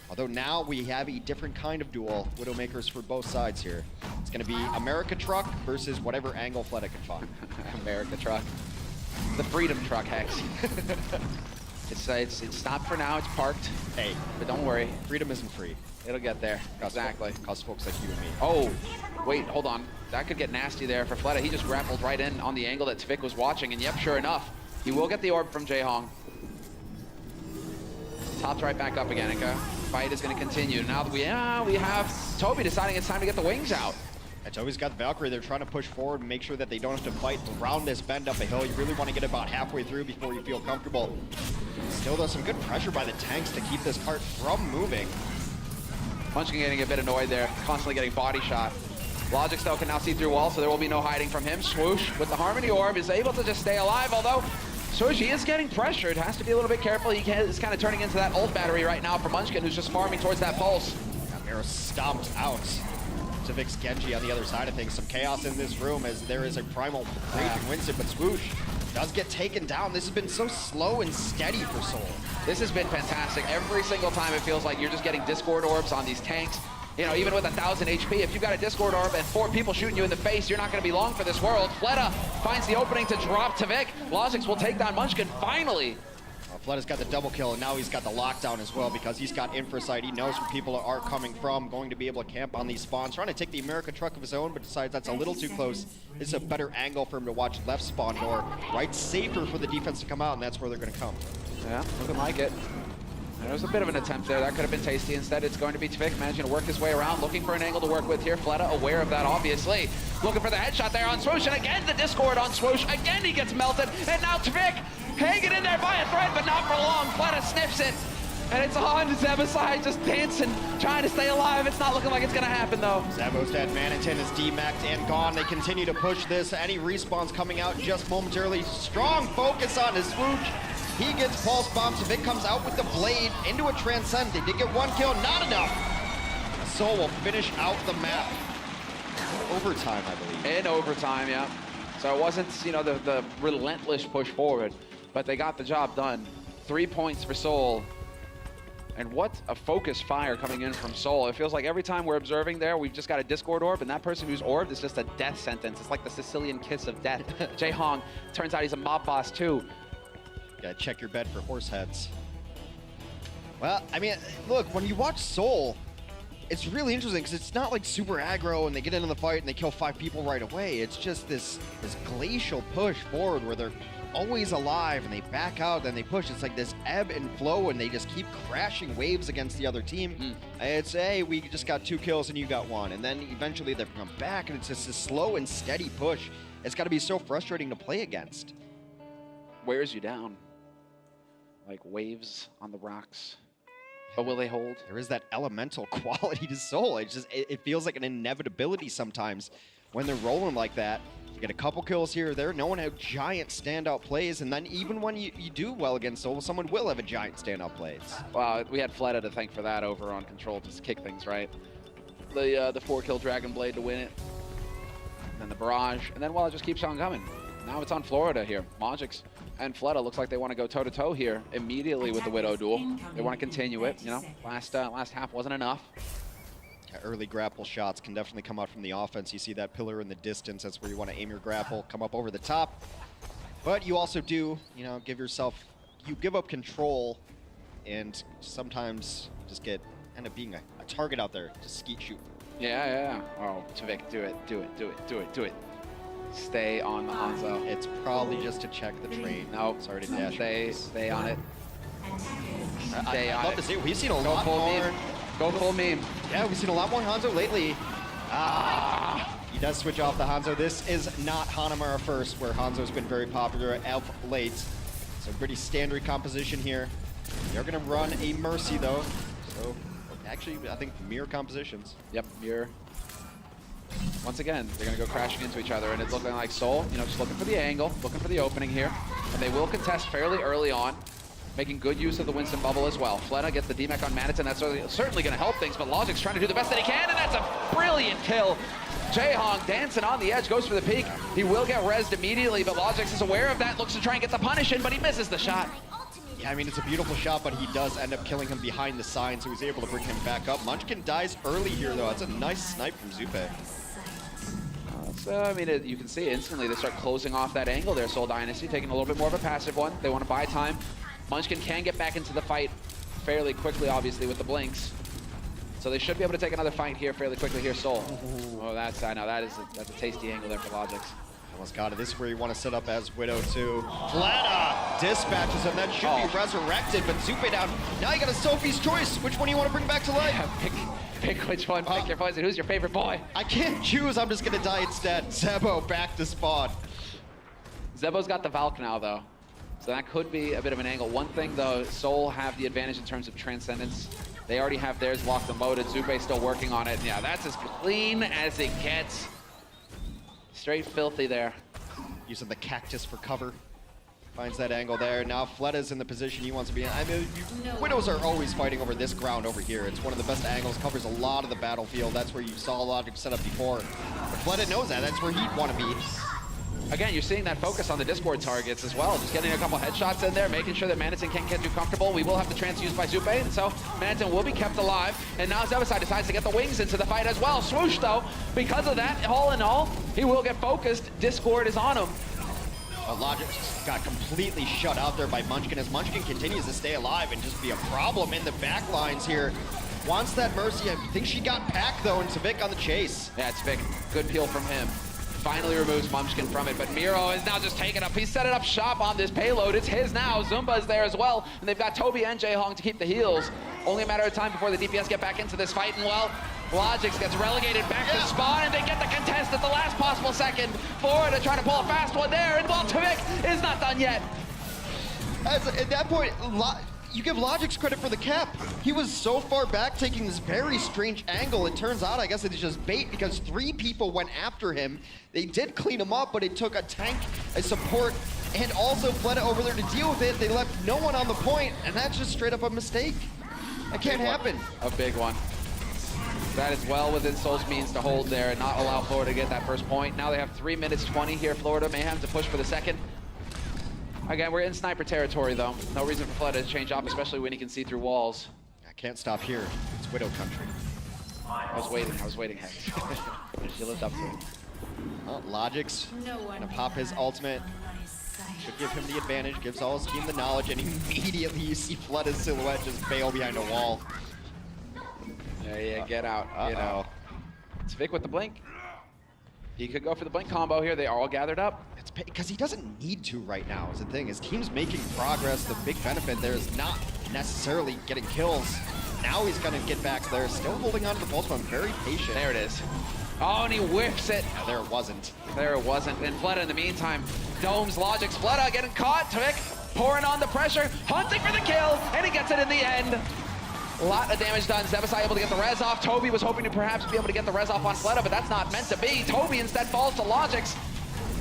Although now we have a different kind of duel, Widowmakers for both sides here. It's going to be America Truck versus whatever angle Fleta can find. America Truck. The Freedom Truck, Hex. It's stopped for now, it's parked. Hey, but don't worry. Freedom isn't free. It'll get there. Exactly. Costs folks like you and me. Oh, wait, hold on. That could get nasty there for Fleta. He just grappled right in on the angle that Tvik was watching, and yep, sure enough, he will get the orb from Jaehong. Tops right back up again. Fight is going to continue. Now that we have Toby deciding it's time to get the wings out. And Toby's got the Valkyrie. They're trying to push forward and make sure that they don't have to fight around this bend up a hill. You really want to get about halfway through before you feel comfortable. Still, there's some good pressure by the tanks to keep this cart from moving. Munchkin getting a bit annoyed there, constantly getting body shot. Logix, though, can now see through walls, so there will be no hiding from him. Swoosh, with the Harmony Orb, is able to just stay alive, although Swoosh, he is getting pressured. Has to be a little bit careful. He is kind of turning into that ult battery right now for Munchkin, who's just farming towards that pulse. arrow stomped out. Tvic's Genji on the other side of things. Some chaos in this room as there is a primal raging Winston, but Swoosh does get taken down. This has been so slow and steady for Soul. This has been fantastic. Every single time it feels like you're just getting Discord orbs on these tanks. You know, even with 1,000 HP, if you've got a Discord orb and 4 people shooting you in the face, you're not going to be long for this world. Fleta finds the opening to drop Tvik. Logix will take down Munchkin finally. Fleta's got the double kill, and now he's got the lockdown as well because he's got infra sight. He knows where people are coming from, going to be able to camp on these spawns. Trying to take the America truck of his own, but decides that's a little too close. This is a better angle for him to watch left spawn door. Right, safer for the defense to come out, and that's where they're going to come. Yeah, looking like it. There was a bit of an attempt there. That could have been tasty. Instead, it's going to be Tvik managing to work his way around, looking for an angle to work with here. Fleta aware of that, obviously. Looking for the headshot there on Swoosh, and again, the Discord on Swoosh. Again, he gets melted, and now Tvik hanging in there by a thread, but not for long. Fleta sniffs it, and it's on Zebo's side, just dancing, trying to stay alive. It's not looking like it's going to happen, though. Zebo's dead. Manitin is demacked and gone. They continue to push this. Any respawns coming out just momentarily. Strong focus on his Swoosh. He gets pulse bomb. Tvik comes out with the blade into a transcend. They did get 1 kill, not enough. Soul will finish out the map. Overtime, I believe. In overtime, yeah. So it wasn't, you know, the relentless push forward, but they got the job done. 3 points for Soul. And what a focus fire coming in from Soul. It feels like every time we're observing there, we've just got a Discord orb, and that person who's orbed is just a death sentence. It's like the Sicilian kiss of death. Jae Hong, turns out he's a mob boss too. Gotta check your bed for horse heads. Well, I mean, look, when you watch Soul, it's really interesting because it's not like super aggro and they get into the fight and they kill 5 people right away. It's just this glacial push forward where they're always alive and they back out, then they push. It's like this ebb and flow and they just keep crashing waves against the other team. It's, hey, we just got 2 kills and you got 1. And then eventually they come back and it's just this slow and steady push. It's gotta be so frustrating to play against. Wears you down. Like waves on the rocks. But will they hold? There is that elemental quality to Soul. It feels like an inevitability sometimes when they're rolling like that. You get a couple kills here or there. No one have giant standout plays, and then even when you do well against Soul, someone will have a giant standout plays. Wow, we had Fleta to thank for that over on Control, just to kick things right. The 4-kill Dragon Blade to win it. And then the barrage, and then well, it just keeps on coming. Now it's on Florida here. Logix and Fleta looks like they want to go toe-to-toe here immediately with the Widow duel. They want to continue it. You know, last half wasn't enough. Early grapple shots can definitely come out from the offense. You see that pillar in the distance. That's where you want to aim your grapple, come up over the top. But you also do, you know, you give up control, and sometimes you just end up being a target out there to skeet shoot. Yeah. Oh, Tvik, do it. Stay on the Hanzo. It's probably just to check the train. No, sorry to dash. Stay on it. I'd love to see it. We've seen a lot more. Go full meme. Yeah, we've seen a lot more Hanzo lately. He does switch off the Hanzo. This is not Hanamura first, where Hanzo's been very popular of late. So pretty standard composition here. They're going to run a Mercy, though. So actually, I think mirror compositions. Yep, mirror. Once again, they're going to go crashing into each other, and it's looking like Soul, you know, just looking for the angle, looking for the opening here. And they will contest fairly early on, making good use of the Winston bubble as well. Fleta gets the DMAC on Manitin. That's certainly going to help things, but Logix trying to do the best that he can, and that's a brilliant kill. Jae Hong dancing on the edge, goes for the peek. He will get rezzed immediately, but Logix is aware of that, looks to try and get the punish in, but he misses the shot. Yeah, I mean, it's a beautiful shot, but he does end up killing him behind the sign, so he's able to bring him back up. Munchkin dies early here, though. That's a nice snipe from Zupe. So, I mean, you can see instantly they start closing off that angle there. Soul Dynasty taking a little bit more of a passive one. They want to buy time. Munchkin can get back into the fight fairly quickly, obviously, with the blinks. So they should be able to take another fight here fairly quickly here, Soul. Oh, that's a tasty angle there for Logix. Almost got it. This is where you want to set up as Widow too. Fleta dispatches him. That should be resurrected, but Zupe down. Now you got a Sophie's choice. Which one do you want to bring back to life? Yeah, pick which one. Pick your poison. Who's your favorite boy? I can't choose. I'm just going to die instead. Zebo back to spawn. Zebo's got the Valk now, though. So that could be a bit of an angle. One thing, though, Soul have the advantage in terms of Transcendence. They already have theirs locked and loaded. Zupe's still working on it. Yeah, that's as clean as it gets. Straight filthy there. Using the cactus for cover. Finds that angle there. Now Fletta's in the position he wants to be in. I mean, Widows are always fighting over this ground over here. It's one of the best angles, covers a lot of the battlefield. That's where you saw Logic set up before. But Fletta knows that. That's where he'd want to be. Again, you're seeing that focus on the Discord targets as well. Just getting a couple headshots in there, making sure that Manitin can't get too comfortable. We will have the trance used by Zupe, and so Manitin will be kept alive. And now Zebasai decides to get the wings into the fight as well. Swoosh, though, because of that, all in all, he will get focused. Discord is on him. Logic got completely shut out there by Munchkin as Munchkin continues to stay alive and just be a problem in the back lines here. Wants that Mercy. I think she got packed, though, and Tvik on the chase. Yeah, Tvik, good peel from him. Finally removes Munchkin from it, but Miro is now just taking up. He's setting up shop on this payload. It's his now. Zumba's there as well, and they've got Toby and Jaehong to keep the heals. Only a matter of time before the DPS get back into this fight, and well, Logix gets relegated back to spawn, and they get the contest at the last possible second. Florida trying to pull a fast one there, and well, Tvik is not done yet. At that point, you give Logix credit for the cap. He was so far back taking this very strange angle. It turns out, I guess it's just bait because 3 people went after him. They did clean him up, but it took a tank, a support, and also Fleta over there to deal with it. They left no one on the point, and that's just straight up a mistake. That can't happen. A big one. That is well within Soul's means to hold there and not allow Florida to get that first point. Now they have 3 minutes 20 here, Florida. Mayhem to push for the second. Again, we're in sniper territory, though. No reason for Florida to change up, especially when he can see through walls. I can't stop here. It's Widow country. I was waiting, Hank. She lived up to it. Well, Logix gonna pop his ultimate. Should give him the advantage, gives all his team the knowledge, and immediately you see Fleta's silhouette just bail behind a wall. Yeah, get out. Get out. Tvik with the blink. He could go for the blink combo here. They are all gathered up. It's because he doesn't need to right now is the thing. His team's making progress. The big benefit there is not necessarily getting kills. Now he's gonna get back there, still holding on to the pulse bomb, very patient. There it is. Oh, and he whiffs it. Yeah, there it wasn't. There it wasn't. And Fleta in the meantime, domes Logix. Fleta getting caught. Tvik pouring on the pressure, hunting for the kill, and he gets it in the end. A lot of damage done. Zebasai able to get the res off. Toby was hoping to perhaps be able to get the res off on Fleta, but that's not meant to be. Toby instead falls to Logix.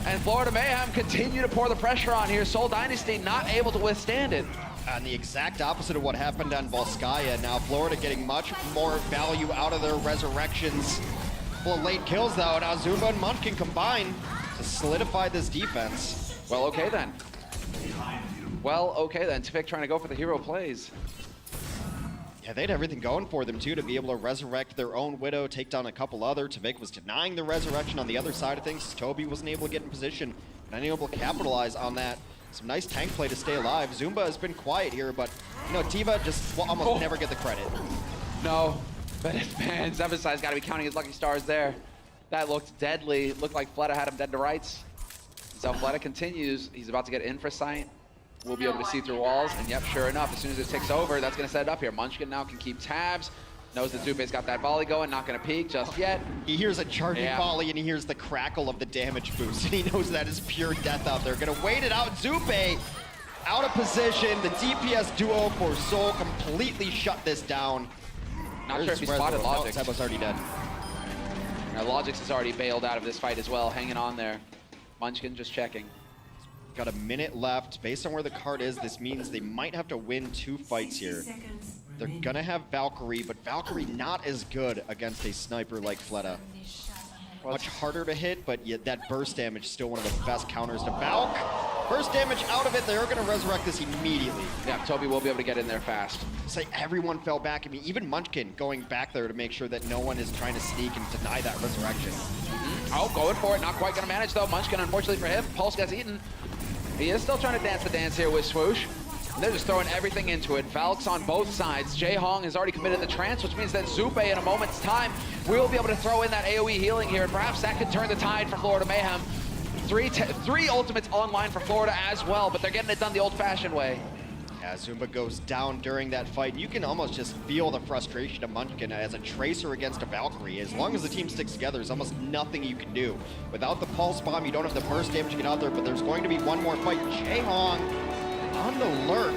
And Florida Mayhem continue to pour the pressure on here. Seoul Dynasty not able to withstand it. And the exact opposite of what happened on Volskaya. Now Florida getting much more value out of their resurrections. Well, late kills though. Now Zumba and Munchkin combine to solidify this defense. Well, okay then. Well, okay then. Tvik trying to go for the hero plays. Yeah, they had everything going for them, too, to be able to resurrect their own Widow, take down a couple other. Tvik was denying the resurrection on the other side of things. Toby wasn't able to get in position, and unable to capitalize on that. Some nice tank play to stay alive. Zumba has been quiet here, but, you know, Diva just will almost never get the credit. No, but man, Zebasai's got to be counting his lucky stars there. That looked deadly. Looked like Fleta had him dead to rights. So Fleta continues. He's about to get in for sight. We'll be able to see through walls, and yep, sure enough, as soon as it ticks over, that's going to set it up here. Munchkin now can keep tabs, knows that Zupe's got that volley going, not going to peek just yet. He hears a charging volley, and he hears the crackle of the damage boost, and he knows that is pure death out there. Going to wait it out. Zupe out of position. The DPS duo for Seoul completely shut this down. Not sure if he spotted Logix. Sebo's already dead. Now Logix is already bailed out of this fight as well, hanging on there. Munchkin just checking. Got a minute left. Based on where the card is, this means they might have to win 2 fights here. They're gonna have Valkyrie, but Valkyrie not as good against a sniper like Fleta. Much harder to hit, but yet that burst damage is still one of the best counters to Valk. Burst damage out of it, they're gonna resurrect this immediately. Yeah, Toby will be able to get in there fast. It's like everyone fell back. I mean, even Munchkin going back there to make sure that no one is trying to sneak and deny that resurrection. Oh, going for it, not quite gonna manage though. Munchkin, unfortunately for him, Pulse gets eaten. He is still trying to dance the dance here with Swoosh. They're just throwing everything into it. Valk's on both sides. Jaehong has already committed the trance, which means that Zupe in a moment's time will be able to throw in that AoE healing here, and perhaps that could turn the tide for Florida Mayhem. Three ultimates online for Florida as well, but they're getting it done the old-fashioned way. Yeah, Zumba goes down during that fight. You can almost just feel the frustration of Munchkin as a tracer against a Valkyrie. As long as the team sticks together, there's almost nothing you can do. Without the pulse bomb, you don't have the burst damage to get out there, but there's going to be one more fight. Jaehong on the lurk.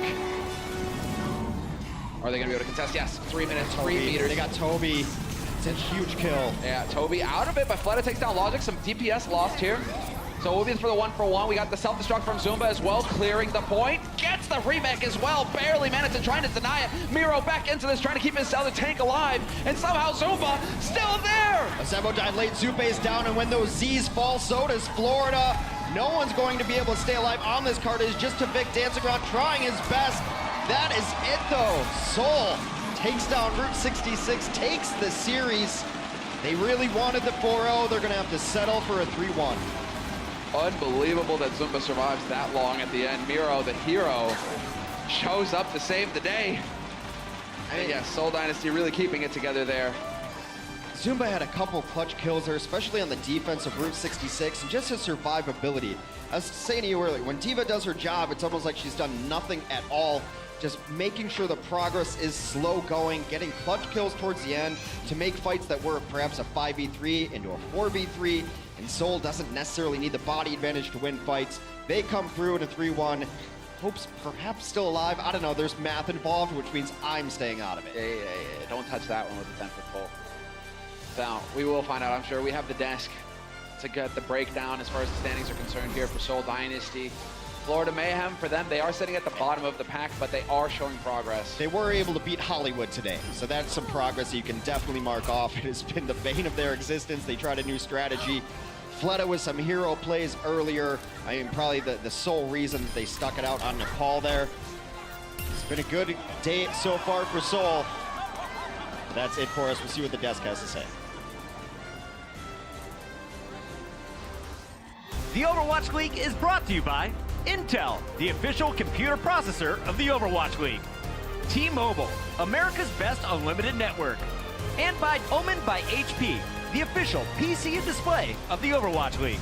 Are they going to be able to contest? Yes, 3 minutes, Toby, 3 meters. They got Toby. It's a huge kill. Yeah, Toby out of it, but Fleta takes down Logix. Some DPS lost here. So we'll be for the 1-for-1. We got the self-destruct from Zumba as well, clearing the point. Gets the remake as well, barely managed to trying to deny it. Miro back into this, trying to keep his other tank alive, and somehow Zumba still there! Azebo dive late, Zupe is down, and when those Z's fall, so does Florida. No one's going to be able to stay alive on this card. It is just Tavik dancing around, trying his best. That is it though. Soul takes down Route 66, takes the series. They really wanted the 4-0. They're gonna have to settle for a 3-1. Unbelievable that Zumba survives that long at the end. Miro, the hero, shows up to save the day. And yeah, Soul Dynasty really keeping it together there. Zumba had a couple clutch kills there, especially on the defense of Route 66, and just his survivability. I was saying to you earlier, when D.Va does her job, it's almost like she's done nothing at all. Just making sure the progress is slow going, getting clutch kills towards the end to make fights that were perhaps a 5v3 into a 4v3. And Soul doesn't necessarily need the body advantage to win fights. They come through in a 3-1. Hope's perhaps still alive. I don't know, there's math involved, which means I'm staying out of it. Yeah. Don't touch that one with the 10-foot pole. So we will find out, I'm sure. We have the desk to get the breakdown as far as the standings are concerned here for Soul Dynasty. Florida Mayhem, for them, they are sitting at the bottom of the pack, but they are showing progress. They were able to beat Hollywood today, so that's some progress that you can definitely mark off. It has been the bane of their existence. They tried a new strategy. Fleta with some hero plays earlier. I mean, probably the sole reason that they stuck it out on Nepal there. It's been a good day so far for Soul. That's it for us. We'll see what the desk has to say. The Overwatch League is brought to you by Intel, the official computer processor of the Overwatch League. T-Mobile, America's best unlimited network. And by Omen by HP, the official PC and display of the Overwatch League.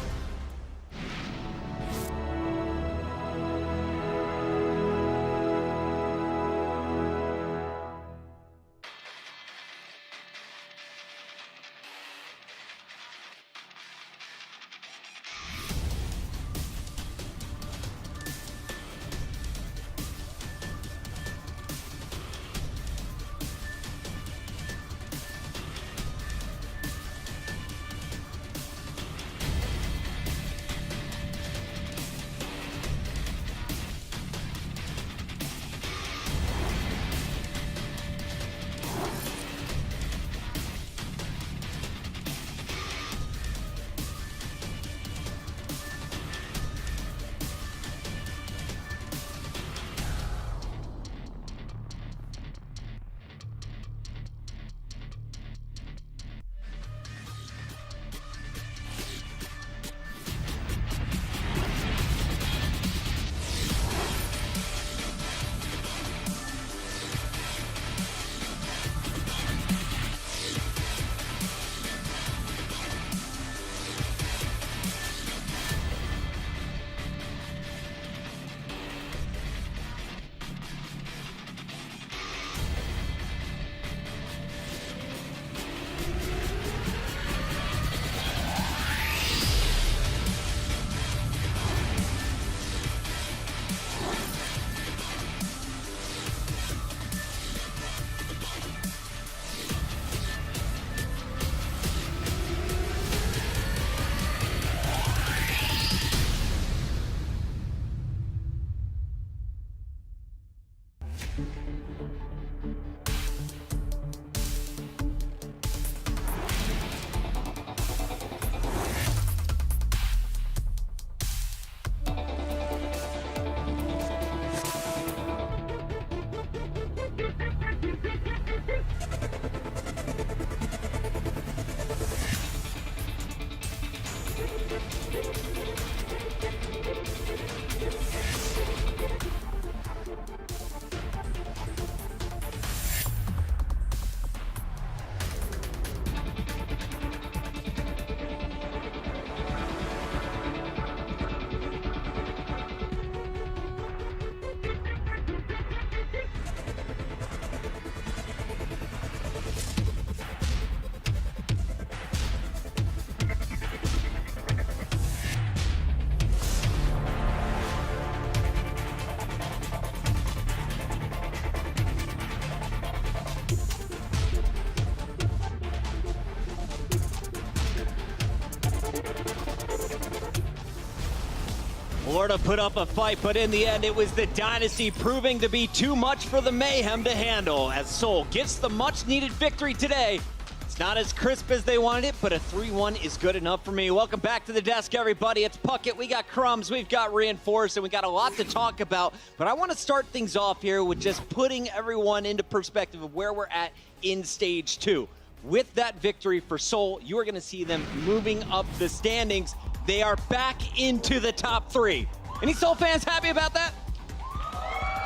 Florida put up a fight, but in the end, it was the Dynasty proving to be too much for the Mayhem to handle, as Seoul gets the much-needed victory today. It's not as crisp as they wanted it, but a 3-1 is good enough for me. Welcome back to the desk, everybody. It's Puckett, we got Crumbs, we've got Reinforced, and we got a lot to talk about. But I want to start things off here with just putting everyone into perspective of where we're at in Stage 2. With that victory for Seoul, you are going to see them moving up the standings. They are back into the top 3. Any Seoul fans happy about that?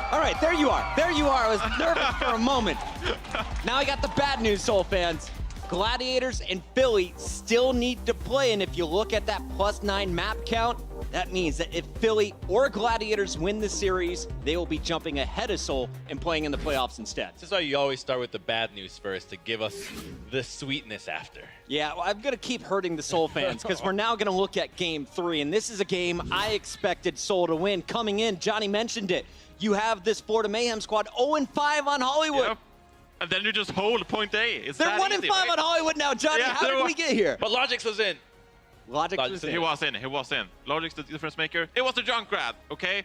All right, there you are. There you are. I was nervous for a moment. Now I got the bad news, Seoul fans. Gladiators and Philly still need to play, and if you look at that +9 map count, that means that if Philly or Gladiators win the series, they will be jumping ahead of Seoul and playing in the playoffs instead. This is why you always start with the bad news first to give us the sweetness after. Yeah, well, I'm going to keep hurting the Seoul fans because we're now going to look at Game 3, and this is a game I expected Seoul to win. Coming in, Johnny mentioned it. You have this Florida Mayhem squad 0-5 on Hollywood. Yep. And then you just hold point A. It's They're that 1-5 easy, right? on Hollywood now, Johnny. Yeah, How did we get here? But Logix was in. Logix was in. He was in. Logic's the difference maker. It was the Junkrat, okay?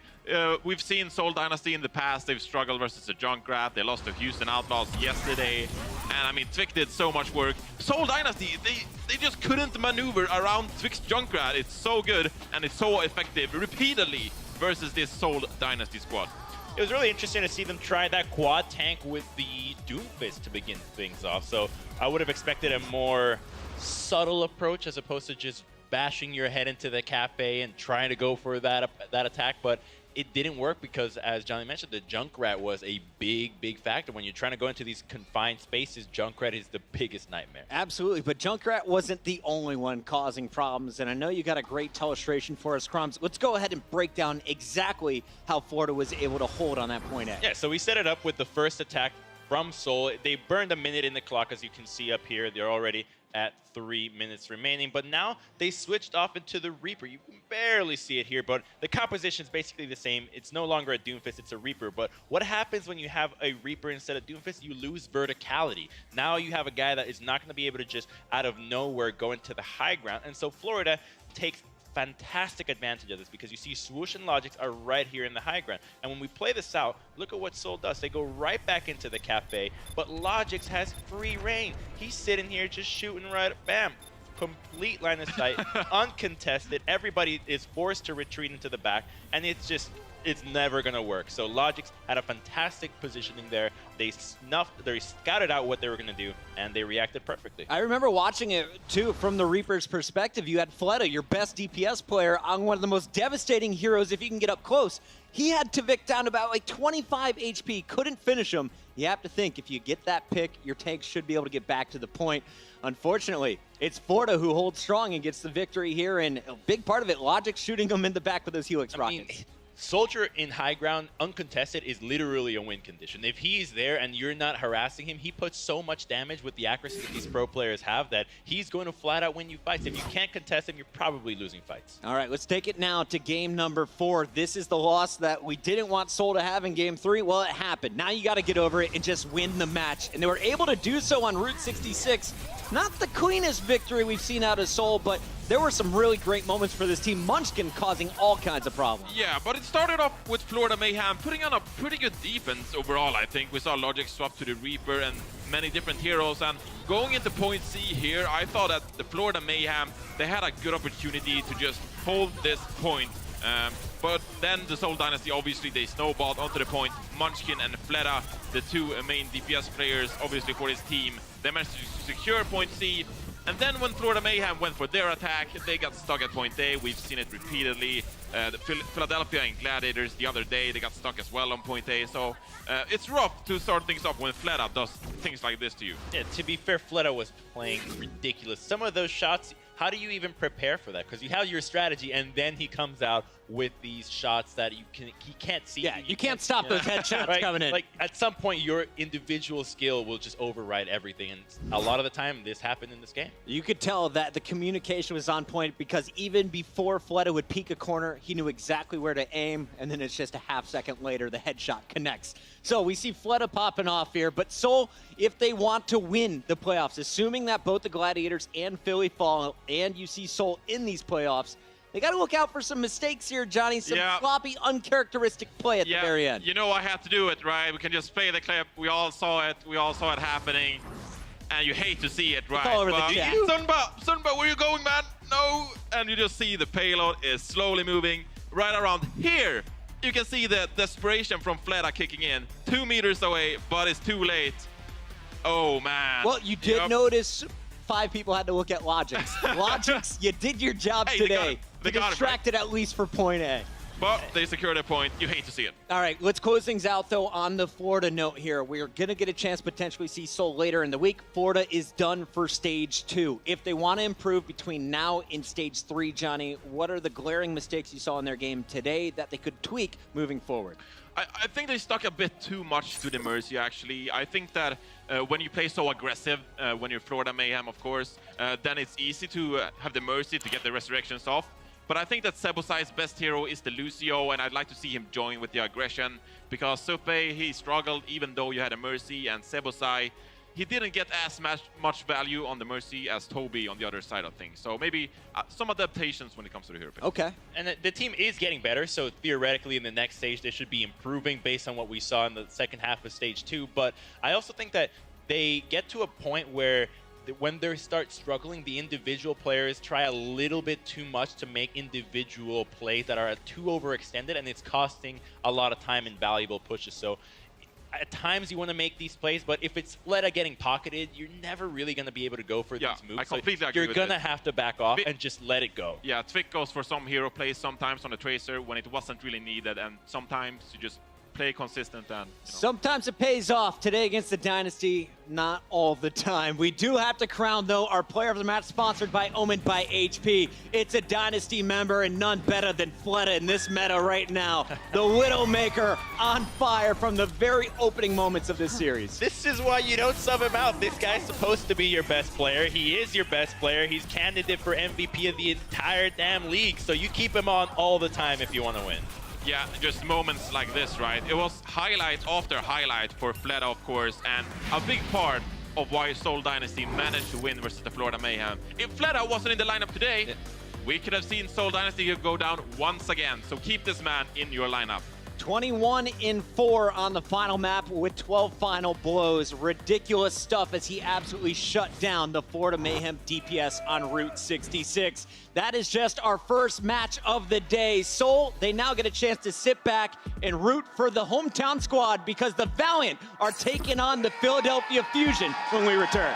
We've seen Seoul Dynasty in the past. They've struggled versus the Junkrat. They lost to Houston Outlaws yesterday. And I mean, Twick did so much work. Seoul Dynasty, they just couldn't maneuver around Twick's Junkrat. It's so good and it's so effective repeatedly versus this Seoul Dynasty squad. It was really interesting to see them try that quad tank with the Doomfist to begin things off. So I would have expected a more subtle approach as opposed to just bashing your head into the cafe and trying to go for that attack. But it didn't work because, as Johnny mentioned, the Junkrat was a big factor. When you're trying to go into these confined spaces, Junkrat is the biggest nightmare. Absolutely, but Junkrat wasn't the only one causing problems, and I know you got a great illustration for us, Crumbs. Let's go ahead and break down exactly how Florida was able to hold on that point A. Yeah, so we set it up with the first attack from Seoul. They burned a minute in the clock, as you can see up here. They're already at 3 minutes remaining, but now they switched off into the Reaper. You can barely see it here, but the composition is basically the same. It's no longer a Doomfist, it's a Reaper. But what happens when you have a Reaper instead of Doomfist? You lose verticality. Now you have a guy that is not going to be able to just out of nowhere go into the high ground, and so Florida takes fantastic advantage of this because you see Swoosh and Logix are right here in the high ground. And when we play this out, look at what Seoul does. They go right back into the cafe, but Logix has free reign. He's sitting here just shooting right, bam, complete line of sight, uncontested. Everybody is forced to retreat into the back, and it's never going to work. So Logix had a fantastic positioning there. They scouted out what they were going to do, and they reacted perfectly. I remember watching it, too, from the Reaper's perspective. You had Fleta, your best DPS player, on one of the most devastating heroes if you can get up close. He had Tavik down about like 25 HP, couldn't finish him. You have to think, if you get that pick, your tank should be able to get back to the point. Unfortunately, it's Florida who holds strong and gets the victory here, and a big part of it, Logix shooting him in the back with those Helix rockets. Soldier in high ground, uncontested, is literally a win condition. If he's there and you're not harassing him, he puts so much damage with the accuracy that these pro players have that he's going to flat out win you fights. If you can't contest him, you're probably losing fights. All right, let's take it now to game number 4. This is the loss that we didn't want Seoul to have in game 3. Well, it happened. Now you got to get over it and just win the match. And they were able to do so on Route 66. Not the cleanest victory we've seen out of Seoul, but there were some really great moments for this team. Munchkin causing all kinds of problems. Yeah, but it started off with Florida Mayhem putting on a pretty good defense overall, I think. We saw Logix swap to the Reaper and many different heroes. And going into point C here, I thought that the Florida Mayhem, they had a good opportunity to just hold this point. But then the Seoul Dynasty, obviously, they snowballed onto the point. Munchkin and Fleta, the two main DPS players, obviously, for his team, they managed to secure point C. And then when Florida Mayhem went for their attack, they got stuck at point A. We've seen it repeatedly. The Philadelphia and Gladiators the other day, they got stuck as well on point A. So it's rough to start things off when Fleta does things like this to you. Yeah, to be fair, Fleta was playing ridiculous. Some of those shots, how do you even prepare for that? Because you have your strategy, and then he comes out with these shots that he can't see. Yeah, you can't stop those headshots right? coming in. Like, at some point, your individual skill will just override everything, and a lot of the time, this happened in this game. You could tell that the communication was on point because even before Fleta would peek a corner, he knew exactly where to aim, and then it's just a half second later, the headshot connects. So we see Fleta popping off here, but Seoul, if they want to win the playoffs, assuming that both the Gladiators and Philly fall, and you see Seoul in these playoffs, they got to look out for some mistakes here, Johnny. Some sloppy, uncharacteristic play at the very end. You know I had to do it, right? We can just play the clip. We all saw it. We all saw it happening. And you hate to see it, right? All over the chat. Sunba, where you going, man? No. And you just see the payload is slowly moving right around here. You can see the desperation from Fleta kicking in. 2 meters away, but it's too late. Oh, man. Well, you did notice 5 people had to look at Logix. Logix, you did your job today. They got distracted at least for point A. But they secured a point. You hate to see it. All right, let's close things out, though, on the Florida note here. We're going to get a chance to potentially see Seoul later in the week. Florida is done for Stage 2. If they want to improve between now and Stage 3, Johnny, what are the glaring mistakes you saw in their game today that they could tweak moving forward? I think they stuck a bit too much to the Mercy, actually. I think that when you play so aggressive, when you're Florida Mayhem, of course, then it's easy to have the Mercy to get the resurrections off. But I think that Sebosai's best hero is the Lucio, and I'd like to see him join with the aggression, because Supe, he struggled even though you had a Mercy, and Sebosai, he didn't get as much value on the Mercy as Toby on the other side of things. So maybe some adaptations when it comes to the hero pick. Okay. And the team is getting better, so theoretically in the next stage they should be improving based on what we saw in the second half of Stage 2. But I also think that they get to a point where when they start struggling, the individual players try a little bit too much to make individual plays that are too overextended, and it's costing a lot of time and valuable pushes. So at times you want to make these plays, but if it's Fleta getting pocketed, you're never really going to be able to go for these moves. I completely agree You're going to have to back off and just let it go. Yeah, Tvick goes for some hero plays sometimes on the Tracer when it wasn't really needed, and sometimes you just play consistent and Sometimes it pays off. Today against the Dynasty, not all the time. We do have to crown, though, our player of the match, sponsored by Omen by HP. It's a Dynasty member and none better than Fleta in this meta right now. The Widowmaker on fire from the very opening moments of this series. This is why you don't sub him out. This guy's supposed to be your best player. He is your best player. He's candidate for MVP of the entire damn league, so you keep him on all the time if you want to win. Yeah, just moments like this, right? It was highlight after highlight for Fleta, of course, and a big part of why Seoul Dynasty managed to win versus the Florida Mayhem. If Fleta wasn't in the lineup today, we could have seen Seoul Dynasty go down once again. So keep this man in your lineup. 21-4 on the final map with 12 final blows. Ridiculous stuff as he absolutely shut down the Florida Mayhem DPS on Route 66. That is just our first match of the day. Seoul, they now get a chance to sit back and root for the hometown squad because the Valiant are taking on the Philadelphia Fusion when we return.